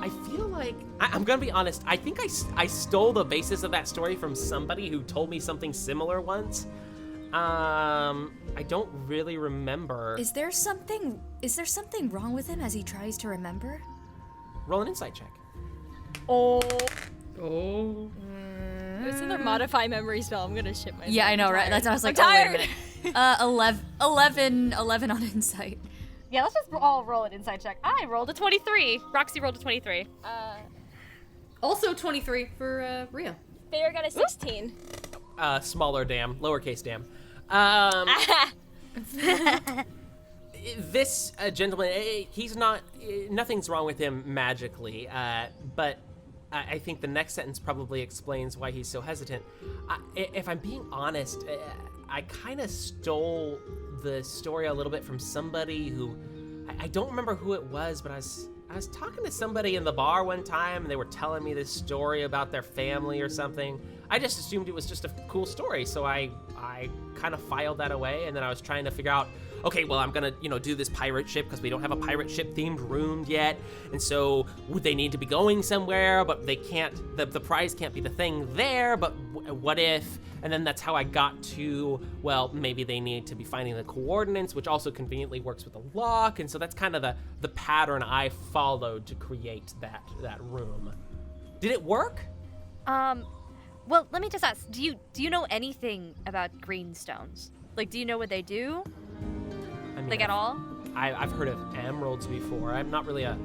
I feel like I'm gonna be honest. I think I stole the basis of that story from somebody who told me something similar once. I don't really remember. Is there something wrong with him as he tries to remember? Roll an insight check. Oh. It's another modify memory spell. I'm gonna shit myself. Yeah, I know, right? That's why I was like, I'm wait a minute. 11 on insight. Yeah, let's just all roll an inside check. I rolled a 23. Roxie rolled a 23. Also 23 for Rio. Feyre got a 16. Smaller dam, lowercase dam. This gentleman, he's not, nothing's wrong with him magically, but I think the next sentence probably explains why he's so hesitant. If I'm being honest, I kind of stole the story a little bit from somebody who, I don't remember who it was, but I was talking to somebody in the bar one time, and they were telling me this story about their family or something. I just assumed it was just a cool story, so I kind of filed that away, and then I was trying to figure out, okay, well, I'm gonna, do this pirate ship, because we don't have a pirate ship themed room yet, and so would they need to be going somewhere, but they can't, the prize can't be the thing there, but what if? And then that's how I got to, well, maybe they need to be finding the coordinates, which also conveniently works with the lock, and so that's kind of the pattern I followed to create that room. Did it work? Well, let me just ask, do you know anything about green stones? Like, do you know what they do? I mean, at all? I've heard of emeralds before. I'm not really an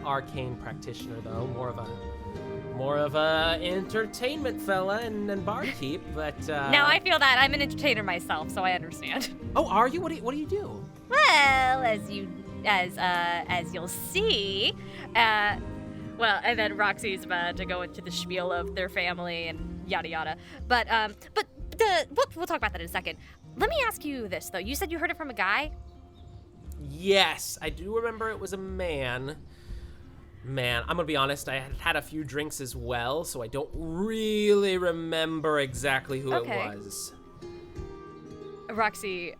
arcane practitioner, though. More of a entertainment fella and barkeep, but No, I feel that. I'm an entertainer myself, so I understand. Oh, are you? What do you do? Well, as you'll see, and then Roxie's about to go into the spiel of their family and yada yada. But we'll talk about that in a second. Let me ask you this though. You said you heard it from a guy? Yes, I do remember it was a man. Man, I'm gonna be honest, I had a few drinks as well, so I don't really remember exactly who it was. Roxie,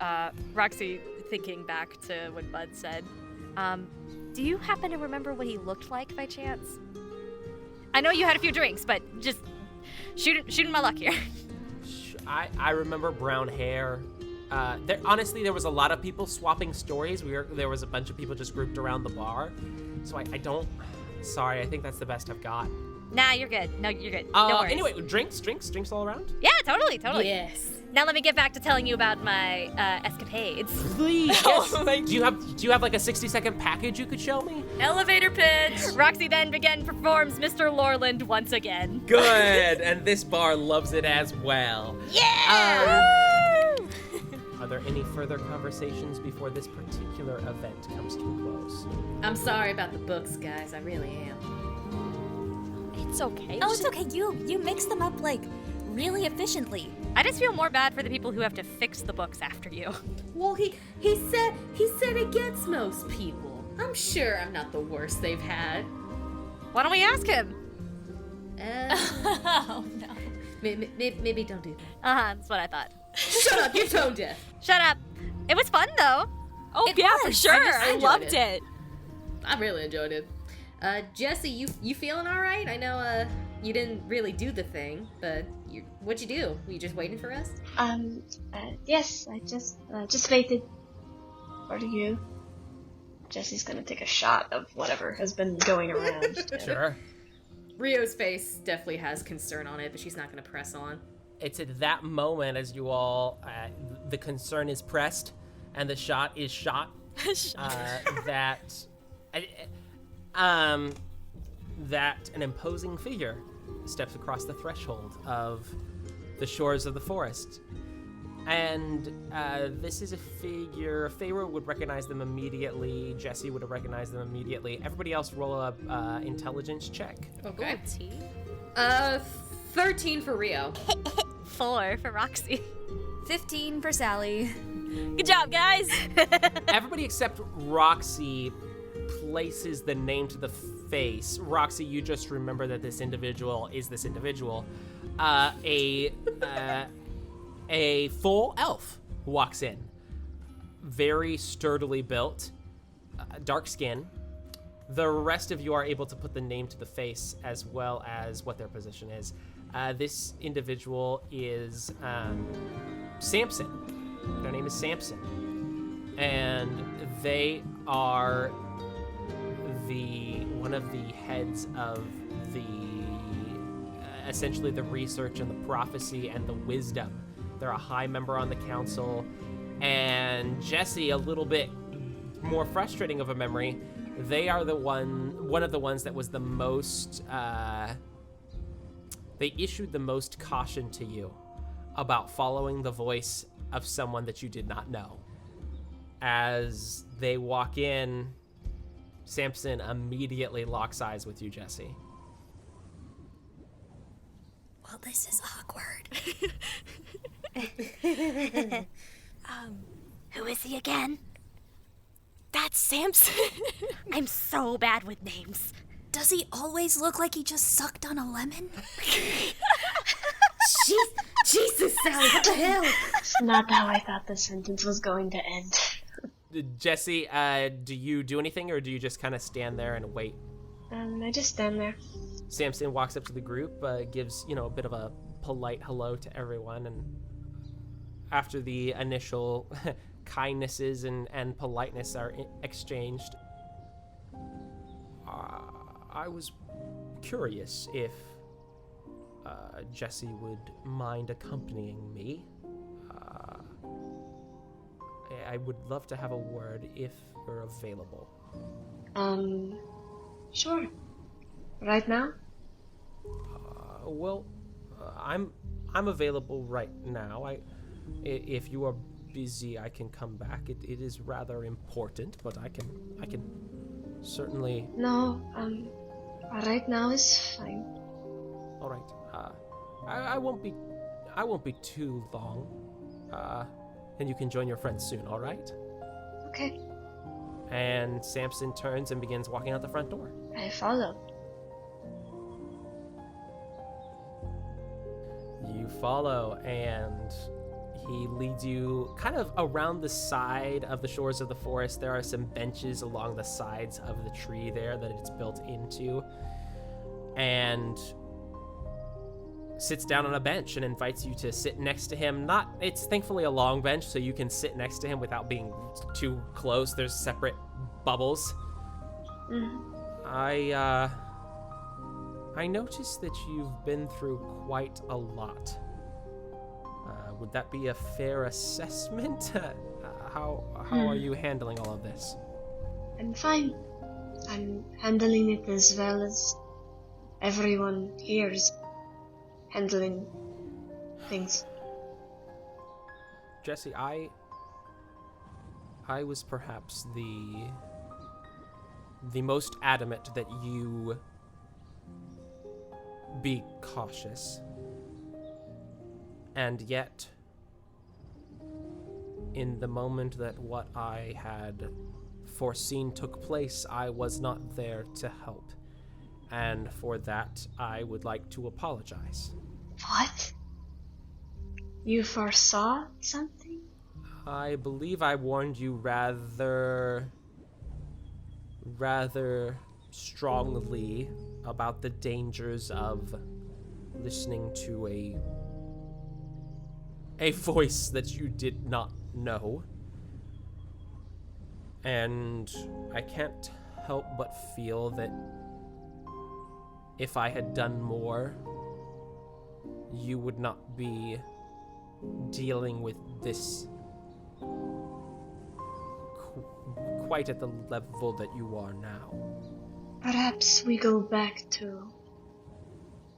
thinking back to what Bud said, do you happen to remember what he looked like by chance? I know you had a few drinks, but just shooting my luck here. I remember brown hair. There was a lot of people swapping stories. There was a bunch of people just grouped around the bar. So I don't... Sorry, I think that's the best I've got. Nah, you're good. No, you're good. No worries. Anyway, drinks all around? Yeah, totally. Yes. Now let me get back to telling you about my escapades. Please. Yes. Do you have like a 60-second package you could show me? Elevator pitch. Roxie then performs Mr. Lorland once again. Good. And this bar loves it as well. Yeah! Are there any further conversations before this particular event comes to a close? I'm sorry about the books, guys. I really am. It's okay. Oh, it's okay. You mix them up like really efficiently. I just feel more bad for the people who have to fix the books after you. Well, he said against most people. I'm sure I'm not the worst they've had. Why don't we ask him? Oh no. Maybe don't do that. That's what I thought. Shut up, you're tone deaf. Shut up. It was fun though. Oh, It yeah, was. for sure. I enjoyed loved it. it. I really enjoyed it. Jessie, you feeling all right? I know you didn't really do the thing, but what'd you do? Were you just waiting for us? Yes, I just waited for you. Jessie's gonna take a shot of whatever has been going around. Sure. Rio's face definitely has concern on it, but she's not gonna press on. It's at that moment as you all, the concern is pressed and the shot is shot, that an imposing figure steps across the threshold of the shores of the forest. And this is a figure, Feyre would recognize them immediately, Jessie would have recognized them immediately. Everybody else roll a intelligence check. Okay. Ooh, 13 for Rio. 4 for Roxie. 15 for Sally. Good job, guys. Everybody except Roxie places the name to the face. Roxie, you just remember that this individual is this individual. A full elf walks in, very sturdily built, dark skin. The rest of you are able to put the name to the face as well as what their position is. This individual is Samson. Their name is Samson, and they are one of the heads of the essentially the research and the prophecy and the wisdom. They're a high member on the council, and Jessie, a little bit more frustrating of a memory, they are one of the ones that was the most they issued the most caution to you about following the voice of someone that you did not know. As they walk in, Samson immediately locks eyes with you, Jessie. Well, this is awkward. Who is he again? That's Samson. I'm so bad with names. Does he always look like he just sucked on a lemon? Jesus, Sally, what the hell? It's not how I thought the sentence was going to end. Jessie, do you do anything, or do you just kind of stand there and wait? I just stand there. Samson walks up to the group, gives, a bit of a polite hello to everyone, and after the initial kindnesses and politeness are exchanged, I was curious if Jessie would mind accompanying me. I would love to have a word if you're available. Sure. Right now? I'm available right now. If you are busy, I can come back. It is rather important, but I can certainly. No, right now is fine. All right. I won't be too long. And you can join your friends soon. All right. Okay. And Samson turns and begins walking out the front door. I follow. You follow, and he leads you kind of around the side of the shores of the forest. There are some benches along the sides of the tree there that it's built into, and sits down on a bench and invites you to sit next to him. It's thankfully a long bench, so you can sit next to him without being too close. There's separate bubbles. Mm-hmm. I noticed that you've been through quite a lot. Would that be a fair assessment? How are you handling all of this? I'm fine. I'm handling it as well as everyone here is handling things. Jessie, I was perhaps the most adamant that you be cautious. And yet, in the moment that what I had foreseen took place, I was not there to help. And for that, I would like to apologize. What? You foresaw something? I believe I warned you rather strongly about the dangers of listening to a voice that you did not know. And I can't help but feel that if I had done more, you would not be dealing with this quite at the level that you are now. Perhaps we go back to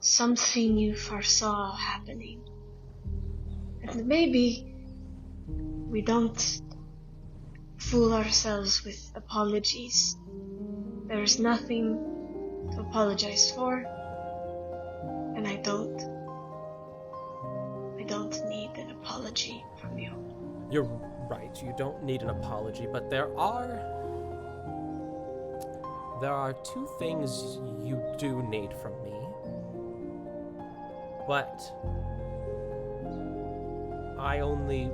something you foresaw happening. And maybe we don't fool ourselves with apologies. There's nothing to apologize for, and I don't need an apology from you. You're right, you don't need an apology, but there are two things you do need from me. But I only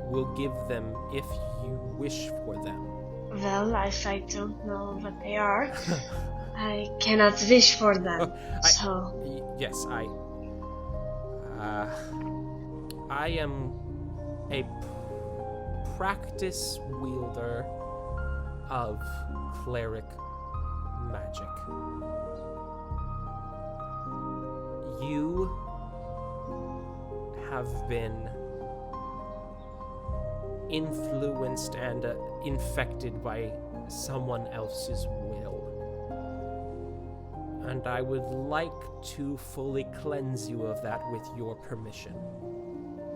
will give them if you wish for them. Well, if I don't know what they are, I cannot wish for them. Yes, I am a practice wielder of cleric magic. You have been influenced and infected by someone else's will. And I would like to fully cleanse you of that with your permission.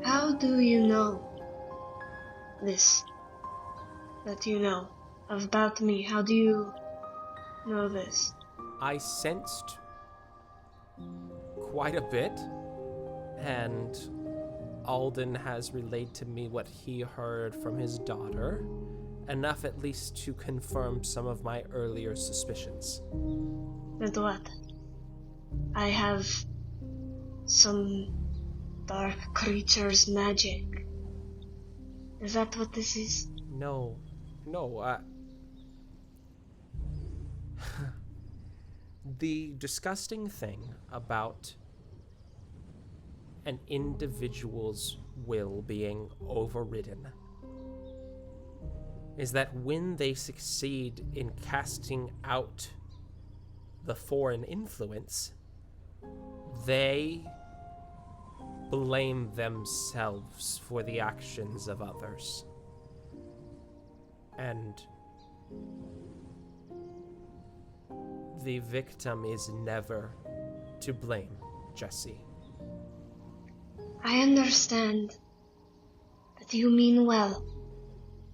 How do you know this? That you know about me? How do you know this? I sensed quite a bit, and Alden has relayed to me what he heard from his daughter, enough at least to confirm some of my earlier suspicions. And what? I have some dark creature's magic. Is that what this is? No. The disgusting thing about an individual's will being overridden is that when they succeed in casting out the foreign influence, they blame themselves for the actions of others. And the victim is never to blame, Jessie. I understand that you mean well.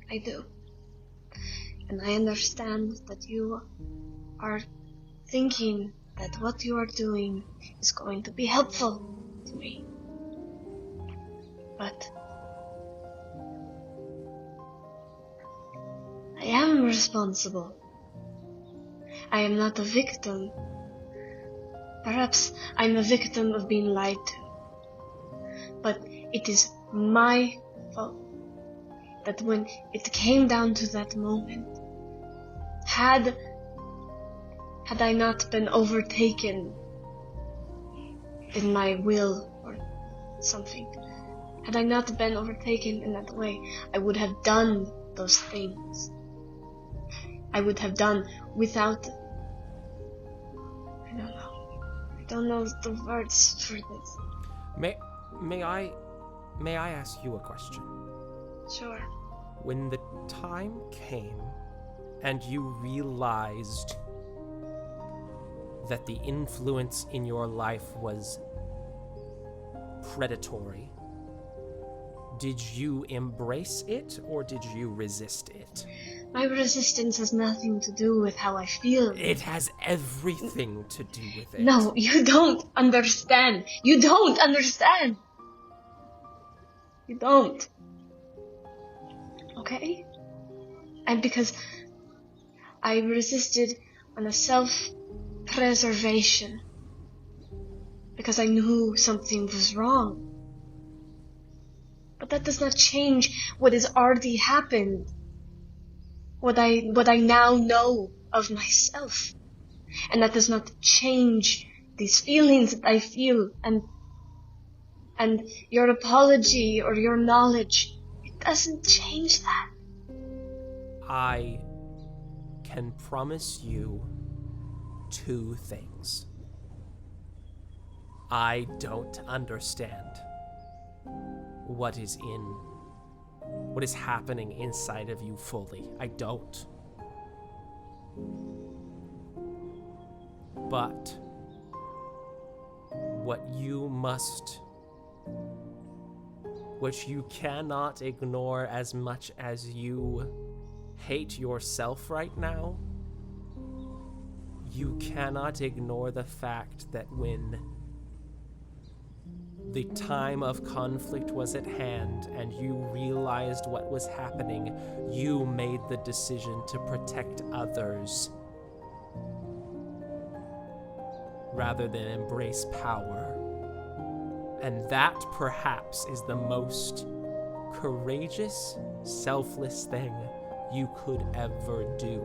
I do. And I understand that you are thinking that what you are doing is going to be helpful to me. But I am responsible. I am not a victim. Perhaps I'm a victim of being lied to. But it is my fault that when it came down to that moment, had I not been overtaken in my will or something, had I not been overtaken in that way, I would have done those things. I would have done without, I don't know the words for this. May I ask you a question? Sure. When the time came and you realized that the influence in your life was predatory, did you embrace it or did you resist it? My resistance has nothing to do with how I feel. It has everything to do with it. No, you don't understand. You don't understand. You don't. Okay? And because I resisted on a self-preservation. Because I knew something was wrong. But that does not change what has already happened. What I now know of myself. And that does not change these feelings that I feel, and your apology or your knowledge, it doesn't change that. I can promise you 2 things. I don't understand what is happening inside of you fully. I don't. But what you cannot ignore as much as you hate yourself right now, you cannot ignore the fact that when the time of conflict was at hand and you realized what was happening, you made the decision to protect others rather than embrace power. And that perhaps is the most courageous, selfless thing you could ever do.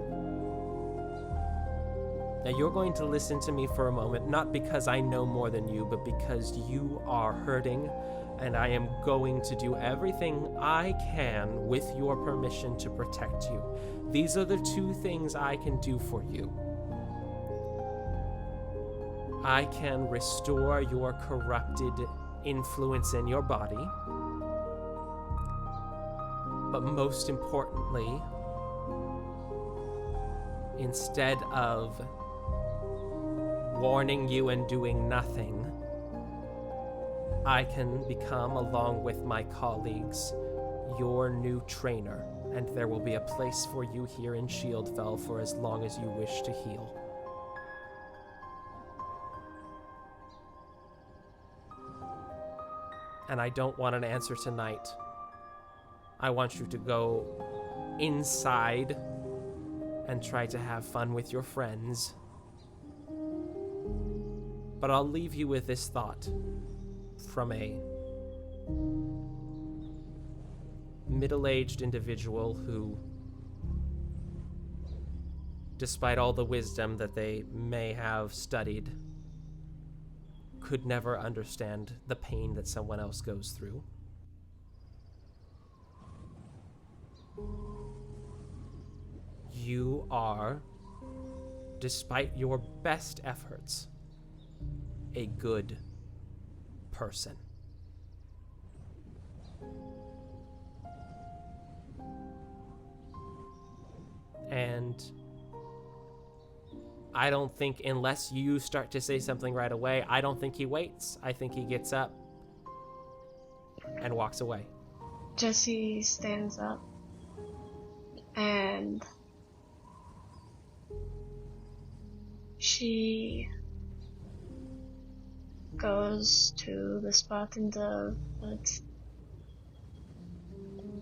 Now you're going to listen to me for a moment, not because I know more than you, but because you are hurting, and I am going to do everything I can with your permission to protect you. These are the 2 things I can do for you. I can restore your corrupted influence in your body, but most importantly, instead of warning you and doing nothing, I can become, along with my colleagues, your new trainer, and there will be a place for you here in Shieldfell for as long as you wish to heal. And I don't want an answer tonight. I want you to go inside and try to have fun with your friends. But I'll leave you with this thought from a middle-aged individual who, despite all the wisdom that they may have studied, could never understand the pain that someone else goes through. You are, despite your best efforts, a good person. And I don't think, unless you start to say something right away, I don't think he waits. I think he gets up and walks away. Jessie stands up and she goes to the spot in the woods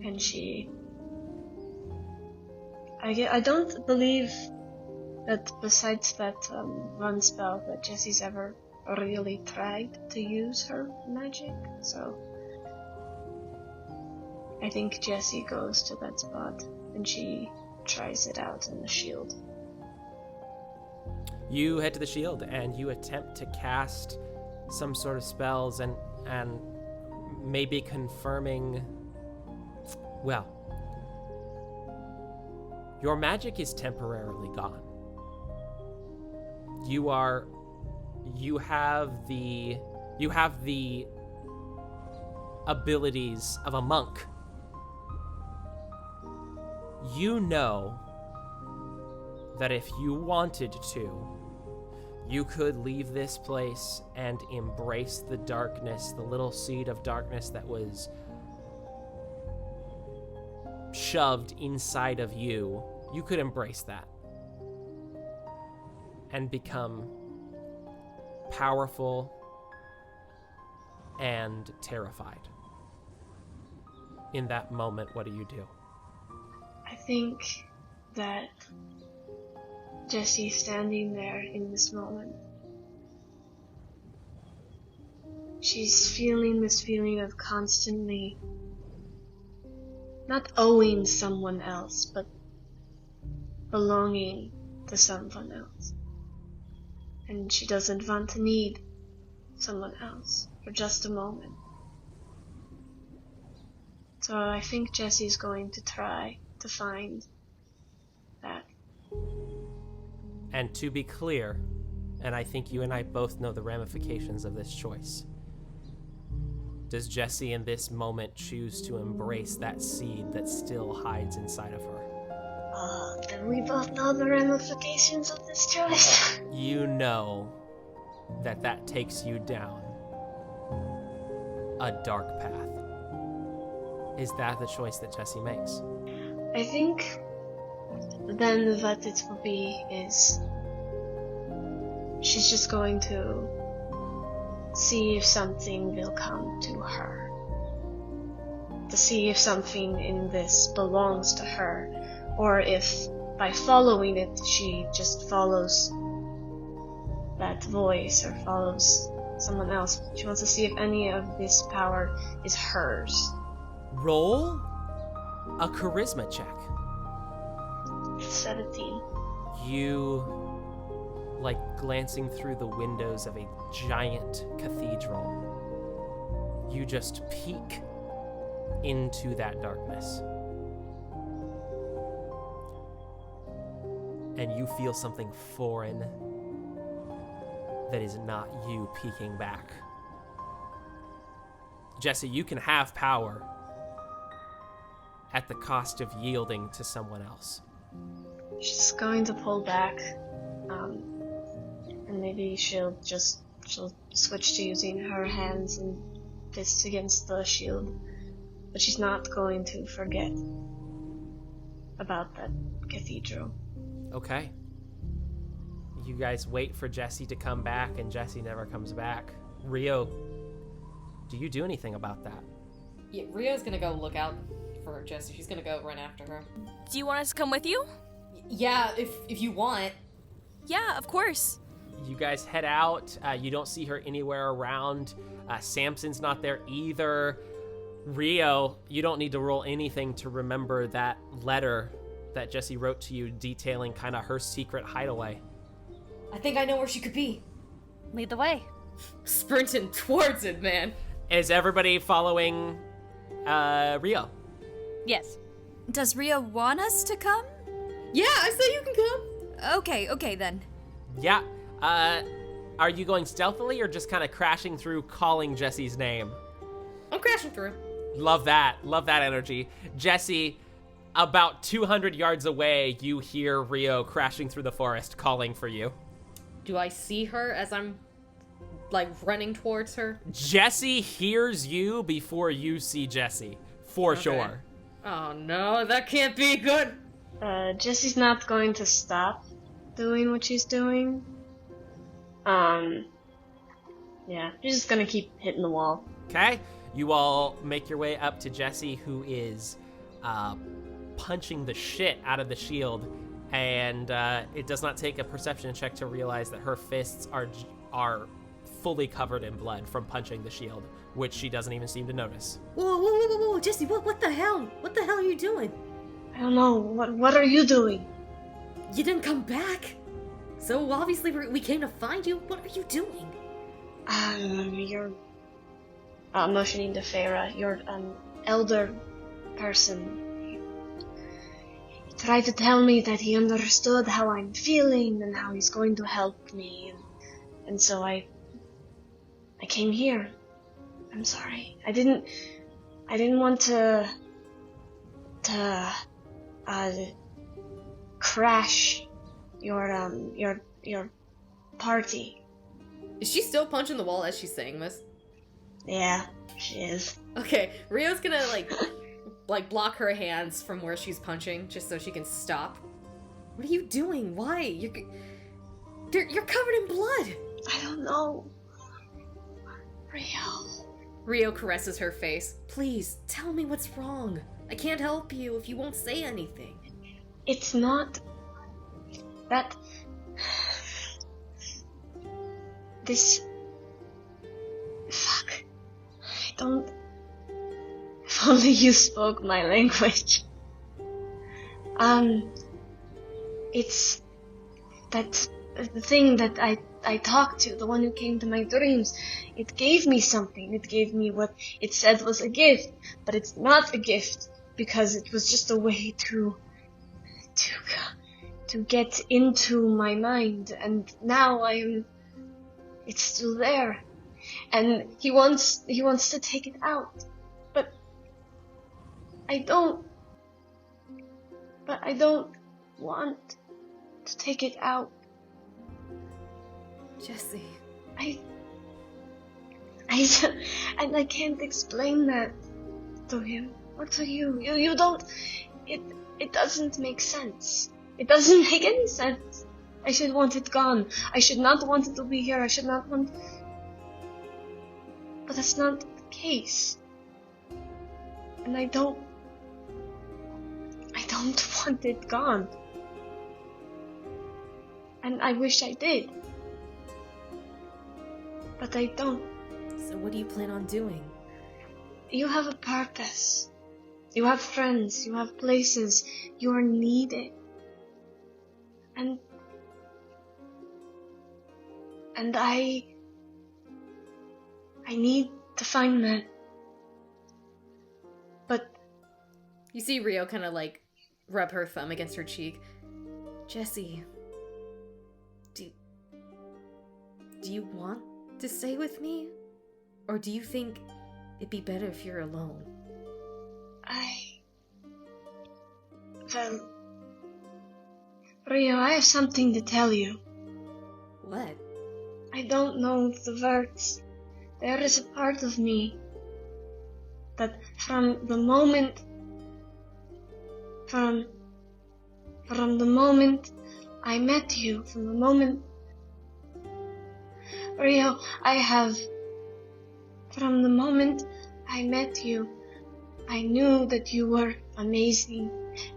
and I don't believe that besides that one spell that Jessie's ever really tried to use her magic, so I think Jessie goes to that spot and she tries it out in the shield. You head to the shield and you attempt to cast some sort of spells and maybe confirming, well, your magic is temporarily gone. You are you have the abilities of a monk. You know that if you wanted to, you could leave this place and embrace the darkness, the little seed of darkness that was shoved inside of you. You could embrace that and become powerful and terrified. In that moment, what do you do? I think that Jessie standing there in this moment, she's feeling this feeling of constantly not owing someone else, but belonging to someone else. And she doesn't want to need someone else for just a moment. So I think Jessie's going to try to find that. And to be clear, and I think you and I both know the ramifications of this choice, does Jessie in this moment choose to embrace that seed that still hides inside of her? Then we both know the ramifications of this choice. You know that that takes you down a dark path. Is that the choice that Jessie makes? I think then what it will be is she's just going to see if something will come to her. To see if something in this belongs to her, or if by following it she just follows that voice or follows someone else. She wants to see if any of this power is hers. Roll a charisma check. 17. You, like glancing through the windows of a giant cathedral, you just peek into that darkness. And you feel something foreign that is not you peeking back. Jessie, you can have power at the cost of yielding to someone else. She's going to pull back, and maybe she'll switch to using her hands and fists against the shield, but she's not going to forget about that cathedral. Okay. You guys wait for Jessie to come back, and Jessie never comes back. Rio, do you do anything about that? Yeah, Rio's gonna go look out for Jessie. She's gonna go run after her. Do you want us to come with you? Yeah, if you want. Yeah, of course. You guys head out. You don't see her anywhere around. Samson's not there either. Rio, you don't need to roll anything to remember that letter that Jessie wrote to you detailing kind of her secret hideaway. I think I know where she could be. Lead the way. Sprinting towards it, man. Is everybody following Rio? Yes. Does Rio want us to come? Yeah, I say you can come. Okay then. Yeah. Are you going stealthily or just kind of crashing through calling Jessie's name? I'm crashing through. Love that energy. Jessie, about 200 yards away, you hear Rio crashing through the forest calling for you. Do I see her as I'm, like, running towards her? Jessie hears you before you see Jessie, for sure. Oh no, that can't be good. Jessie's not going to stop doing what she's doing. Yeah, she's just gonna keep hitting the wall. Okay, you all make your way up to Jessie, who is punching the shit out of the shield, and it does not take a perception check to realize that her fists are fully covered in blood from punching the shield, which she doesn't even seem to notice. Whoa, Jessie, what the hell? What the hell are you doing? I don't know, what are you doing? You didn't come back. So obviously we came to find you. What are you doing? You're motioning to Feyre. You're an elder person. He tried to tell me that he understood how I'm feeling and how he's going to help me. And so I came here. I'm sorry. I didn't want to crash your party. Is she still punching the wall as she's saying this? Yeah, she is. Okay, Rio's gonna like block her hands from where she's punching just so she can stop. What are you doing? Why? You're covered in blood. I don't know. Rio. Rio caresses her face. Please, tell me what's wrong. I can't help you if you won't say anything. It's not that... This... Fuck. I don't... If only you spoke my language. It's... that... the thing that I talked to, the one who came to my dreams, it gave me something. It gave me what it said was a gift, but it's not a gift because it was just a way to get into my mind, and now it's still there, and he wants to take it out, but I don't want to take it out. Jessie. And I can't explain that to him or to you. You don't. It doesn't make sense. It doesn't make any sense. I should want it gone. I should not want it to be here. I should not want. But that's not the case. And I don't want it gone. And I wish I did. But I don't. So what do you plan on doing? You have a purpose. You have friends. You have places. You are needed. And I need to find that. But you see Rio kind of like rub her thumb against her cheek. Jessie, do you want to stay with me? Or do you think it'd be better if you're alone? Well, Rio, I have something to tell you. What? I don't know the words. There is a part of me that from the moment I met you, from the moment Rio, from the moment I met you, I knew that you were amazing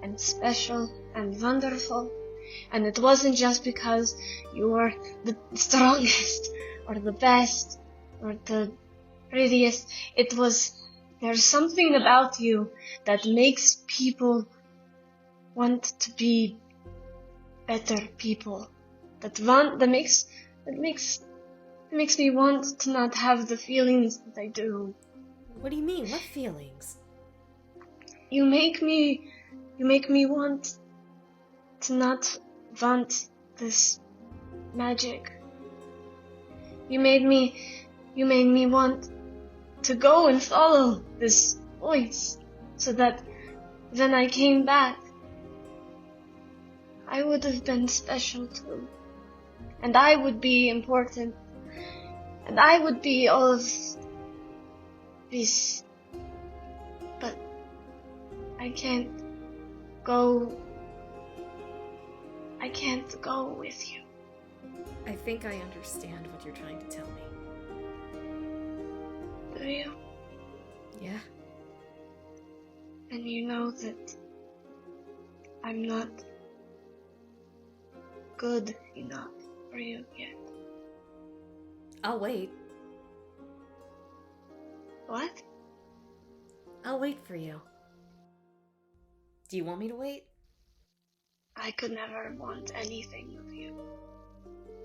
and special and wonderful. And it wasn't just because you were the strongest or the best or the prettiest. There's something about you that makes people want to be better people. That makes me want to not have the feelings that I do. What do you mean? What feelings? You make me want to not want this magic. You made me want to go and follow this voice, so that when I came back, I would have been special too. And I would be important. And I would be all of this. But I can't go with you. I think I understand what you're trying to tell me. Do you? Yeah. And you know that I'm not good enough for you yet. I'll wait. What? I'll wait for you. Do you want me to wait? I could never want anything of you.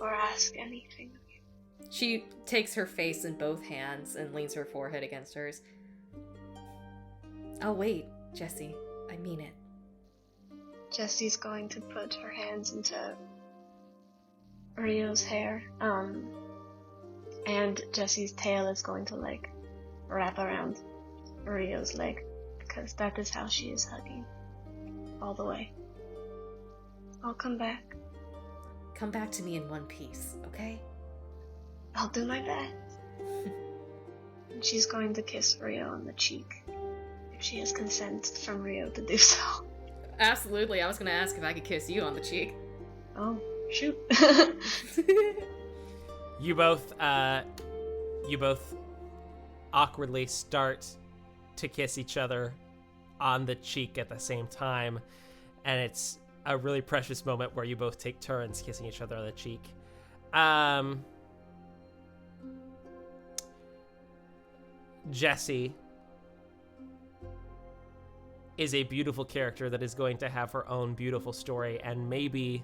Or ask anything of you. She takes her face in both hands and leans her forehead against hers. I'll wait, Jessie. I mean it. Jessie's going to put her hands into Rio's hair. And Jessie's tail is going to, like, wrap around Rio's leg, because that is how she is hugging. All the way. I'll come back. Come back to me in one piece, okay? I'll do my best. And she's going to kiss Rio on the cheek, if she has consent from Rio to do so. Absolutely, I was gonna ask if I could kiss you on the cheek. Oh, shoot. You both awkwardly start to kiss each other on the cheek at the same time, and it's a really precious moment where you both take turns kissing each other on the cheek. Jessie is a beautiful character that is going to have her own beautiful story, and maybe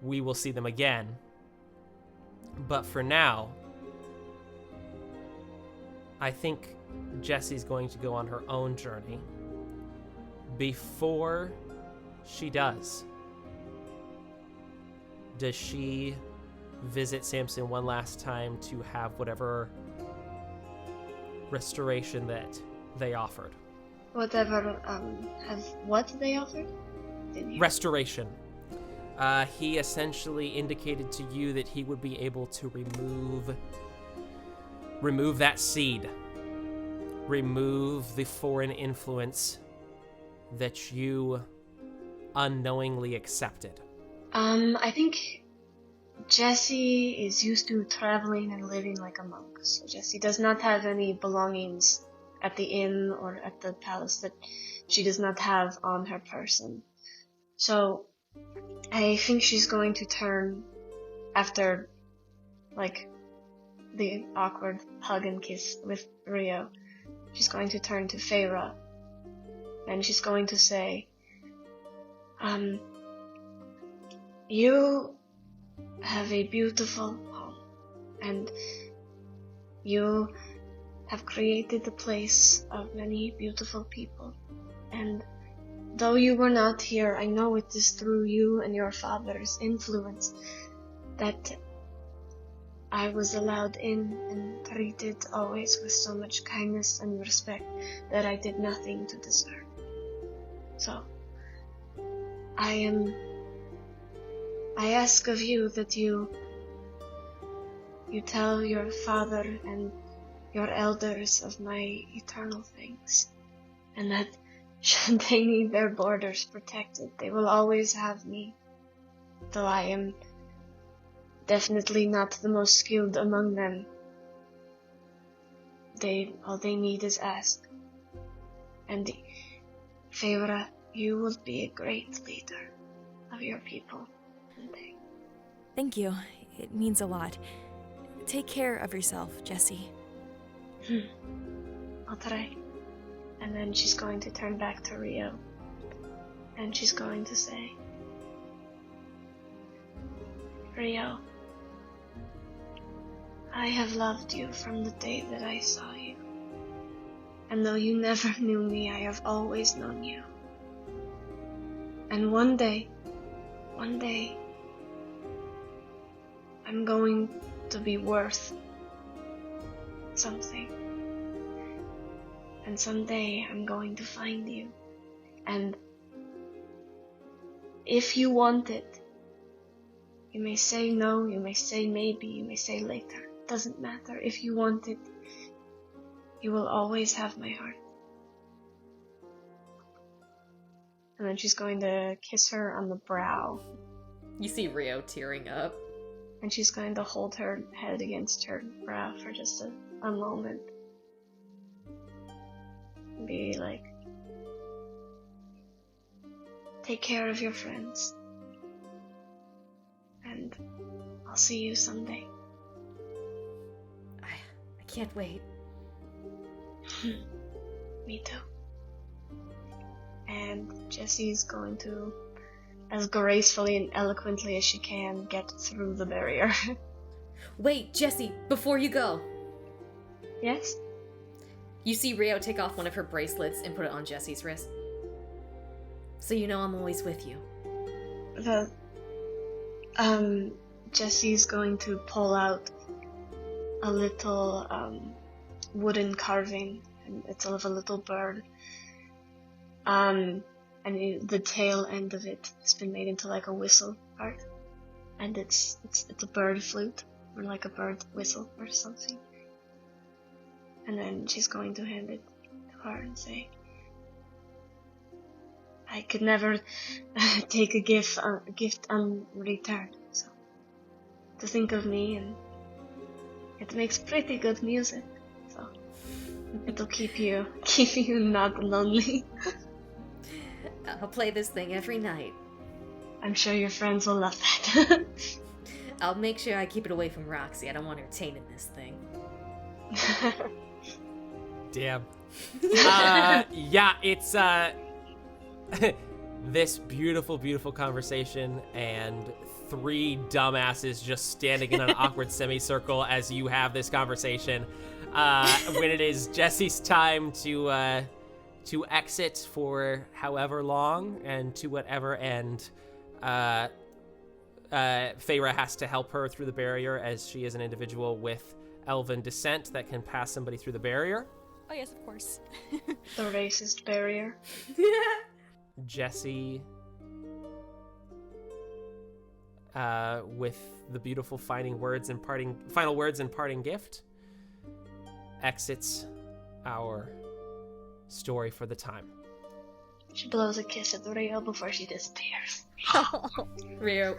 we will see them again. But for now, I think Jessie's going to go on her own journey. Before she does she visit Samson one last time to have whatever restoration that they offered? Whatever, what they offered? Restoration. He essentially indicated to you that he would be able to remove that seed. Remove the foreign influence that you unknowingly accepted. I think Jessie is used to traveling and living like a monk, so Jessie does not have any belongings at the inn or at the palace that she does not have on her person. So I think she's going to turn after, like, the awkward hug and kiss with Rio. She's going to turn to Feyre, and she's going to say, you have a beautiful home, and you have created a place of many beautiful people, and though you were not here, I know it is through you and your father's influence that I was allowed in and treated always with so much kindness and respect that I did nothing to deserve. So, I ask of you that you tell your father and your elders of my eternal things, and that should they need their borders protected, they will always have me, though I am definitely not the most skilled among them. All they need is ask. And Feyre, you will be a great leader of your people. Thank you. It means a lot. Take care of yourself, Jessie. I'll try. And then she's going to turn back to Rio. And she's going to say, Rio, I have loved you from the day that I saw you. And though you never knew me, I have always known you. And one day, I'm going to be worth something. And someday I'm going to find you. And if you want it, you may say no, you may say maybe, you may say later. It doesn't matter. If you want it, you will always have my heart. And then she's going to kiss her on the brow. You see Rio tearing up. And she's going to hold her head against her brow for just a moment. And be like, take care of your friends. And I'll see you someday. I can't wait. Me too. And Jessie's going to, as gracefully and eloquently as she can, get through the barrier. Wait, Jessie, before you go. Yes? You see Rio take off one of her bracelets and put it on Jessie's wrist. So you know I'm always with you. Jessie's going to pull out a little wooden carving, and it's of a little bird. And the tail end of it has been made into like a whistle part, and it's a bird flute or like a bird whistle or something. And then she's going to hand it to her and say, "I could never take a gift unreturned. So to think of me, and it makes pretty good music, so it'll keep you not lonely." I'll play this thing every night. I'm sure your friends will love that. I'll make sure I keep it away from Roxie. I don't want her tainting this thing. Damn. Yeah, it's this beautiful, beautiful conversation, and three dumbasses just standing in an awkward semicircle as you have this conversation. When it is Jessie's time to exit for however long and to whatever end, Feyre has to help her through the barrier, as she is an individual with elven descent that can pass somebody through the barrier. Oh yes, of course. The racist barrier. Jessie, with the beautiful final words and parting gift, exits our story for the time. She blows a kiss at Rio before she disappears. Rio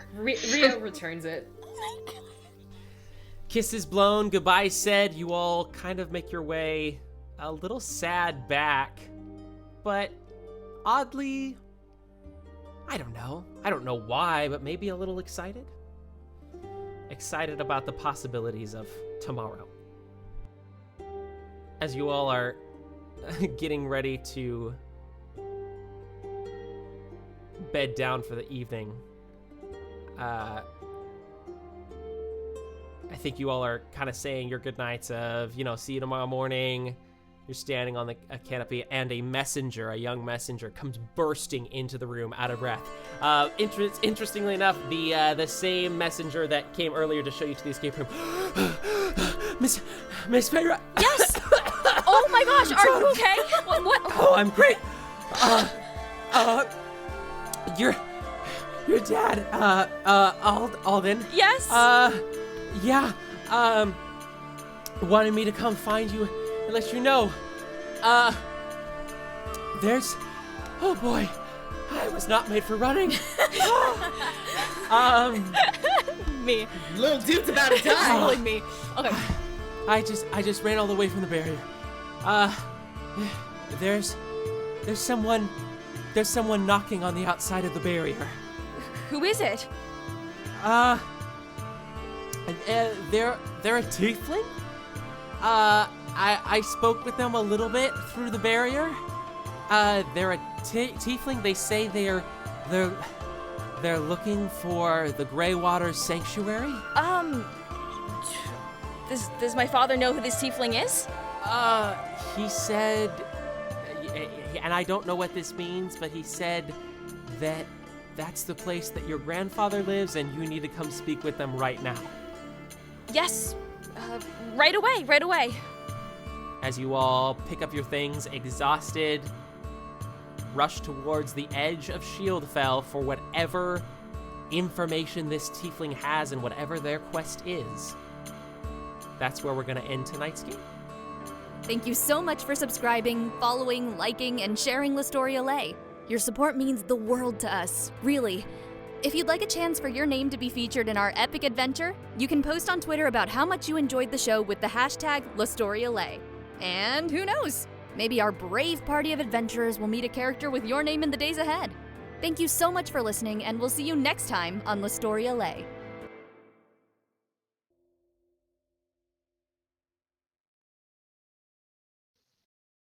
returns it. Kisses blown, goodbye said, you all kind of make your way a little sad back, but oddly, I don't know why, but maybe a little excited about the possibilities of tomorrow. As you all are getting ready to bed down for the evening, I think you all are kind of saying your goodnights of, see you tomorrow morning. You're standing on a canopy, and a young messenger, comes bursting into the room out of breath. Interestingly enough, the same messenger that came earlier to show you to the escape room. Miss Feyre. Yes. Oh my gosh, are you okay? What? Oh, I'm great. Your dad, Alden. Yes. Yeah. Wanted me to come find you and let you know. Oh boy, I was not made for running. Me. Little dude's about to die. Totally me. Okay. I just ran all the way from the barrier. There's someone knocking on the outside of the barrier. Who is it? They're a tiefling. I spoke with them a little bit through the barrier. They're a tiefling. They say they're looking for the Greywater Sanctuary. Does my father know who this tiefling is? He said, and I don't know what this means, but he said that that's the place that your grandfather lives, and you need to come speak with them right now. Yes. Right away. As you all pick up your things, exhausted, rush towards the edge of Shieldfell for whatever information this tiefling has and whatever their quest is. That's where we're going to end tonight's game. Thank you so much for subscribing, following, liking, and sharing Lostoria Lé. Your support means the world to us, really. If you'd like a chance for your name to be featured in our epic adventure, you can post on Twitter about how much you enjoyed the show with the hashtag Lostoria Lé. And who knows, maybe our brave party of adventurers will meet a character with your name in the days ahead. Thank you so much for listening, and we'll see you next time on Lostoria Lé.